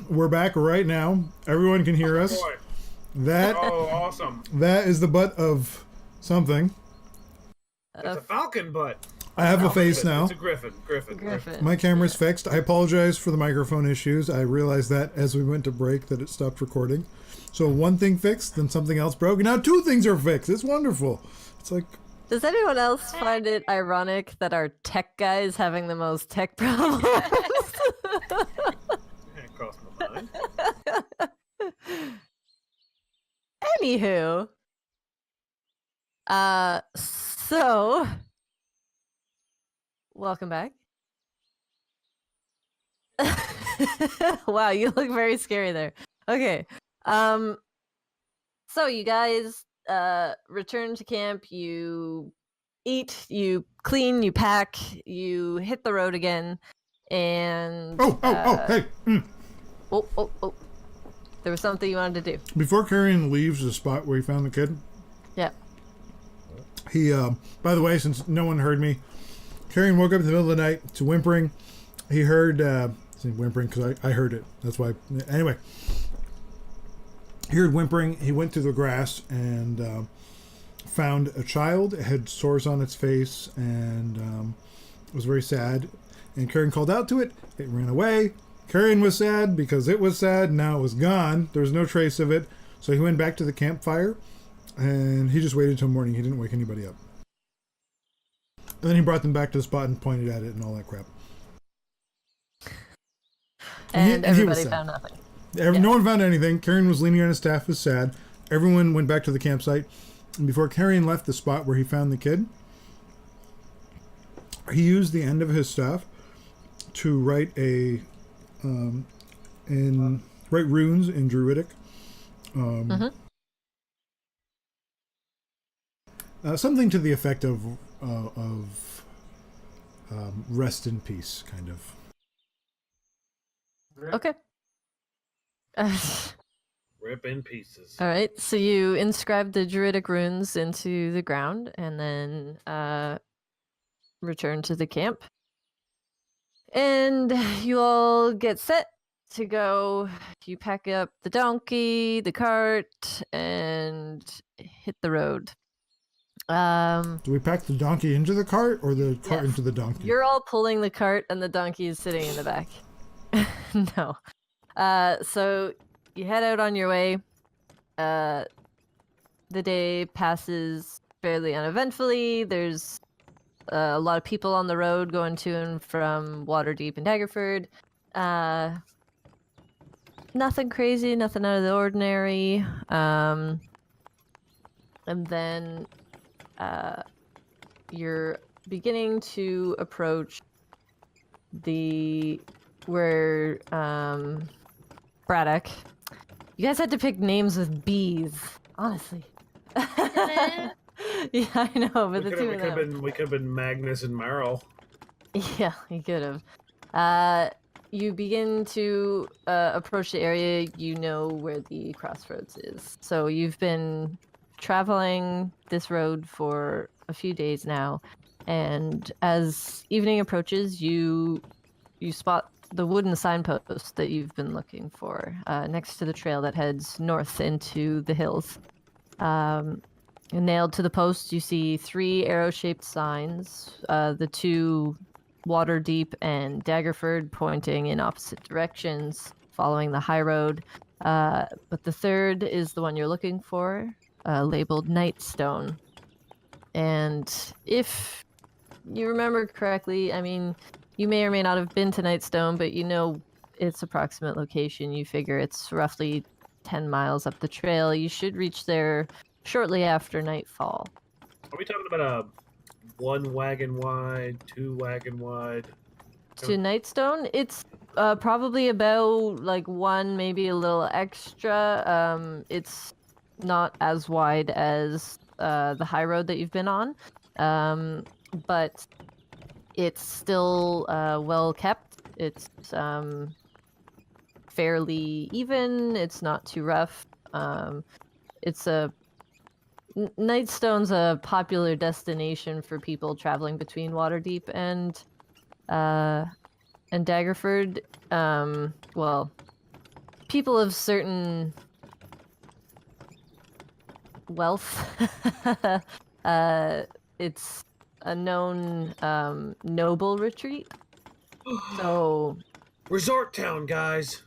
Speaker 4: We're back right now. Everyone can hear us.
Speaker 3: Boy.
Speaker 4: That
Speaker 3: Oh, awesome.
Speaker 4: that is the butt of something.
Speaker 3: It's a falcon butt.
Speaker 4: I have a face now.
Speaker 3: It's a griffin. Griffin.
Speaker 4: My camera's fixed. I apologize for the microphone issues. I realized that as we went to break that it stopped recording. So one thing fixed, then something else broke, and now two things are fixed. It's wonderful. It's like,
Speaker 1: Does anyone else find it ironic that our tech guy is having the most tech problems?
Speaker 3: It crossed my mind.
Speaker 1: Anywho, so welcome back. Wow, you look very scary there. Okay. So you guys return to camp, you eat, you clean, you pack, you hit the road again, and
Speaker 4: Hey.
Speaker 1: Oh. There was something you wanted to do.
Speaker 4: Before Carrion leaves the spot where he found the kid,
Speaker 1: Yeah.
Speaker 4: he, by the way, since no one heard me, Carrion woke up in the middle of the night to whimpering. He heard, whimpering because I heard it. That's why. Anyway, he heard whimpering. He went to the grass and found a child. It had sores on its face and was very sad. And Carrion called out to it. It ran away. Carrion was sad because it was sad. Now it was gone. There was no trace of it. So he went back to the campfire and he just waited till morning. He didn't wake anybody up. And then he brought them back to the spot and pointed at it and all that crap.
Speaker 1: And
Speaker 4: he
Speaker 1: everybody
Speaker 4: was
Speaker 1: found nothing.
Speaker 4: No one found anything. Carrion was leaning on his staff, was sad. Everyone went back to the campsite. And before Carrion left the spot where he found the kid, he used the end of his staff to write write runes in Druidic. Something to the effect of rest in peace, kind of.
Speaker 1: Okay.
Speaker 3: Rip in pieces.
Speaker 1: All right. So you inscribe the druidic runes into the ground, and then return to the camp. And you all get set to go. You pack up the donkey, the cart, and hit the road.
Speaker 4: Do we pack the donkey into the cart or the cart
Speaker 1: Yes.
Speaker 4: into the donkey?
Speaker 1: You're all pulling the cart, and the donkey is sitting in the back. No. So you head out on your way. The day passes fairly uneventfully. There's a lot of people on the road going to and from Waterdeep and Daggerford. Nothing crazy, nothing out of the ordinary. And then you're beginning to approach where Bradok. You guys had to pick names with B's, honestly. Yeah, I know, but
Speaker 3: We could have been Magnus and Marrow.
Speaker 1: Yeah, you could have. You begin to approach the area. You know where the crossroads is. So you've been traveling this road for a few days now, and as evening approaches, you spot the wooden signpost that you've been looking for next to the trail that heads north into the hills. Nailed to the post, you see 3 arrow-shaped signs, the 2 Waterdeep and Daggerford pointing in opposite directions, following the high road. But the 3rd is the one you're looking for, labeled Nightstone. And if you remember correctly, I mean, you may or may not have been to Nightstone, but you know its approximate location. You figure it's roughly 10 miles up the trail. You should reach there shortly after nightfall.
Speaker 3: Are we talking about a 1 wagon wide, 2 wagon wide?
Speaker 1: To Nightstone, it's probably about like 1, maybe a little extra. It's not as wide as the high road that you've been on, but it's still well kept. It's fairly even. It's not too rough. Nightstone's a popular destination for people traveling between Waterdeep and Daggerford. Well, people of certain wealth. It's a known noble retreat. So
Speaker 3: Resort town, guys.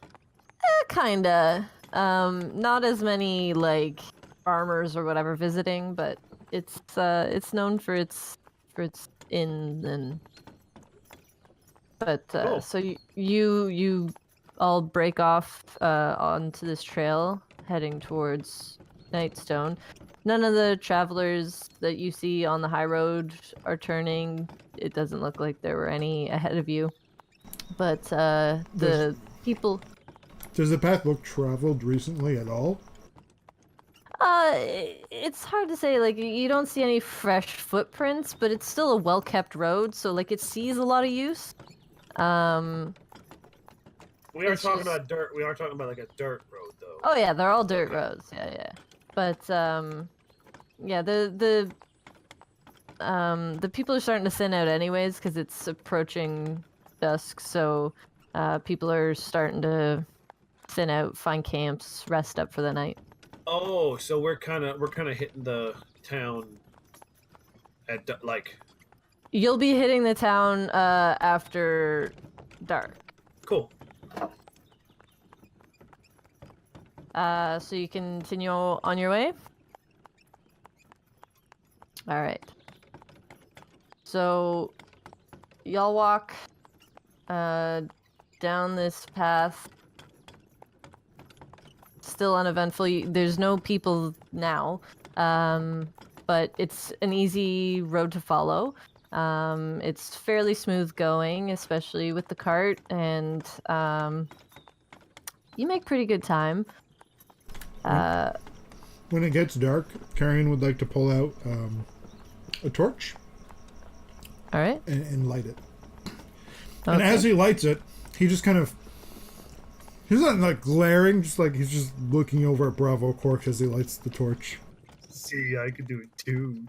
Speaker 1: kinda. Not as many like farmers or whatever visiting, but it's known for its inns and. But
Speaker 3: Cool.
Speaker 1: so you all break off onto this trail heading towards Nightstone. None of the travelers that you see on the high road are turning. It doesn't look like there were any ahead of you. But people.
Speaker 4: Does the path look traveled recently at all?
Speaker 1: It's hard to say. Like, you don't see any fresh footprints, but it's still a well-kept road, so like it sees a lot of use.
Speaker 3: We are
Speaker 1: It's
Speaker 3: talking
Speaker 1: just-
Speaker 3: about dirt. We are talking about like a dirt road, though.
Speaker 1: Oh yeah, they're all dirt roads. Yeah. But yeah, the people are starting to thin out anyways because it's approaching dusk. So people are starting to thin out, find camps, rest up for the night.
Speaker 3: Oh, so we're kind of hitting the town at like.
Speaker 1: You'll be hitting the town after dark.
Speaker 3: Cool.
Speaker 1: So you continue on your way? Alright. So, y'all walk down this path. Still uneventful. There's no people now, but it's an easy road to follow. It's fairly smooth going, especially with the cart, and you make pretty good time.
Speaker 4: When it gets dark, Carrion would like to pull out a torch
Speaker 1: All right.
Speaker 4: and light it.
Speaker 1: Okay.
Speaker 4: And as he lights it, he just kind of... He's not like glaring, just like he's just looking over at Bravo Cork as he lights the torch.
Speaker 3: See, I could do it too.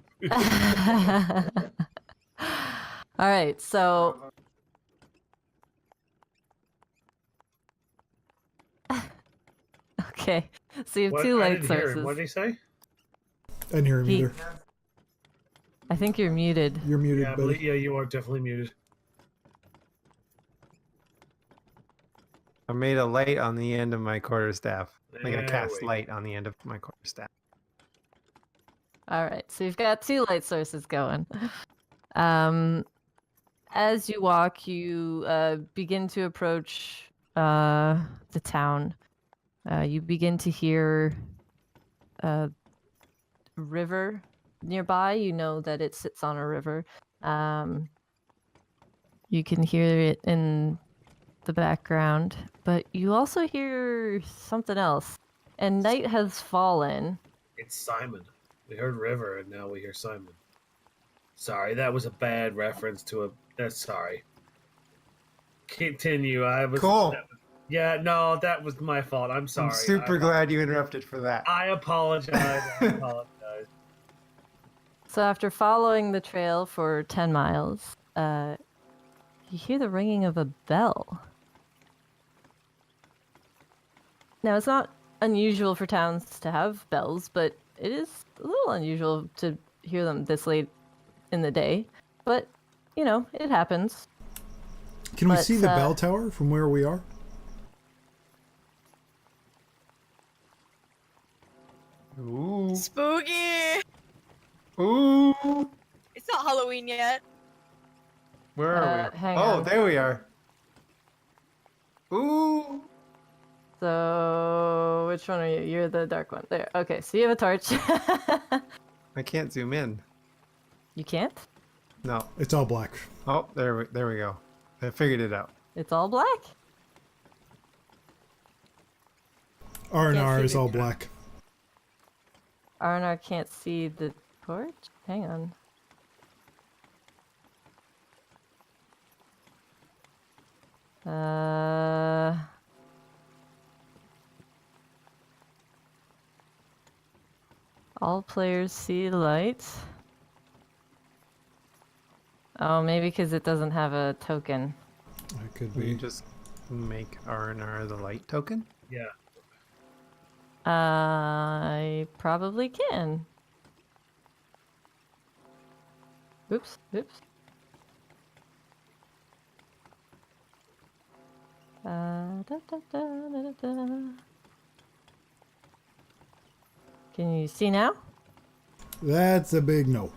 Speaker 1: All right, so okay, so you have two
Speaker 3: I
Speaker 1: light
Speaker 3: didn't hear him.
Speaker 1: sources.
Speaker 3: What did he say?
Speaker 4: I didn't hear him
Speaker 1: He-
Speaker 4: either.
Speaker 1: I think you're muted.
Speaker 4: You're muted,
Speaker 3: Yeah, I
Speaker 4: buddy.
Speaker 3: believe, yeah, you are definitely muted.
Speaker 2: I made a light on the end of my quarterstaff. Like I
Speaker 3: There
Speaker 2: cast
Speaker 3: we-
Speaker 2: light on the end of my quarterstaff.
Speaker 1: All right, so you've got two light sources going. As you walk, you begin to approach the town. You begin to hear a river nearby. You know that it sits on a river. You can hear it in the background, but you also hear something else. And night has fallen.
Speaker 3: It's Simon. We heard River, and now we hear Simon. Sorry, that was a bad reference to a. That's sorry. Continue. I was
Speaker 2: Cool.
Speaker 3: Yeah, no, that was my fault. I'm sorry.
Speaker 2: I'm super glad you interrupted for that.
Speaker 3: I apologize. I apologize.
Speaker 1: So after following the trail for 10 miles, you hear the ringing of a bell. Now, it's not unusual for towns to have bells, but it is a little unusual to hear them this late in the day. But, you know, it happens.
Speaker 4: Can we
Speaker 1: but,
Speaker 4: see the bell tower from where we are?
Speaker 2: Ooh.
Speaker 5: Spooky!
Speaker 2: Ooh.
Speaker 5: It's not Halloween yet.
Speaker 2: Where are we?
Speaker 1: hang
Speaker 2: Oh,
Speaker 1: on.
Speaker 2: there we are. Ooh.
Speaker 1: So, which one are you? You're the dark one. There. Okay, so you have a torch.
Speaker 2: I can't zoom in.
Speaker 1: You can't?
Speaker 2: No.
Speaker 4: It's all black.
Speaker 2: Oh, there we go. I figured it out.
Speaker 1: It's all black?
Speaker 4: R&R
Speaker 1: Can't see
Speaker 4: is
Speaker 1: the-
Speaker 4: all black.
Speaker 1: R&R can't see the torch? Hang on. All players see light. Oh, maybe because it doesn't have a token.
Speaker 4: It could
Speaker 2: Will you
Speaker 4: be.
Speaker 2: just make R&R the light token?
Speaker 3: Yeah.
Speaker 1: I probably can. Oops, oops. Da, da, da, da, da. Can you see now?
Speaker 4: That's a big no.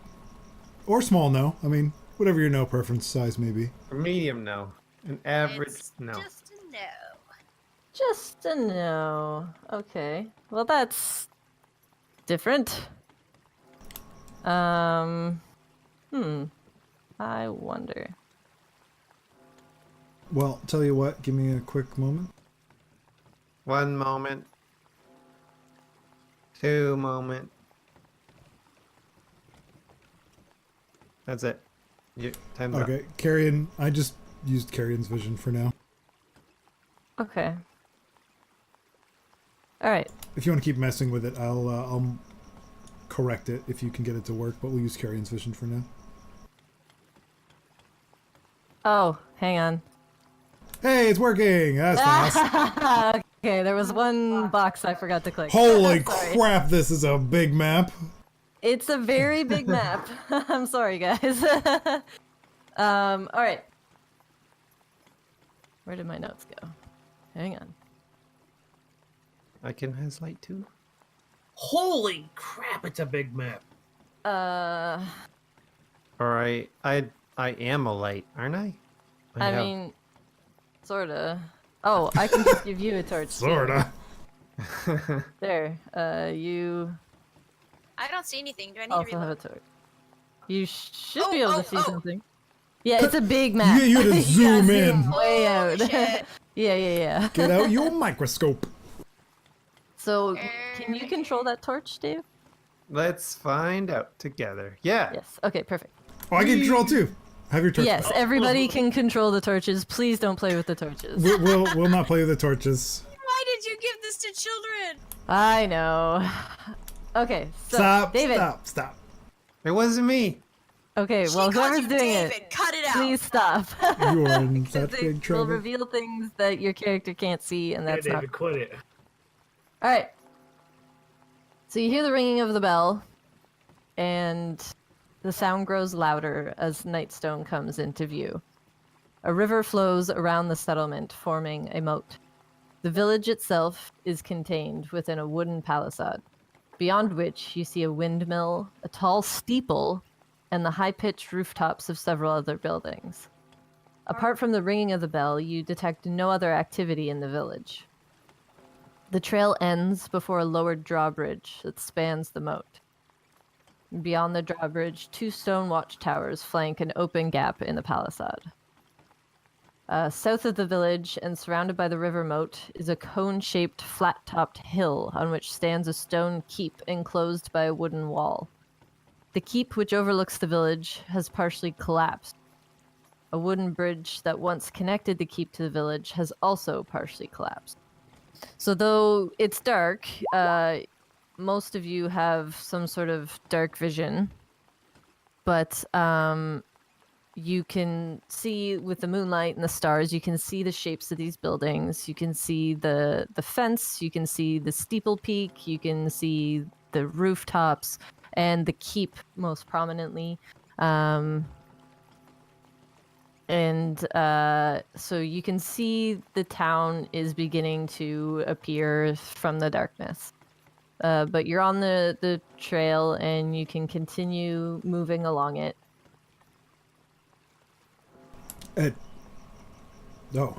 Speaker 4: Or small no. I mean, whatever your no preference size may be.
Speaker 2: Or medium no. An average
Speaker 5: It's
Speaker 2: no.
Speaker 5: just a no.
Speaker 1: Just a no. Okay. Well, that's different. I wonder.
Speaker 4: Well, tell you what, give me a quick moment.
Speaker 2: 1 moment. 2 moment. That's it. Time's up.
Speaker 4: Okay, Carrion. I just used Carrion's vision for now.
Speaker 1: Okay. All right.
Speaker 4: If you want to keep messing with it, I'll correct it if you can get it to work. But we'll use Carrion's vision for now.
Speaker 1: Oh, hang on.
Speaker 4: Hey, it's working. That's nice.
Speaker 1: Okay, there was one box I forgot to click.
Speaker 4: Holy
Speaker 1: Sorry.
Speaker 4: crap! This is a big map.
Speaker 1: It's a very big map. I'm sorry, guys. All right. Where did my notes go? Hang on.
Speaker 2: I can has light too.
Speaker 3: Holy crap! It's a big map.
Speaker 1: Uh,
Speaker 2: Or I am a light, aren't I?
Speaker 1: I mean, sorta. Oh, I can just give you a torch. too.
Speaker 4: Sorta.
Speaker 1: There. You
Speaker 5: I don't see anything. Do I need to
Speaker 1: also have a
Speaker 5: reload?
Speaker 1: torch. You should
Speaker 5: Oh,
Speaker 1: be able
Speaker 5: oh,
Speaker 1: to see
Speaker 5: oh.
Speaker 1: something. Yeah, it's a big map.
Speaker 4: You gotta zoom
Speaker 1: gotta
Speaker 4: in.
Speaker 1: zoom way
Speaker 5: Oh,
Speaker 1: out.
Speaker 5: shit.
Speaker 1: Yeah.
Speaker 4: Get out your microscope.
Speaker 1: So, can you control that torch, Dave?
Speaker 2: Let's find out together. Yeah.
Speaker 1: Yes. Okay, perfect.
Speaker 4: Oh, I can control too. Have your torch.
Speaker 1: Yes,
Speaker 4: back.
Speaker 1: everybody can control the torches. Please don't play with the torches.
Speaker 4: We'll not play with the torches.
Speaker 5: Why did you give this to children?
Speaker 1: I know. Okay, so
Speaker 4: Stop.
Speaker 1: David.
Speaker 4: Stop.
Speaker 2: It wasn't me.
Speaker 1: Okay,
Speaker 5: She
Speaker 1: well,
Speaker 5: called
Speaker 1: whoever's
Speaker 5: you
Speaker 1: doing
Speaker 5: David.
Speaker 1: it,
Speaker 5: Cut it out.
Speaker 1: please stop.
Speaker 4: You are in
Speaker 1: Because
Speaker 4: such
Speaker 1: they
Speaker 4: big
Speaker 1: will
Speaker 4: trouble.
Speaker 1: reveal things that your character can't see, and that's
Speaker 3: yeah,
Speaker 1: not.
Speaker 3: David, quit it.
Speaker 1: All right. So you hear the ringing of the bell, and the sound grows louder as Nightstone comes into view. A river flows around the settlement, forming a moat. The village itself is contained within a wooden palisade, beyond which you see a windmill, a tall steeple, and the high-pitched rooftops of several other buildings. Apart from the ringing of the bell, you detect no other activity in the village. The trail ends before a lowered drawbridge that spans the moat. Beyond the drawbridge, 2 stone watchtowers flank an open gap in the palisade. South of the village and surrounded by the river moat is a cone-shaped, flat-topped hill on which stands a stone keep enclosed by a wooden wall. The keep, which overlooks the village, has partially collapsed. A wooden bridge that once connected the keep to the village has also partially collapsed. So though it's dark, most of you have some sort of dark vision, but you can see with the moonlight and the stars, you can see the shapes of these buildings. You can see the fence, you can see the steeple peak, you can see the rooftops, and the keep most prominently. So you can see the town is beginning to appear from the darkness. But you're on the trail and you can continue moving along it.
Speaker 4: No.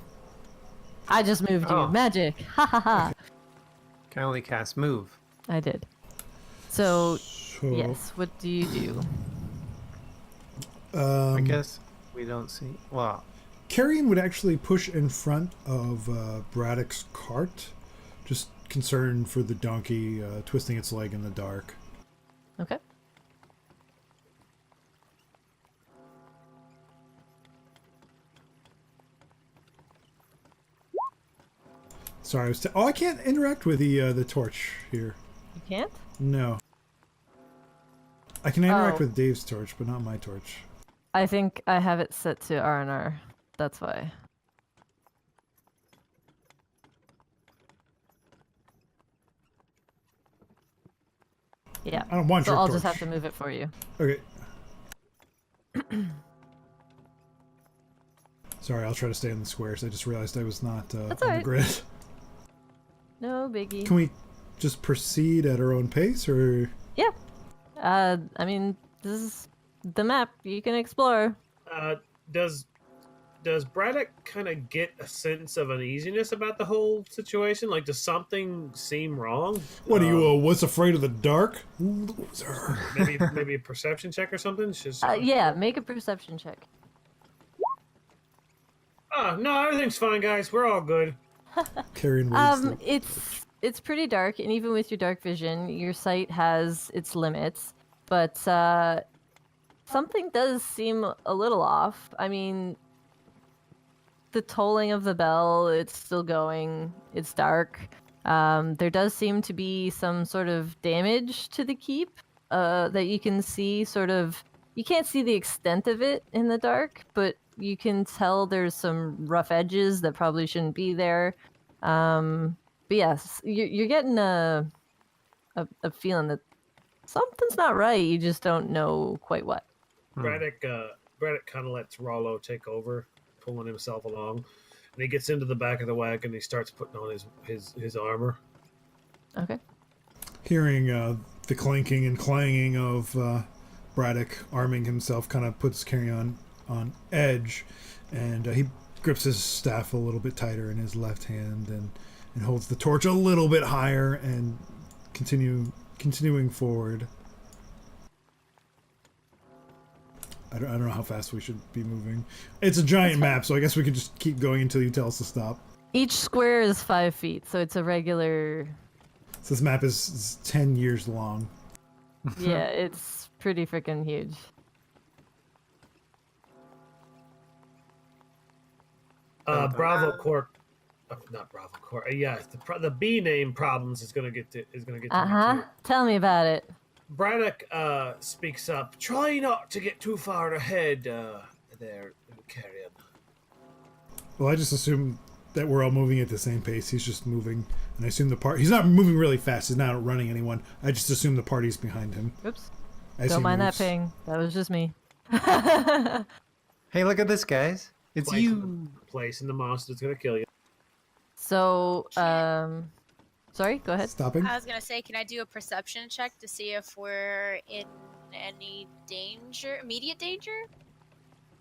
Speaker 1: I just moved you.
Speaker 2: Oh.
Speaker 1: Magic. Ha ha ha.
Speaker 2: Can only cast move.
Speaker 1: I did. So,
Speaker 4: So,
Speaker 1: yes, what do you do?
Speaker 2: I guess we don't see. Well,
Speaker 4: Carrion would actually push in front of Braddock's cart, just concerned for the donkey twisting its leg in the dark.
Speaker 1: Okay.
Speaker 4: Sorry, I can't interact with the torch here.
Speaker 1: You can't?
Speaker 4: No. I can interact
Speaker 1: Oh.
Speaker 4: with Dave's torch, but not my torch.
Speaker 1: I think I have it set to R&R. That's why. Yeah.
Speaker 4: I don't want
Speaker 1: So
Speaker 4: your
Speaker 1: I'll
Speaker 4: torch.
Speaker 1: just have to move it for you.
Speaker 4: Okay. Sorry, I'll try to stay in the squares. I just realized I was not on
Speaker 1: That's
Speaker 4: the
Speaker 1: alright.
Speaker 4: grid.
Speaker 1: No biggie.
Speaker 4: Can we just proceed at our own pace, or?
Speaker 1: Yeah. I mean, this is the map. You can explore.
Speaker 3: Does Braddock kind of get a sense of uneasiness about the whole situation? Like, does something seem wrong?
Speaker 4: What are you, what's afraid of the dark? Loser.
Speaker 3: Maybe a perception check or something? It's just,
Speaker 1: Yeah, make a perception check.
Speaker 3: no, everything's fine, guys. We're all good.
Speaker 4: Carrion waves the
Speaker 1: It's pretty dark, and even with your dark vision, your sight has its limits. But something does seem a little off. I mean, the tolling of the bell, it's still going. It's dark. There does seem to be some sort of damage to the keep that you can see sort of. You can't see the extent of it in the dark, but you can tell there's some rough edges that probably shouldn't be there. But yes, you're getting a feeling that something's not right. You just don't know quite what.
Speaker 3: Braddock kind of lets Rollo take over, pulling himself along, and he gets into the back of the wagon. And he starts putting on his armor.
Speaker 1: Okay.
Speaker 4: Hearing the clanking and clanging of Braddock arming himself kind of puts Carrion on edge, and he grips his staff a little bit tighter in his left hand and holds the torch a little bit higher and continuing forward. I don't know how fast we should be moving. It's a giant map, so I guess we could just keep going until you tell us to stop.
Speaker 1: Each square is 5 feet, so it's a regular.
Speaker 4: So this map is 10 years long.
Speaker 1: Yeah, it's pretty freaking huge.
Speaker 3: Bravo Corp, not Bravo Corp. Yeah, the B name problems is gonna get to me too.
Speaker 1: Tell me about it.
Speaker 3: Braddock speaks up. Try not to get too far ahead there, Carrion.
Speaker 4: Well, I just assume that we're all moving at the same pace. He's just moving, and I assume he's not moving really fast. He's not outrunning anyone. I just assume the party's behind him.
Speaker 1: Oops.
Speaker 4: As
Speaker 1: Don't
Speaker 4: he
Speaker 1: mind
Speaker 4: moves.
Speaker 1: that ping. That was just me.
Speaker 2: Hey, look at this, guys. It's you.
Speaker 3: Place in the monster that's gonna kill you.
Speaker 1: So, sorry, go ahead.
Speaker 4: Stopping?
Speaker 5: I was gonna say, can I do a perception check to see if we're in any danger, immediate danger?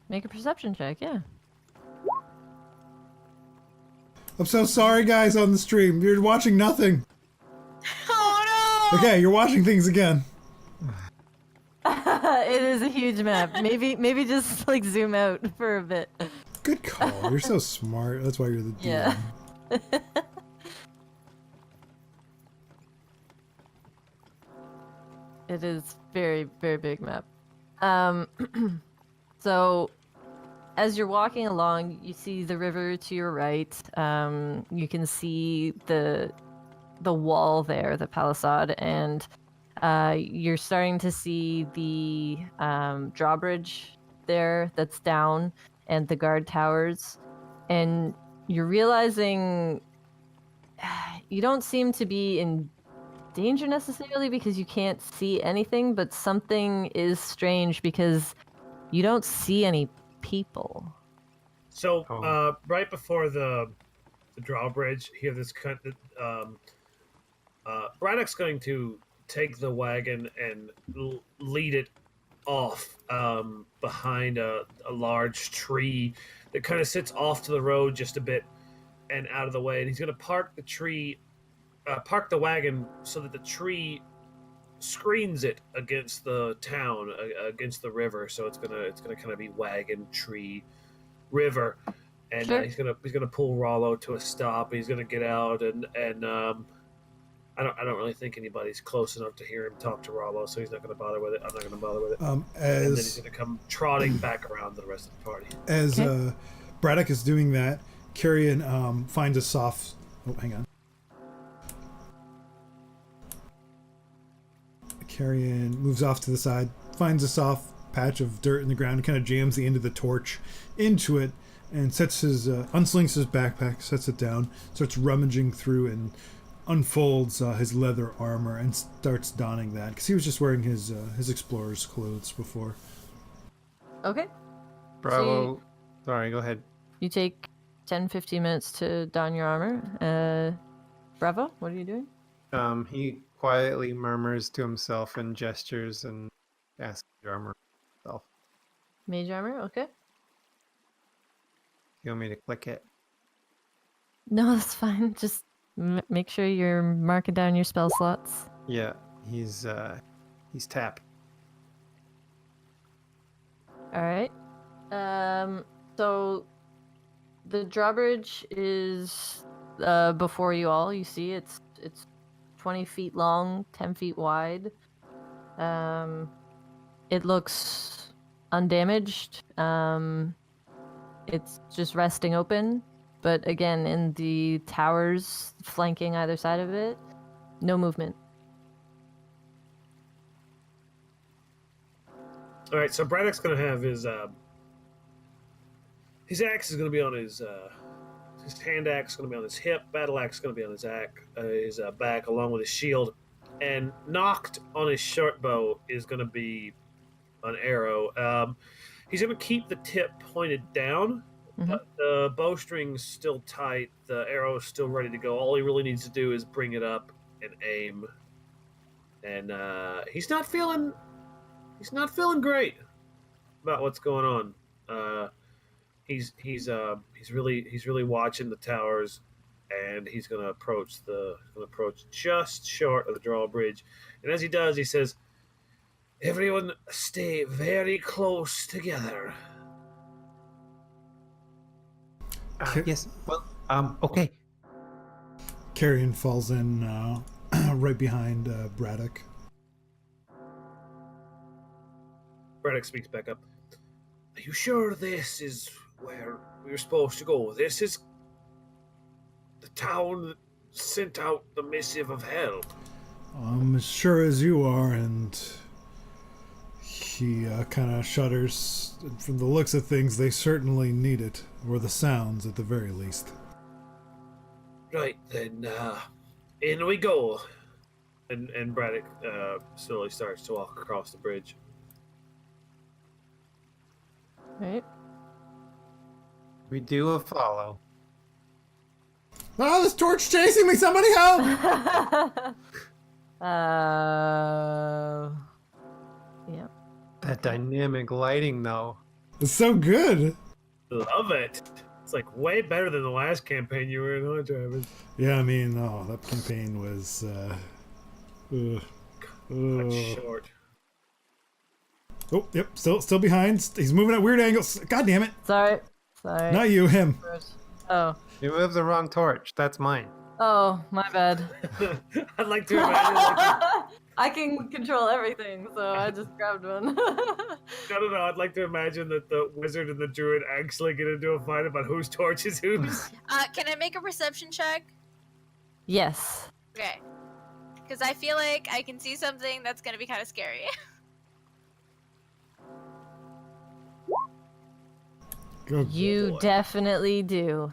Speaker 1: Make a perception check, yeah.
Speaker 4: I'm so sorry, guys, on the stream. You're watching nothing.
Speaker 5: Oh no!
Speaker 4: Okay, you're watching things again.
Speaker 1: It is a huge map. Maybe just like zoom out for a bit.
Speaker 4: Good call. You're so smart. That's why you're the DM.
Speaker 1: Yeah. It is very, very big map. So as you're walking along, you see the river to your right. You can see the wall there, the palisade, and you're starting to see the drawbridge there that's down and the guard towers. And you're realizing you don't seem to be in danger necessarily because you can't see anything, but something is strange because you don't see any people.
Speaker 3: So right before the drawbridge, here this Braddock's going to take the wagon and lead it off behind a large tree that kind of sits off to the road just a bit and out of the way, and he's going to park the wagon so that the tree screens it against the town, against the river. So it's gonna kind of be wagon, tree, river, and
Speaker 1: Sure.
Speaker 3: he's gonna pull Rollo to a stop. He's gonna get out, and I don't really think anybody's close enough to hear him talk to Rollo, so he's not gonna bother with it. I'm not gonna bother with it. And then he's gonna come trotting back around to the rest of the party.
Speaker 4: As Braddock is doing that, Carrion finds a soft... Oh, hang on. Carrion moves off to the side, finds a soft patch of dirt in the ground, and kind of jams the end of the torch into it, and sets his unslings his backpack, sets it down, starts rummaging through, and unfolds his leather armor and starts donning that because he was just wearing his explorer's clothes before.
Speaker 1: Okay.
Speaker 2: Bravo. Sorry, go ahead.
Speaker 1: You take 10-15 minutes to don your armor. Bravo, what are you doing?
Speaker 2: He quietly murmurs to himself and gestures and asks the armor himself.
Speaker 1: Mage armor, okay.
Speaker 2: You want me to click it?
Speaker 1: No, that's fine. Just make sure you're marking down your spell slots.
Speaker 2: Yeah, he's tapped.
Speaker 1: All right. So the drawbridge is before you all. You see, it's 20 feet long, 10 feet wide. It looks undamaged. It's just resting open. But again, in the towers flanking either side of it, no movement.
Speaker 3: All right, so Braddock's gonna have his axe is gonna be on his hand axe is gonna be on his hip, battle axe is gonna be on his back along with his shield, and knocked on his short bow is gonna be an arrow. He's gonna keep the tip pointed down. But the bowstring's still tight. The arrow's still ready to go. All he really needs to do is bring it up and aim. And he's not feeling great about what's going on. He's really watching the towers, and he's gonna approach just short of the drawbridge. And as he does, he says, "Everyone, stay very close together."
Speaker 2: Yes. Well, okay.
Speaker 4: Carrion falls in right behind Bradok.
Speaker 3: Braddock speaks back up. Are you sure this is where we're supposed to go? This is the town that sent out the missive of hell.
Speaker 4: I'm as sure as you are, and he kind of shudders. From the looks of things, they certainly need it, or the sounds at the very least.
Speaker 3: Right, then, in we go. And Braddock slowly starts to walk across the bridge.
Speaker 1: Right.
Speaker 2: We do a follow.
Speaker 4: Oh, this torch chasing me! Somebody help!
Speaker 1: Yeah.
Speaker 2: That dynamic lighting, though.
Speaker 4: It's so good.
Speaker 3: Love it. It's like way better than the last campaign you were in, huh, Travis?
Speaker 4: Yeah, I mean, that campaign was
Speaker 3: Cut short.
Speaker 4: Oh, yep, still behind. He's moving at weird angles. God damn it!
Speaker 1: Sorry.
Speaker 4: Not you, him.
Speaker 1: Oh.
Speaker 2: You moved the wrong torch. That's mine.
Speaker 1: Oh, my bad.
Speaker 3: I'd like to imagine.
Speaker 1: I can control everything, so I just grabbed one.
Speaker 3: No. I'd like to imagine that the wizard and the druid actually get into a fight about whose torch is whose.
Speaker 5: Can I make a perception check?
Speaker 1: Yes.
Speaker 5: Okay. Because I feel like I can see something that's going to be kind of scary.
Speaker 1: You definitely do.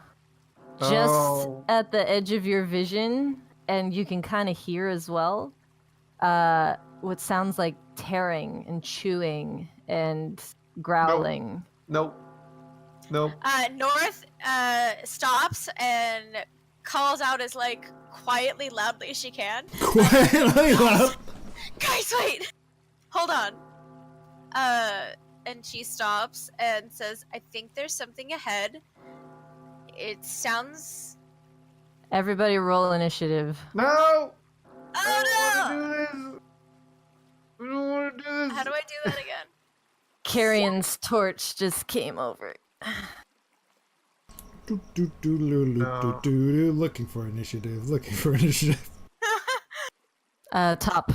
Speaker 1: Just at the edge of your vision, and you can kind of hear as well, what sounds like tearing and chewing and growling.
Speaker 2: Nope.
Speaker 5: North stops and calls out as quietly, loudly as she can.
Speaker 4: Quietly loud.
Speaker 5: Guys, wait! Hold on. And she stops and says, I think there's something ahead. It sounds...
Speaker 1: Everybody roll initiative.
Speaker 2: No!
Speaker 5: Oh no!
Speaker 2: We don't want to do this.
Speaker 5: How do I do that again?
Speaker 1: Carrion's torch just came over.
Speaker 4: Looking for initiative.
Speaker 1: Top.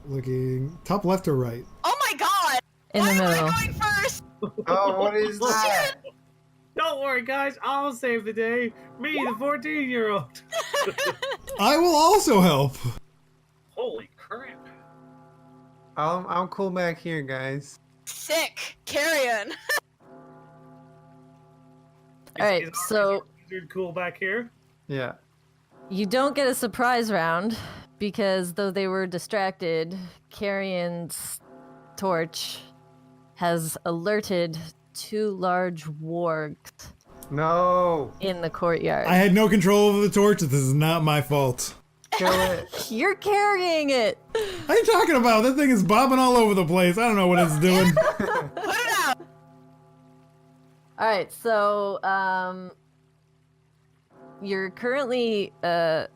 Speaker 4: Looking. Top left or right?
Speaker 5: Oh my god!
Speaker 1: In
Speaker 5: Why
Speaker 1: the
Speaker 5: am
Speaker 1: middle.
Speaker 5: I going first?
Speaker 2: Oh, what is that?
Speaker 3: Don't worry, guys. I'll save the day. Me, the 14-year-old.
Speaker 4: I will also help.
Speaker 3: Holy crap.
Speaker 2: I'm cool back here, guys.
Speaker 5: Sick. Carrion.
Speaker 1: Alright, so
Speaker 3: Wizard cool back here.
Speaker 2: Yeah.
Speaker 1: you don't get a surprise round because though they were distracted, Carrion's torch has alerted two large wargs
Speaker 2: No.
Speaker 1: in the courtyard.
Speaker 4: I had no control over the torch. This is not my fault.
Speaker 2: Kill it.
Speaker 1: You're carrying it!
Speaker 4: What are you talking about? That thing is bobbing all over the place. I don't know what it's doing.
Speaker 5: Put it out.
Speaker 1: Alright, so, you're currently, the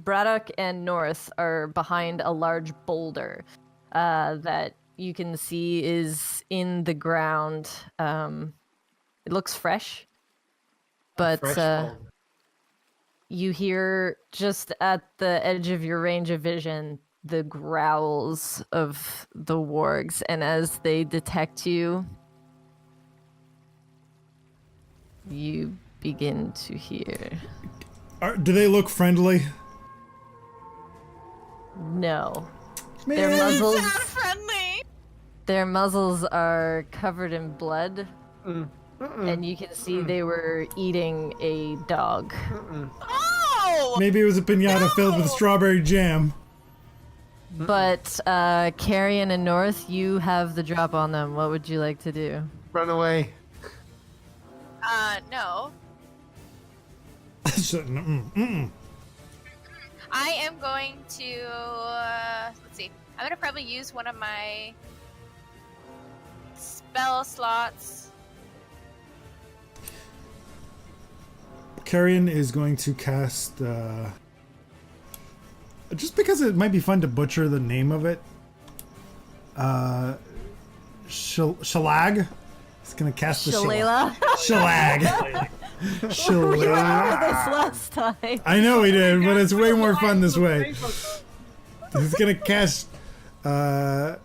Speaker 1: Bradok and North are behind a large boulder, that you can see is in the ground. It looks fresh, but
Speaker 2: Fresh fold.
Speaker 1: you hear just at the edge of your range of vision the growls of the wargs, and as they detect you, you begin to hear.
Speaker 4: Do they look friendly?
Speaker 1: No.
Speaker 4: Man,
Speaker 1: Their muzzles,
Speaker 5: Sound friendly.
Speaker 1: their muzzles are covered in blood,
Speaker 2: Mm.
Speaker 1: and you can see they were eating a dog.
Speaker 5: Oh!
Speaker 4: maybe it was a pinata filled with strawberry jam.
Speaker 1: But Carrion and North, you have the drop on them. What would you like to do?
Speaker 2: Run away.
Speaker 5: No.
Speaker 4: Mm-mm.
Speaker 5: I am going to, let's see. I'm going to probably use one of my spell slots.
Speaker 4: Carrion is going to cast, just because it might be fun to butcher the name of it, Shalag. He's going to cast the
Speaker 1: Shalala?
Speaker 4: Shalag.
Speaker 1: We went
Speaker 4: Shalag.
Speaker 1: over this last time.
Speaker 4: I know we did, but it's way more fun this way. He's going to cast, Shalalag.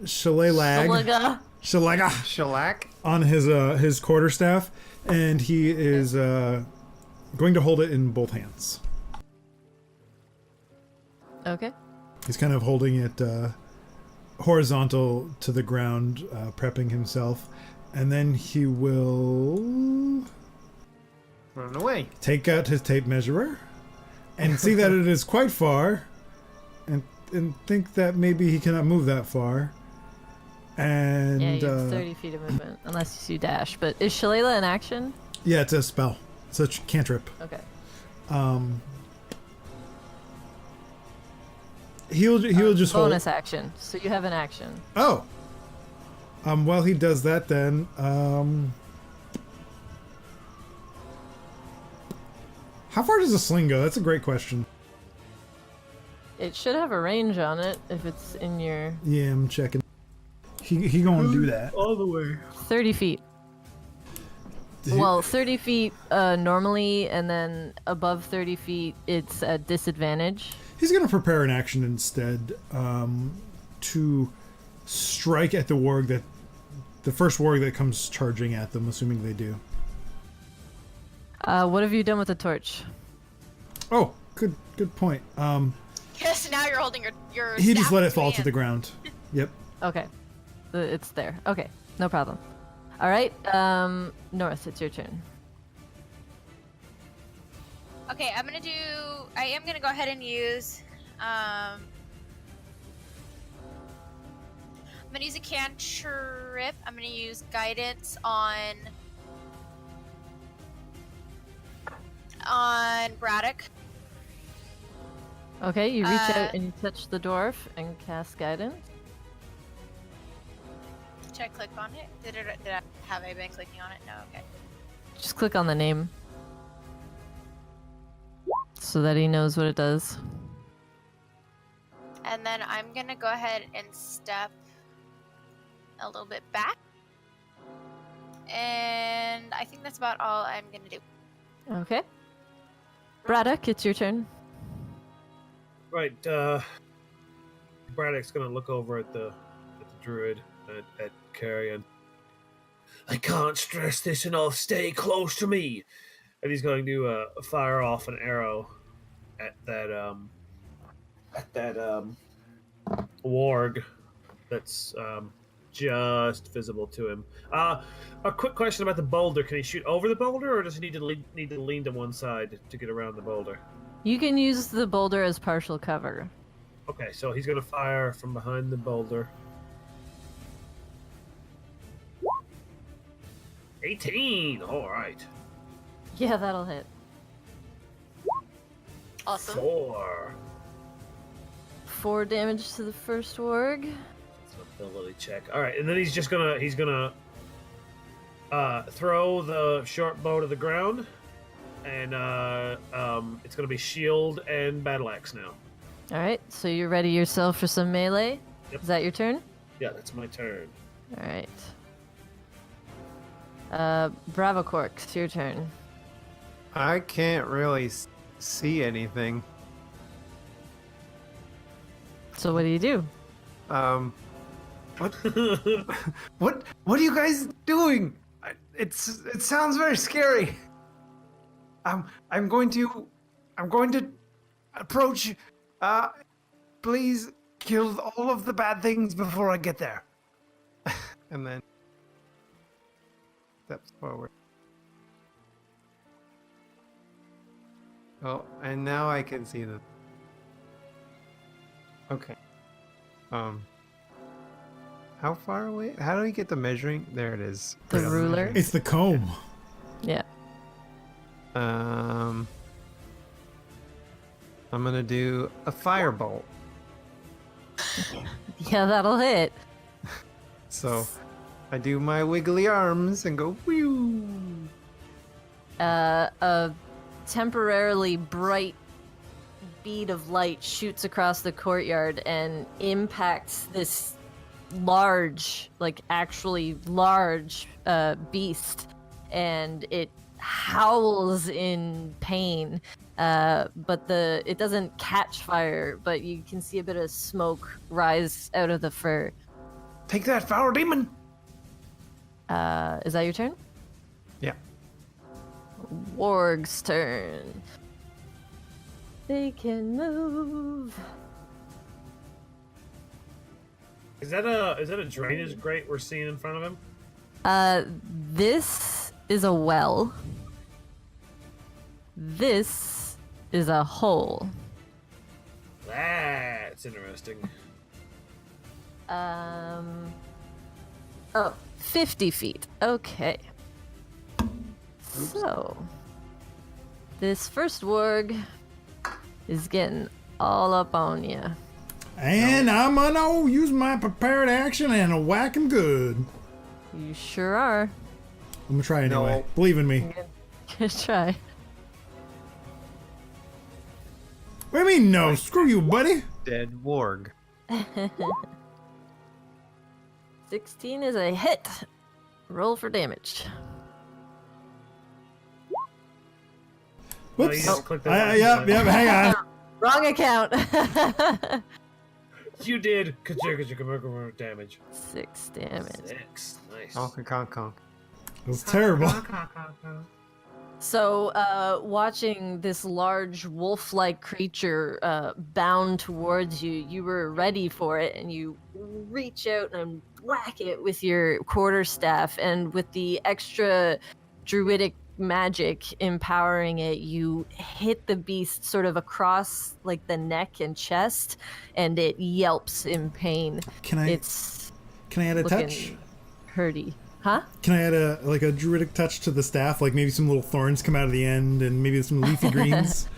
Speaker 1: Shalaga.
Speaker 4: Shalaga.
Speaker 2: Shellac.
Speaker 4: On his quarterstaff, and he is going to hold it in both hands.
Speaker 1: Okay.
Speaker 4: He's kind of holding it horizontal to the ground, prepping himself, and then he will
Speaker 2: Run away.
Speaker 4: take out his tape measurer and see that it is quite far, and think that maybe he cannot move that far. And
Speaker 1: Yeah, you have 30 feet of movement, unless you dash. But is Shalala in action?
Speaker 4: yeah, it's a spell. It's a cantrip.
Speaker 1: Okay.
Speaker 4: He'll just hold.
Speaker 1: Bonus action. So you have an action.
Speaker 4: Oh. While he does that, then how far does a sling go? That's a great question.
Speaker 1: It should have a range on it if it's in your
Speaker 4: Yeah, I'm checking. He gonna do that.
Speaker 2: All the way.
Speaker 1: 30 feet. Well, 30 feet normally, and then above 30 feet, it's at disadvantage.
Speaker 4: He's gonna prepare an action instead to strike at the warg the first warg that comes charging at them, assuming they do.
Speaker 1: What have you done with the torch?
Speaker 4: Oh, good point.
Speaker 5: Yes, now you're holding your
Speaker 4: He just
Speaker 5: staff
Speaker 4: let
Speaker 5: in
Speaker 4: it fall
Speaker 5: your
Speaker 4: to the
Speaker 5: hand.
Speaker 4: ground. Yep.
Speaker 1: Okay. It's there. Okay, no problem. All right, North, it's your turn.
Speaker 5: Okay, I am gonna go ahead and use, I'm gonna use a cantrip. I'm gonna use guidance on Bradok.
Speaker 1: Okay, you reach out and you touch the dwarf and cast guidance.
Speaker 5: Should I click on it? Did I have I been clicking on it? No, okay.
Speaker 1: Just click on the name so that he knows what it does.
Speaker 5: And then I'm gonna go ahead and step a little bit back. And I think that's about all I'm gonna do.
Speaker 1: Okay. Bradok, it's your turn.
Speaker 3: Right, Braddock's gonna look over at the druid, at Carrion. I can't stress this enough, stay close to me! And he's going to fire off an arrow at that warg that's just visible to him. A quick question about the boulder. Can he shoot over the boulder, or does he need to lean to one side to get around the boulder?
Speaker 1: You can use the boulder as partial cover.
Speaker 3: Okay, so he's going to fire from behind the boulder. 18! Alright.
Speaker 1: Yeah, that'll hit.
Speaker 5: Awesome.
Speaker 3: 4.
Speaker 1: 4 damage to the first warg.
Speaker 3: It's an ability check. Alright, and then he's gonna throw the short bow to the ground, and it's gonna be shield and battle axe now.
Speaker 1: All right, so you ready yourself for some melee?
Speaker 3: Yep.
Speaker 1: Is that your turn?
Speaker 3: Yeah, that's my turn.
Speaker 1: All right. Bravo Corks, your turn.
Speaker 2: I can't really see anything.
Speaker 1: So what do you do?
Speaker 2: What? what are you guys doing? It sounds very scary. I'm going to approach. Please kill all of the bad things before I get there. And then steps forward. Oh, and now I can see the. Okay. How far away? How do we get the measuring? There it is.
Speaker 1: The
Speaker 2: Right on
Speaker 1: ruler?
Speaker 2: measuring.
Speaker 4: It's the comb.
Speaker 1: Yeah.
Speaker 2: I'm gonna do a firebolt.
Speaker 1: Yeah, that'll hit.
Speaker 2: So I do my wiggly arms and go whew.
Speaker 1: A temporarily bright bead of light shoots across the courtyard and impacts this large, like actually large beast, and it howls in pain. But it doesn't catch fire, but you can see a bit of smoke rise out of the fur.
Speaker 2: Take that, foul demon!
Speaker 1: Is that your turn?
Speaker 2: Yeah.
Speaker 1: Worg's turn. They can move.
Speaker 3: Is that a drainage grate we're seeing in front of him?
Speaker 1: This is a well. This is a hole.
Speaker 3: That's interesting.
Speaker 1: Oh, 50 feet. Okay. So, this first warg is getting all up on you.
Speaker 4: And I'm gonna use my prepared action and whack him good.
Speaker 1: You sure are.
Speaker 4: I'm gonna try anyway.
Speaker 2: No.
Speaker 4: Believe in me.
Speaker 1: Good try.
Speaker 4: What do you mean no? Screw you, buddy.
Speaker 2: Dead warg.
Speaker 1: 16 is a hit. Roll for damage.
Speaker 3: No,
Speaker 4: Whoops.
Speaker 3: you just clicked that
Speaker 4: Yep, hang on.
Speaker 1: Wrong account.
Speaker 3: You did. Damage.
Speaker 1: 6 damage.
Speaker 3: 6. Nice.
Speaker 2: Conk, conk, conk.
Speaker 4: It was terrible.
Speaker 1: So, watching this large wolf-like creature bound towards you, you were ready for it, and you reach out and whack it with your quarterstaff, and with the extra druidic magic empowering it, you hit the beast sort of across like the neck and chest, and it yelps in pain.
Speaker 4: Can I add a
Speaker 1: looking
Speaker 4: touch?
Speaker 1: hurty. Huh?
Speaker 4: Can I add a druidic touch to the staff? Like maybe some little thorns come out of the end and maybe some leafy greens?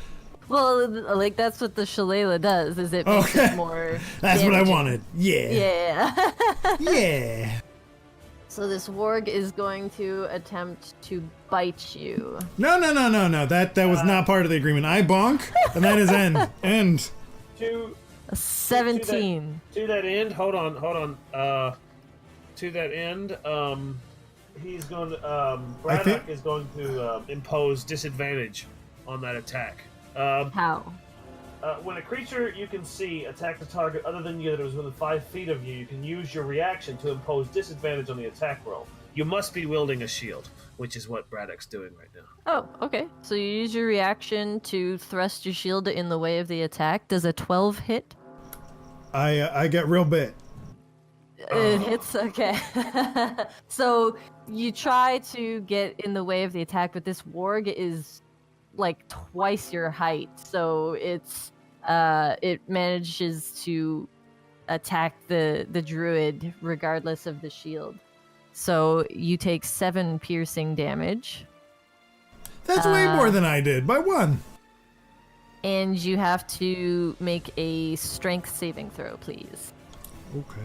Speaker 1: Well, like that's what the shillelagh does, is it makes
Speaker 4: Okay.
Speaker 1: it more
Speaker 4: That's what I
Speaker 1: damaging.
Speaker 4: wanted. Yeah.
Speaker 1: Yeah.
Speaker 4: Yeah.
Speaker 1: So this warg is going to attempt to bite you.
Speaker 4: No. That was not part of the agreement. I bonk, and that is end. End.
Speaker 3: To
Speaker 1: A 17.
Speaker 3: to that end, hold on. To that end, he's going to Bradok is going to impose disadvantage on that attack.
Speaker 1: How?
Speaker 3: When a creature you can see attacked a target other than you that was within 5 feet of you, you can use your reaction to impose disadvantage on the attack roll. You must be wielding a shield, which is what Braddock's doing right now.
Speaker 1: Oh, okay. So you use your reaction to thrust your shield in the way of the attack. Does a 12 hit?
Speaker 4: I get real bit.
Speaker 1: It hits, okay. So you try to get in the way of the attack, but this warg is like twice your height, so it manages to attack the druid regardless of the shield. So you take 7 piercing damage,
Speaker 4: That's way more than I did by 1.
Speaker 1: and you have to make a strength saving throw, please.
Speaker 4: Okay.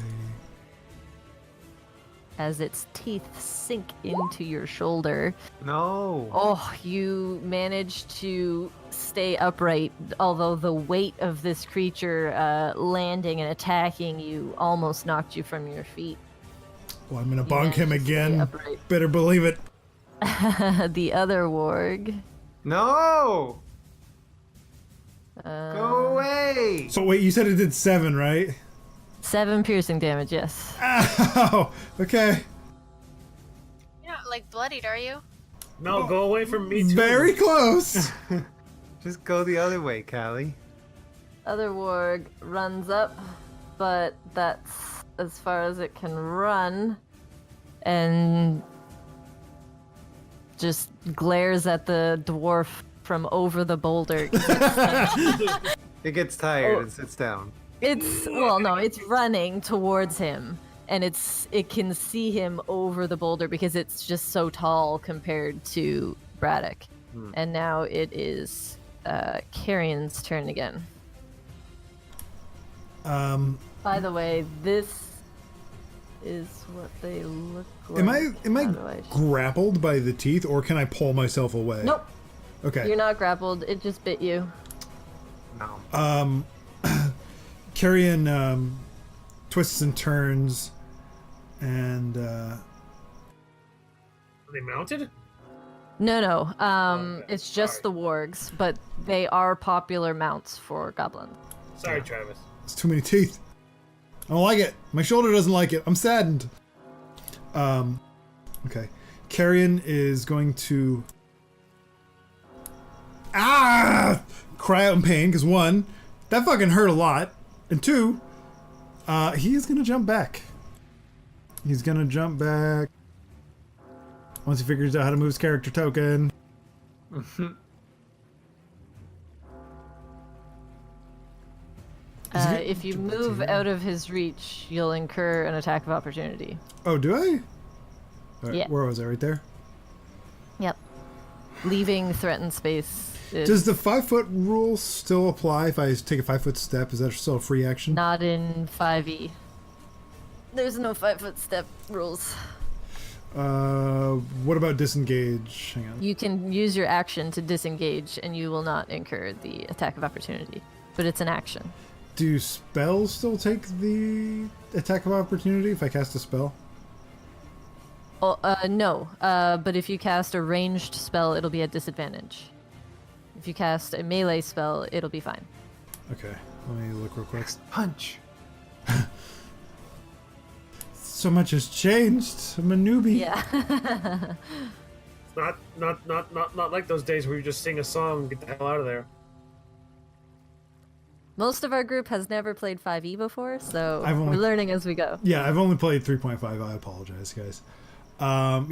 Speaker 1: as its teeth sink into your shoulder.
Speaker 2: No.
Speaker 1: Oh, you manage to stay upright, although the weight of this creature landing and attacking you almost knocked you from your feet.
Speaker 4: Well, I'm gonna
Speaker 1: You
Speaker 4: bonk him
Speaker 1: managed to stay
Speaker 4: again.
Speaker 1: upright.
Speaker 4: Better believe it.
Speaker 1: The other warg.
Speaker 2: No. Go away.
Speaker 4: So wait, you said it did 7, right?
Speaker 1: 7 piercing damage, yes.
Speaker 4: Ow! Okay.
Speaker 5: You're not like bloodied, are you?
Speaker 3: No, go away from me too.
Speaker 4: Very close.
Speaker 2: Just go the other way, Callie.
Speaker 1: Other warg runs up, but that's as far as it can run, and just glares at the dwarf from over the boulder.
Speaker 2: It gets tired and sits down.
Speaker 1: It's running towards him, and it can see him over the boulder because it's just so tall compared to Bradok. And now it is Carrion's turn again. By the way, this is what they look like.
Speaker 4: Am I
Speaker 1: How do I-
Speaker 4: grappled by the teeth, or can I pull myself away?
Speaker 1: Nope,
Speaker 4: Okay.
Speaker 1: you're not grappled. It just bit you.
Speaker 2: No.
Speaker 4: Carrion twists and turns, and
Speaker 3: Are they mounted?
Speaker 1: No.
Speaker 3: Okay,
Speaker 1: It's just
Speaker 3: sorry.
Speaker 1: the wargs, but they are popular mounts for goblins.
Speaker 3: Sorry, Travis.
Speaker 4: it's too many teeth. I don't like it. My shoulder doesn't like it. I'm saddened. Okay. Carrion is going to cry out in pain because 1, that fucking hurt a lot, and 2, he is gonna jump back. He's gonna jump back once he figures out how to move his character token.
Speaker 1: If you move out of his reach, you'll incur an attack of opportunity.
Speaker 4: Oh, do I? All right,
Speaker 1: Yeah.
Speaker 4: Where was I? Right there.
Speaker 1: Yep. Leaving threatened space is
Speaker 4: Does the 5-foot rule still apply if I take a 5-foot step? Is that still a free action?
Speaker 1: not in 5e. There's no 5-foot step rules.
Speaker 4: What about disengage? Hang on.
Speaker 1: You can use your action to disengage, and you will not incur the attack of opportunity. But it's an action.
Speaker 4: Do spells still take the attack of opportunity if I cast a spell?
Speaker 1: Oh, no. But if you cast a ranged spell, it'll be at disadvantage. If you cast a melee spell, it'll be fine.
Speaker 4: Okay, let me look real quick.
Speaker 2: Punch.
Speaker 4: So much has changed. I'm a newbie.
Speaker 1: Yeah.
Speaker 3: Not like those days where you just sing a song and get the hell out of there.
Speaker 1: Most of our group has never played 5e before, so
Speaker 4: I've only-
Speaker 1: we're learning as we go.
Speaker 4: Yeah, I've only played 3.5. I apologize, guys. I'm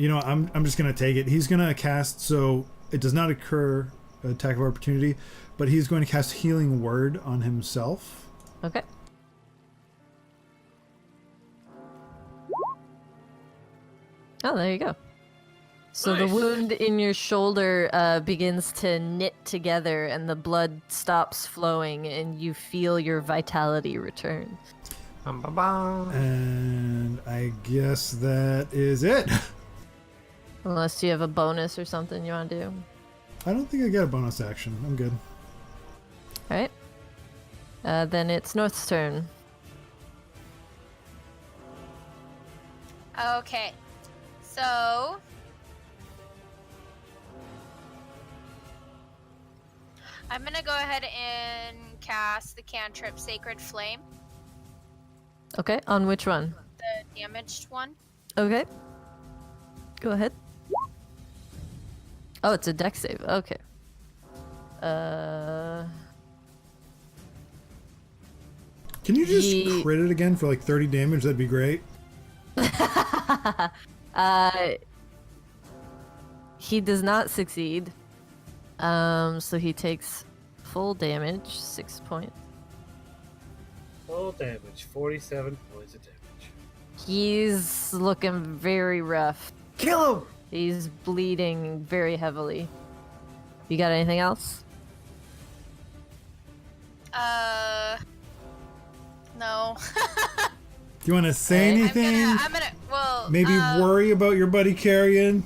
Speaker 4: just gonna take it. He's gonna cast, so it does not occur attack of opportunity, but he's going to cast Healing Word on himself.
Speaker 1: Okay. Oh, there you go. So the
Speaker 3: Nice.
Speaker 1: wound in your shoulder begins to knit together, and the blood stops flowing, and you feel your vitality return.
Speaker 2: Bum.
Speaker 4: And I guess that is it.
Speaker 1: Unless you have a bonus or something you want to do.
Speaker 4: I don't think I get a bonus action. I'm good.
Speaker 1: All right. Then it's North's turn.
Speaker 5: Okay. So I'm gonna go ahead and cast the cantrip Sacred Flame,
Speaker 1: Okay, on which one?
Speaker 5: the damaged one.
Speaker 1: Okay. Go ahead. Oh, it's a dex save. Okay.
Speaker 4: Can you just
Speaker 1: Ye-
Speaker 4: crit it again for like 30 damage? That'd be great.
Speaker 1: He does not succeed. So he takes full damage, 6 points.
Speaker 3: Full damage, 47 points of damage.
Speaker 1: He's looking very rough.
Speaker 2: Kill him.
Speaker 1: He's bleeding very heavily. You got anything else?
Speaker 5: No.
Speaker 4: Do you want to say
Speaker 1: Okay.
Speaker 4: anything?
Speaker 5: I'm gonna. Well,
Speaker 4: Maybe worry about your buddy Carrion.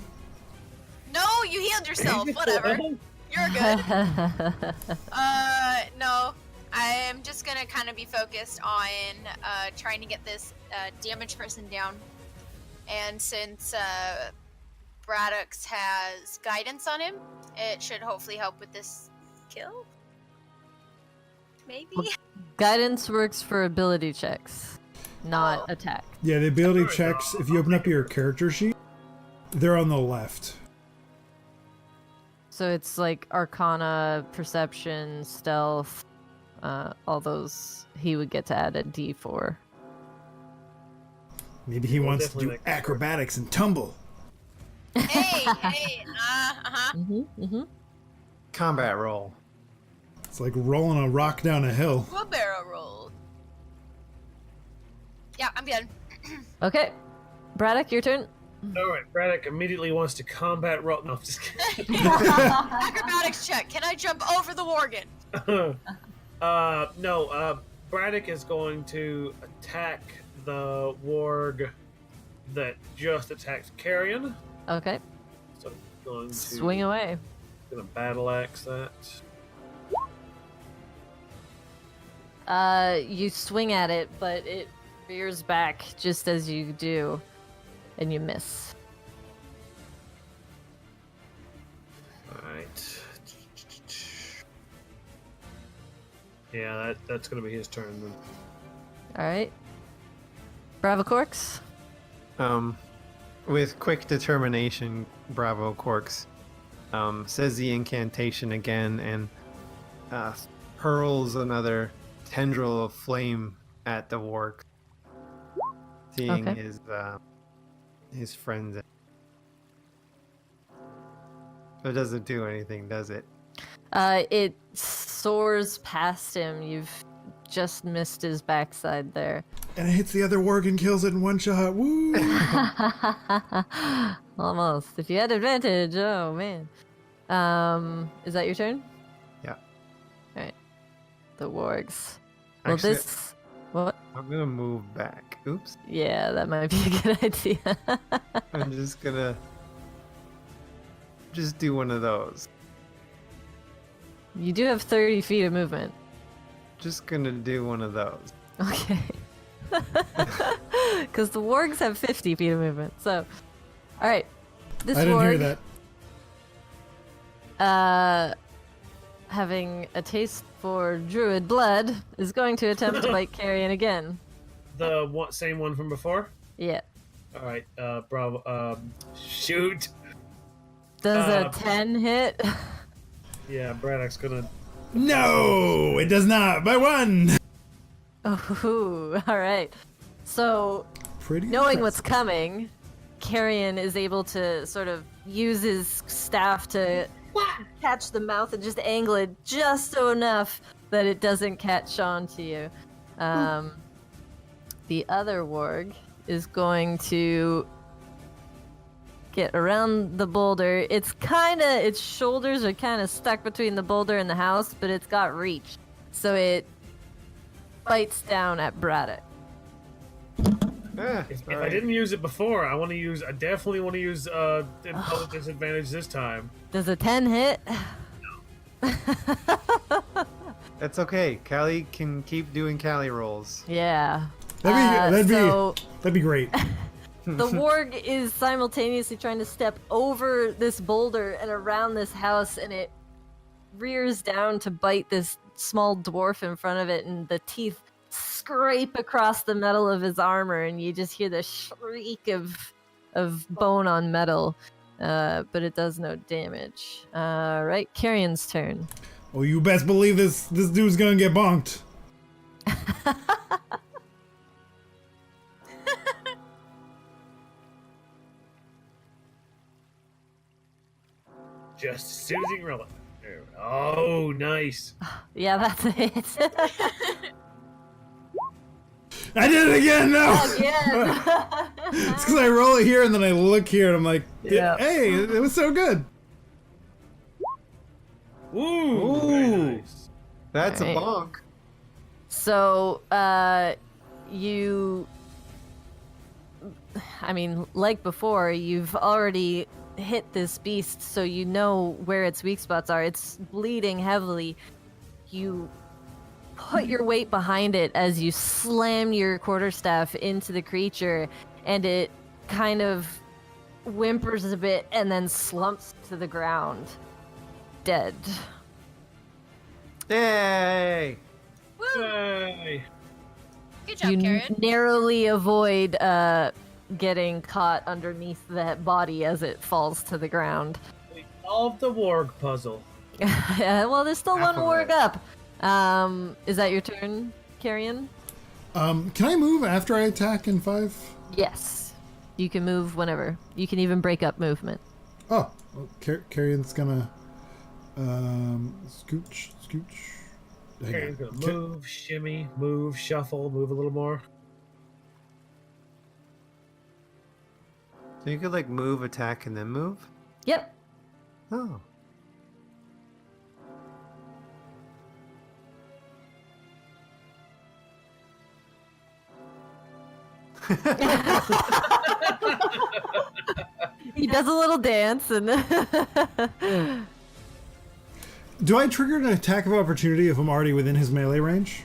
Speaker 5: No, you healed yourself. Whatever. You're good. No. I'm just gonna kind of be focused on trying to get this damaged person down. And since Bradok has guidance on him, it should hopefully help with this kill. Maybe?
Speaker 1: Guidance works for ability checks, not attack.
Speaker 4: Yeah, the ability checks, if you open up your character sheet, they're on the left.
Speaker 1: So it's like Arcana, Perception, Stealth, all those he would get to add a D4.
Speaker 4: Maybe he wants to do acrobatics and tumble.
Speaker 5: Hey,
Speaker 2: Combat roll.
Speaker 4: It's like rolling a rock down a hill.
Speaker 5: We'll barrel roll. Yeah, I'm good.
Speaker 1: Okay, Bradok, your turn.
Speaker 3: All right, Bradok immediately wants to combat roll. No, I'm just kidding.
Speaker 5: Acrobatics check. Can I jump over the Worgen?
Speaker 3: No, Bradok is going to attack the warg that just attacked Carrion.
Speaker 1: Okay,
Speaker 3: So I'm going to
Speaker 1: swing away.
Speaker 3: Gonna battle axe that.
Speaker 1: You swing at it, but it rears back just as you do, and you miss.
Speaker 3: Alright. Yeah, that's gonna be his turn then.
Speaker 1: All right, Bravo Corks.
Speaker 2: With quick determination, Bravo Corks says the incantation again and hurls another tendril of flame at the warg, seeing his friends. So it doesn't do anything, does it?
Speaker 1: It soars past him. You've just missed his backside there.
Speaker 4: And it hits the other warg and kills it in one shot. Woo!
Speaker 1: Almost. If you had advantage, oh man. Is that your turn?
Speaker 2: Yeah.
Speaker 1: Alright. The wargs. Well,
Speaker 2: Actually,
Speaker 1: what?
Speaker 2: I'm gonna move back. Oops.
Speaker 1: Yeah, that might be a good idea.
Speaker 2: I'm just gonna do one of those.
Speaker 1: You do have 30 feet of movement.
Speaker 2: Just gonna do one of those.
Speaker 1: Okay. Because the wargs have 50 feet of movement. So, alright. This
Speaker 4: I didn't
Speaker 1: warg,
Speaker 4: hear that.
Speaker 1: having a taste for druid blood, is going to attempt to bite Carrion again.
Speaker 3: The same one from before?
Speaker 1: Yeah.
Speaker 3: Alright, Bravo, shoot!
Speaker 1: Does a 10 hit?
Speaker 3: Yeah, Braddock's gonna...
Speaker 4: No, it does not. By one.
Speaker 1: Oh, alright. So,
Speaker 4: Pretty
Speaker 1: knowing
Speaker 4: impressive.
Speaker 1: what's coming, Carrion is able to sort of use his staff to catch the mouth and just angle it just so enough that it doesn't catch on to you. The other warg is going to get around the boulder. Its shoulders are kind of stuck between the boulder and the house, but it's got reach. So it bites down at Bradok.
Speaker 3: If I didn't use it before, I definitely want to use public disadvantage this time.
Speaker 1: Does a 10 hit?
Speaker 2: That's okay. Callie can keep doing Callie rolls.
Speaker 1: Yeah.
Speaker 4: That'd be great.
Speaker 1: The warg is simultaneously trying to step over this boulder and around this house, and it rears down to bite this small dwarf in front of it, and the teeth scrape across the metal of his armor, and you just hear the shriek of bone on metal, but it does no damage. Right, Carrion's turn.
Speaker 4: Oh, you best believe this dude's gonna get bonked.
Speaker 3: Just as soon as you can roll it. Oh, nice.
Speaker 1: Yeah, that's a hit.
Speaker 4: I did it again. No.
Speaker 1: Again.
Speaker 4: It's because I roll it here and then I look here and I'm like,
Speaker 1: Yeah.
Speaker 4: hey, it was so good.
Speaker 3: Ooh, very nice.
Speaker 2: That's
Speaker 1: Alright.
Speaker 2: a bonk.
Speaker 1: So, you I mean, like before, you've already hit this beast, so you know where its weak spots are. It's bleeding heavily. You put your weight behind it as you slam your quarterstaff into the creature, and it kind of whimpers a bit and then slumps to the ground, dead.
Speaker 2: Yay!
Speaker 5: Woo!
Speaker 3: Yay!
Speaker 5: Good job,
Speaker 1: You
Speaker 5: Carrion.
Speaker 1: narrowly avoid getting caught underneath that body as it falls to the ground.
Speaker 3: We solved the Worg puzzle.
Speaker 1: Well, there's still
Speaker 2: Half
Speaker 1: one
Speaker 2: of
Speaker 1: Worg
Speaker 2: it.
Speaker 1: up. Is that your turn, Carrion?
Speaker 4: Can I move after I attack in 5?
Speaker 1: Yes. You can move whenever. You can even break up movement.
Speaker 4: Oh, well, Carrion's gonna scooch. Hang
Speaker 3: Carrion's
Speaker 4: on.
Speaker 3: gonna move, shimmy, move, shuffle, move a little more.
Speaker 2: So you could like move, attack, and then move?
Speaker 1: Yep.
Speaker 2: Oh.
Speaker 1: He does a little dance and
Speaker 4: Do I trigger an attack of opportunity if I'm already within his melee range?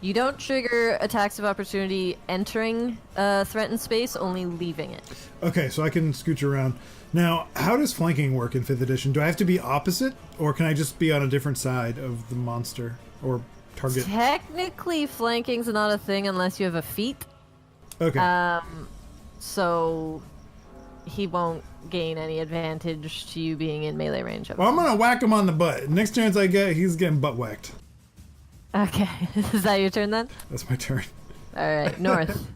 Speaker 1: you don't trigger attacks of opportunity entering threatened space, only leaving it.
Speaker 4: Okay, so I can scooch around. Now, how does flanking work in 5th edition? Do I have to be opposite, or can I just be on a different side of the monster or target?
Speaker 1: Technically, flanking's not a thing unless you have a feat.
Speaker 4: Okay.
Speaker 1: So he won't gain any advantage to you being in melee range of
Speaker 4: Well, I'm gonna whack him on the butt. Next chance I get, he's getting butt whacked.
Speaker 1: Okay. Is that your turn then?
Speaker 4: That's my turn.
Speaker 1: Alright, North.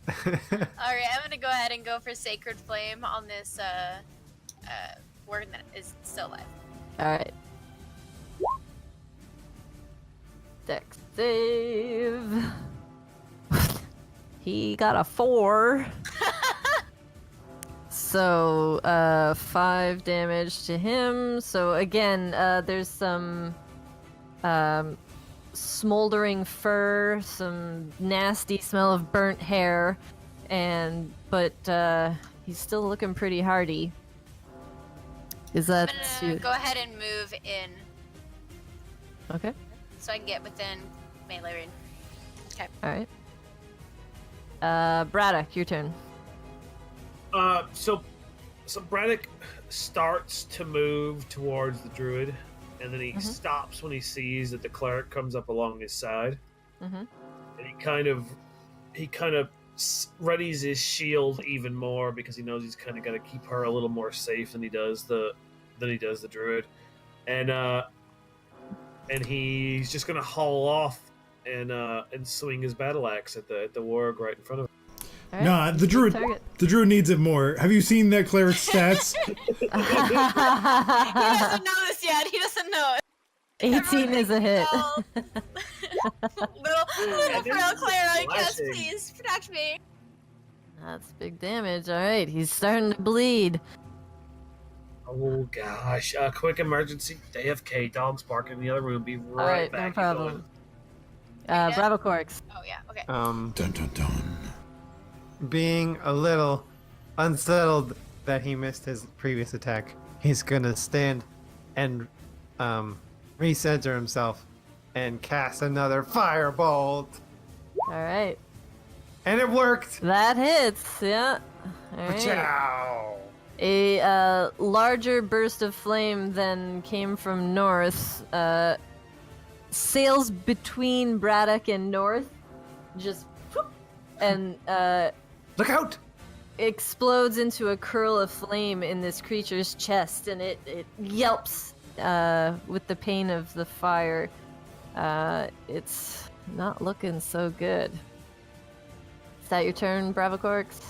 Speaker 5: Alright, I'm gonna go ahead and go for Sacred Flame on this Worg that is still alive.
Speaker 1: Alright. Dex save. He got a 4. So, 5 damage to him. So again, there's some smoldering fur, some nasty smell of burnt hair, but he's still looking pretty hardy. Is
Speaker 5: I'm
Speaker 1: that
Speaker 5: gonna go ahead and move in
Speaker 1: okay?
Speaker 5: so I can get within melee range. Okay.
Speaker 1: All right. Bradok, your turn.
Speaker 3: So Bradok starts to move towards the druid, and then he stops when he sees that the cleric comes up along his side,
Speaker 1: Mm-hmm.
Speaker 3: and he kind of readies his shield even more because he knows he's kind of got to keep her a little more safe than he does the druid, and he's just gonna haul off and swing his battle axe at the Worg right in front of him.
Speaker 1: All right.
Speaker 4: Nah, the druid needs it more. Have you seen that cleric's stats?
Speaker 5: He doesn't know this yet. He doesn't know it.
Speaker 1: 18 is a hit.
Speaker 5: little frail cleric, yes,
Speaker 3: Slashing.
Speaker 5: please protect me.
Speaker 1: That's big damage. All right, he's starting to bleed.
Speaker 3: Oh gosh! Quick emergency. AFK. Dogs barking in the other room. Be right
Speaker 1: All right,
Speaker 3: back.
Speaker 1: no
Speaker 3: Keep
Speaker 1: problem.
Speaker 5: Yeah.
Speaker 1: Bravo Corks.
Speaker 5: Oh yeah, okay.
Speaker 4: Dun dun dun.
Speaker 2: Being a little unsettled that he missed his previous attack, he's gonna stand and recenter himself and cast another firebolt.
Speaker 1: All right,
Speaker 2: And it worked!
Speaker 1: that hits. Yeah. All right.
Speaker 2: Ciao!
Speaker 1: A larger burst of flame than came from North sails between Bradok and North, just whoop, and
Speaker 2: Look out!
Speaker 1: explodes into a curl of flame in this creature's chest, and it yelps with the pain of the fire. It's not looking so good. Is that your turn, Bravo Corks?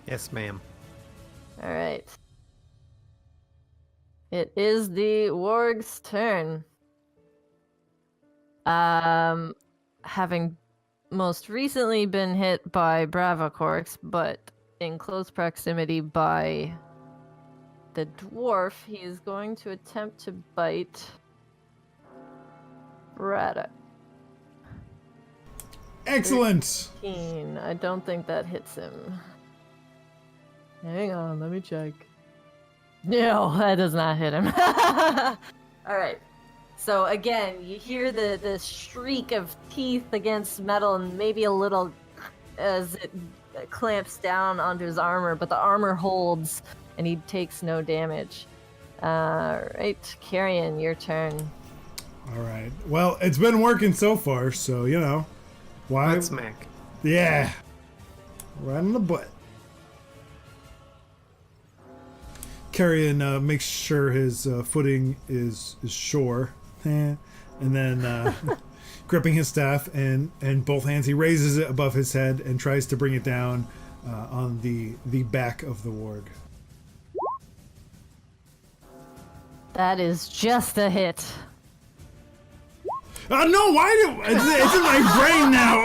Speaker 2: Yes, ma'am.
Speaker 1: All right. It is the Worg's turn. Having most recently been hit by Bravacorx, but in close proximity by the dwarf, he is going to attempt to bite Bradok.
Speaker 4: Excellent.
Speaker 1: 13. I don't think that hits him. Hang on, let me check. No, that does not hit him. All right. So again, you hear the shriek of teeth against metal, and maybe a little as it clamps down onto his armor, but the armor holds, and he takes no damage. Right, Carrion, your turn.
Speaker 4: All right. Well, it's been working so far, so you know why.
Speaker 2: Let's smack.
Speaker 4: Yeah. Right in the butt. Carrion makes sure his footing is sure, and then gripping his staff and both hands, he raises it above his head and tries to bring it down on the back of the warg.
Speaker 1: That is just a hit.
Speaker 4: Oh no! Why do it's in my brain now?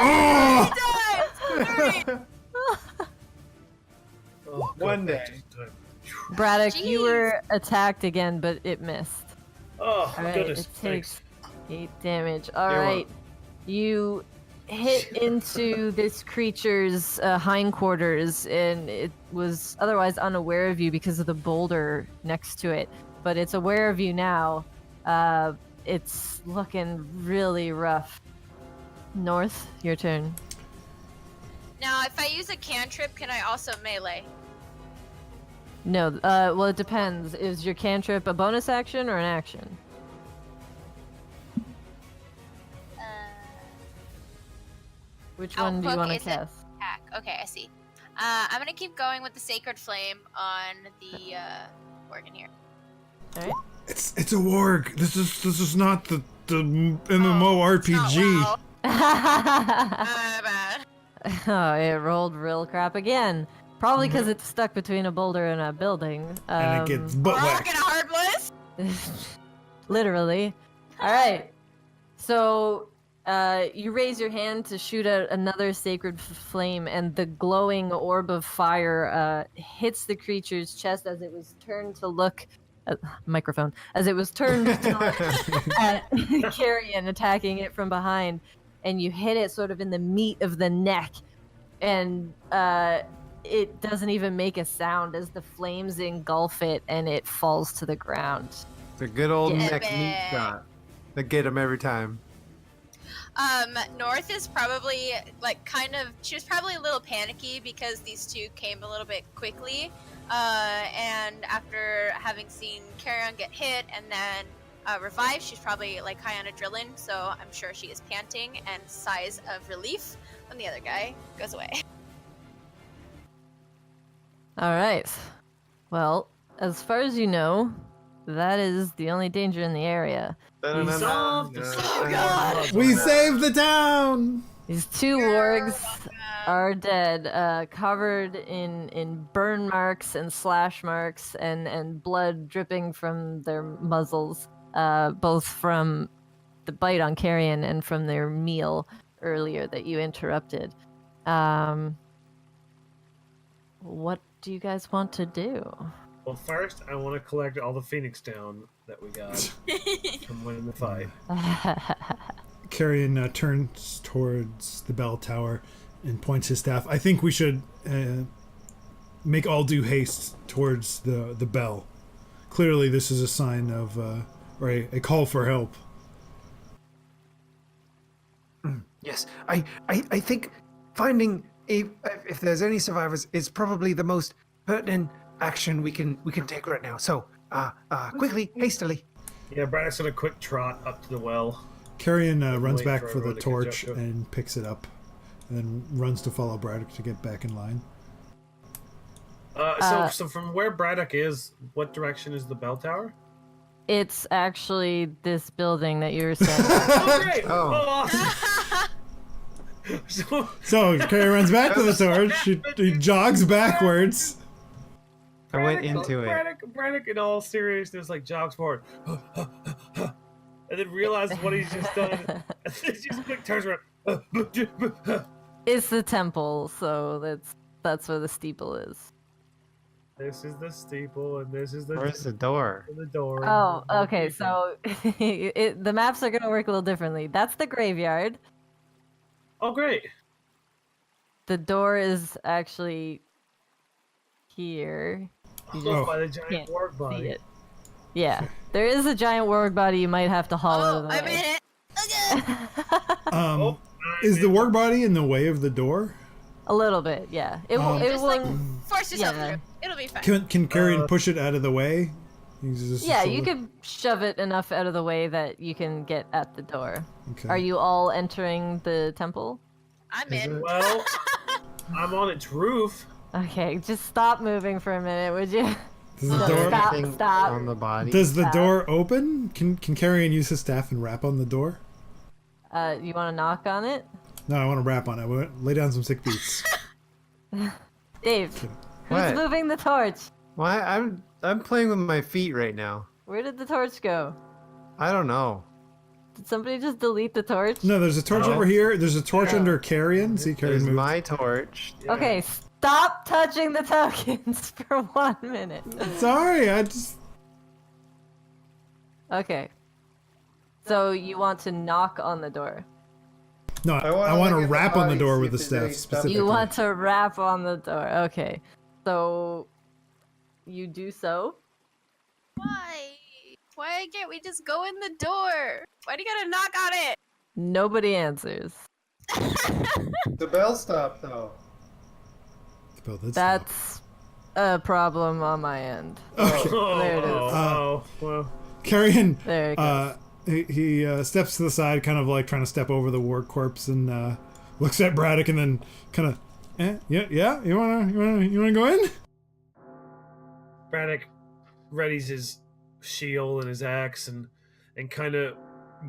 Speaker 4: Oh!
Speaker 3: Oh,
Speaker 2: One
Speaker 3: God,
Speaker 2: day.
Speaker 3: just time.
Speaker 1: Bradok, you
Speaker 5: Jeez.
Speaker 1: were attacked again, but it missed.
Speaker 3: Oh,
Speaker 1: All right,
Speaker 3: goodness.
Speaker 1: it
Speaker 3: Thanks.
Speaker 1: takes 8 damage. All
Speaker 2: You're
Speaker 1: right, you hit into this creature's hindquarters, and it was otherwise unaware of you because of the boulder next to it. But it's aware of you now. It's looking really rough. North, your turn.
Speaker 5: Now, if I use a cantrip, can I also melee?
Speaker 1: No, well, it depends. Is your cantrip a bonus action or an action? Which one do you want to
Speaker 5: is it
Speaker 1: cast?
Speaker 5: attack? Okay, I see. I'm gonna keep going with the Sacred Flame on the organ here.
Speaker 1: All right.
Speaker 4: It's a warg. This is not the
Speaker 5: Oh,
Speaker 4: MMORPG.
Speaker 5: Bad.
Speaker 1: Oh, it rolled real crap again. Probably because it's stuck between a boulder and a building.
Speaker 4: And it gets butt
Speaker 5: We're all
Speaker 4: whacked.
Speaker 5: gonna hard bliss.
Speaker 1: Literally. All right. So you raise your hand to shoot out another sacred flame, and the glowing orb of fire hits the creature's chest as it was turned to look. Microphone. As it was turned to look at Carrion, attacking it from behind, and you hit it sort of in the meat of the neck, and it doesn't even make a sound as the flames engulf it, and it falls to the ground.
Speaker 2: It's a good old
Speaker 5: Yeah,
Speaker 2: neck meat
Speaker 5: man.
Speaker 2: shot. They get him every time.
Speaker 5: North is probably she was probably a little panicky because these two came a little bit quickly. And after having seen Carrion get hit and then revive, she's probably like high on adrenaline, so I'm sure she is panting and sighs of relief when the other guy goes away.
Speaker 1: All right. Well, as far as you know, that is the only danger in the area.
Speaker 3: solved the
Speaker 1: Oh, God.
Speaker 4: We saved the town.
Speaker 1: These two wargs are dead, covered in burn marks and slash marks and blood dripping from their muzzles, both from the bite on Carrion and from their meal earlier that you interrupted. What do you guys want to do?
Speaker 3: Well, first, I want to collect all the Phoenix down that we got from winning the fight.
Speaker 4: Carrion turns towards the bell tower and points his staff. I think we should make all due haste towards the bell. Clearly, this is a sign of, or a call for help.
Speaker 2: Yes, I think finding if there's any survivors is probably the most pertinent action we can take right now. So, quickly, hastily.
Speaker 3: Yeah, Braddock's gonna quick trot up to the well.
Speaker 4: Carrion runs
Speaker 3: Wait
Speaker 4: back
Speaker 3: for
Speaker 4: for the
Speaker 3: everyone to catch
Speaker 4: torch
Speaker 3: up to it.
Speaker 4: and picks it up, and then runs to follow Braddock to get back in line.
Speaker 3: So from where Braddock is, what direction is the bell tower?
Speaker 1: It's actually this building that you were saying.
Speaker 3: Oh, great!
Speaker 2: Oh.
Speaker 3: Awesome!
Speaker 4: So Carrion runs back to the torch. He jogs backwards.
Speaker 2: I went into it.
Speaker 3: Braddock, in all seriousness, like jogs forward, and then realizes what he's just done, and then just quick turns around.
Speaker 1: It's the temple, so that's where the steeple is.
Speaker 3: This is the steeple, and this is the
Speaker 2: Where's the door?
Speaker 3: door.
Speaker 1: Oh, okay. So the maps are gonna work a little differently. That's the graveyard.
Speaker 3: Oh, great.
Speaker 1: The door is actually here. You
Speaker 3: Oh,
Speaker 1: just
Speaker 3: by the giant
Speaker 1: can't
Speaker 3: work
Speaker 1: see
Speaker 3: body.
Speaker 1: it. Yeah, there is a giant warg body. You might have to haul out
Speaker 5: Oh,
Speaker 1: of the
Speaker 5: I
Speaker 1: way.
Speaker 5: made it. Okay.
Speaker 3: Oh,
Speaker 4: Is the work body in the way of the door?
Speaker 1: A little bit, yeah. It
Speaker 4: Um,
Speaker 1: it
Speaker 5: Just like
Speaker 1: won't.
Speaker 5: force yourself
Speaker 1: Yeah.
Speaker 5: through. It'll be fine.
Speaker 4: Can Carrion
Speaker 3: Uh,
Speaker 4: push it out of the way? Use this
Speaker 1: Yeah, you
Speaker 4: shoulder?
Speaker 1: could shove it enough out of the way that you can get at the door.
Speaker 4: Okay.
Speaker 1: Are you all entering the temple?
Speaker 5: I'm
Speaker 2: Is
Speaker 5: in.
Speaker 2: it-
Speaker 3: well, I'm on its roof.
Speaker 1: Okay, just stop moving for a minute, would you?
Speaker 4: Does
Speaker 2: Is
Speaker 4: the
Speaker 2: there
Speaker 4: door?
Speaker 1: Stop,
Speaker 2: anything
Speaker 1: stop.
Speaker 2: on the body?
Speaker 4: Does the
Speaker 1: Stop.
Speaker 4: door open? Can Carrion use his staff and rap on the door?
Speaker 1: You want to knock on it?
Speaker 4: No, I want to rap on it. I want to lay down some sick beats.
Speaker 1: Dave, who's
Speaker 2: What?
Speaker 1: moving the torch?
Speaker 2: Why? I'm playing with my feet right now.
Speaker 1: Where did the torch go?
Speaker 2: I don't know.
Speaker 1: Did somebody just delete the torch?
Speaker 4: No, there's a torch
Speaker 3: No.
Speaker 4: over here. There's a torch
Speaker 1: Oh.
Speaker 4: under Carrion. See, Carrion
Speaker 2: There's
Speaker 4: moved.
Speaker 2: my torch.
Speaker 3: Yeah.
Speaker 1: Okay, stop touching the tokens for 1 minute.
Speaker 4: Sorry, I just.
Speaker 1: Okay. So you want to knock on the door.
Speaker 4: No, I want to rap on the door with the staff specifically.
Speaker 1: You want to rap on the door. Okay. So you do so.
Speaker 5: Why? Why can't we just go in the door? Why do you gotta knock on it?
Speaker 1: Nobody answers.
Speaker 2: The bell stopped though.
Speaker 4: Spell that stuff.
Speaker 1: That's a problem on my end.
Speaker 4: Okay.
Speaker 3: Oh,
Speaker 1: There it is.
Speaker 3: oh, well.
Speaker 4: Carrion.
Speaker 1: There it goes.
Speaker 4: He steps to the side, kind of like trying to step over the war corpse, and looks at Bradok, and then kind of, yeah. You wanna go in?
Speaker 3: Braddock readies his shield and his axe and kind of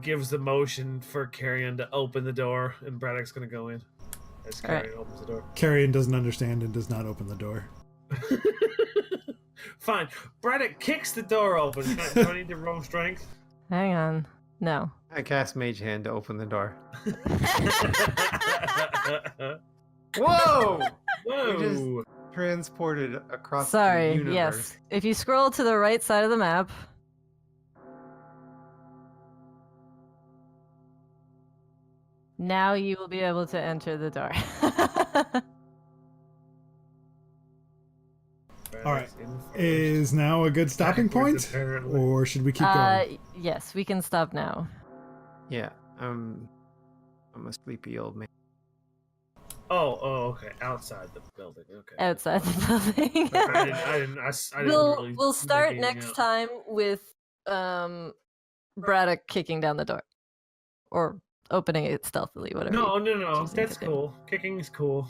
Speaker 3: gives the motion for Carrion to open the door, and Braddock's gonna go in as
Speaker 1: All right.
Speaker 3: Carrion opens the door.
Speaker 4: Carrion doesn't understand and does not open the door.
Speaker 3: Fine. Braddock kicks the door open. Do I need to roll strength?
Speaker 1: Hang on. No.
Speaker 2: I cast Mage Hand to open the door. Whoa!
Speaker 3: Whoa!
Speaker 2: Transported across the
Speaker 1: Sorry.
Speaker 2: universe.
Speaker 1: Yes. If you scroll to the right side of the map. Now you will be able to enter the door.
Speaker 4: All right.
Speaker 3: Braddock's in first.
Speaker 4: Is now a good stopping
Speaker 3: Backwards,
Speaker 4: point,
Speaker 3: apparently.
Speaker 4: or should we keep going?
Speaker 1: Yes, we can stop now.
Speaker 2: Yeah. I'm a sleepy old man.
Speaker 3: Oh, okay. Outside the building. Okay.
Speaker 1: Outside the building.
Speaker 3: I didn't really
Speaker 1: We'll start
Speaker 3: make
Speaker 1: next
Speaker 3: out.
Speaker 1: time with Braddock kicking down the door. Or opening it stealthily, whatever.
Speaker 3: No.
Speaker 1: choosing
Speaker 3: That's
Speaker 1: to do.
Speaker 3: cool. Kicking is cool.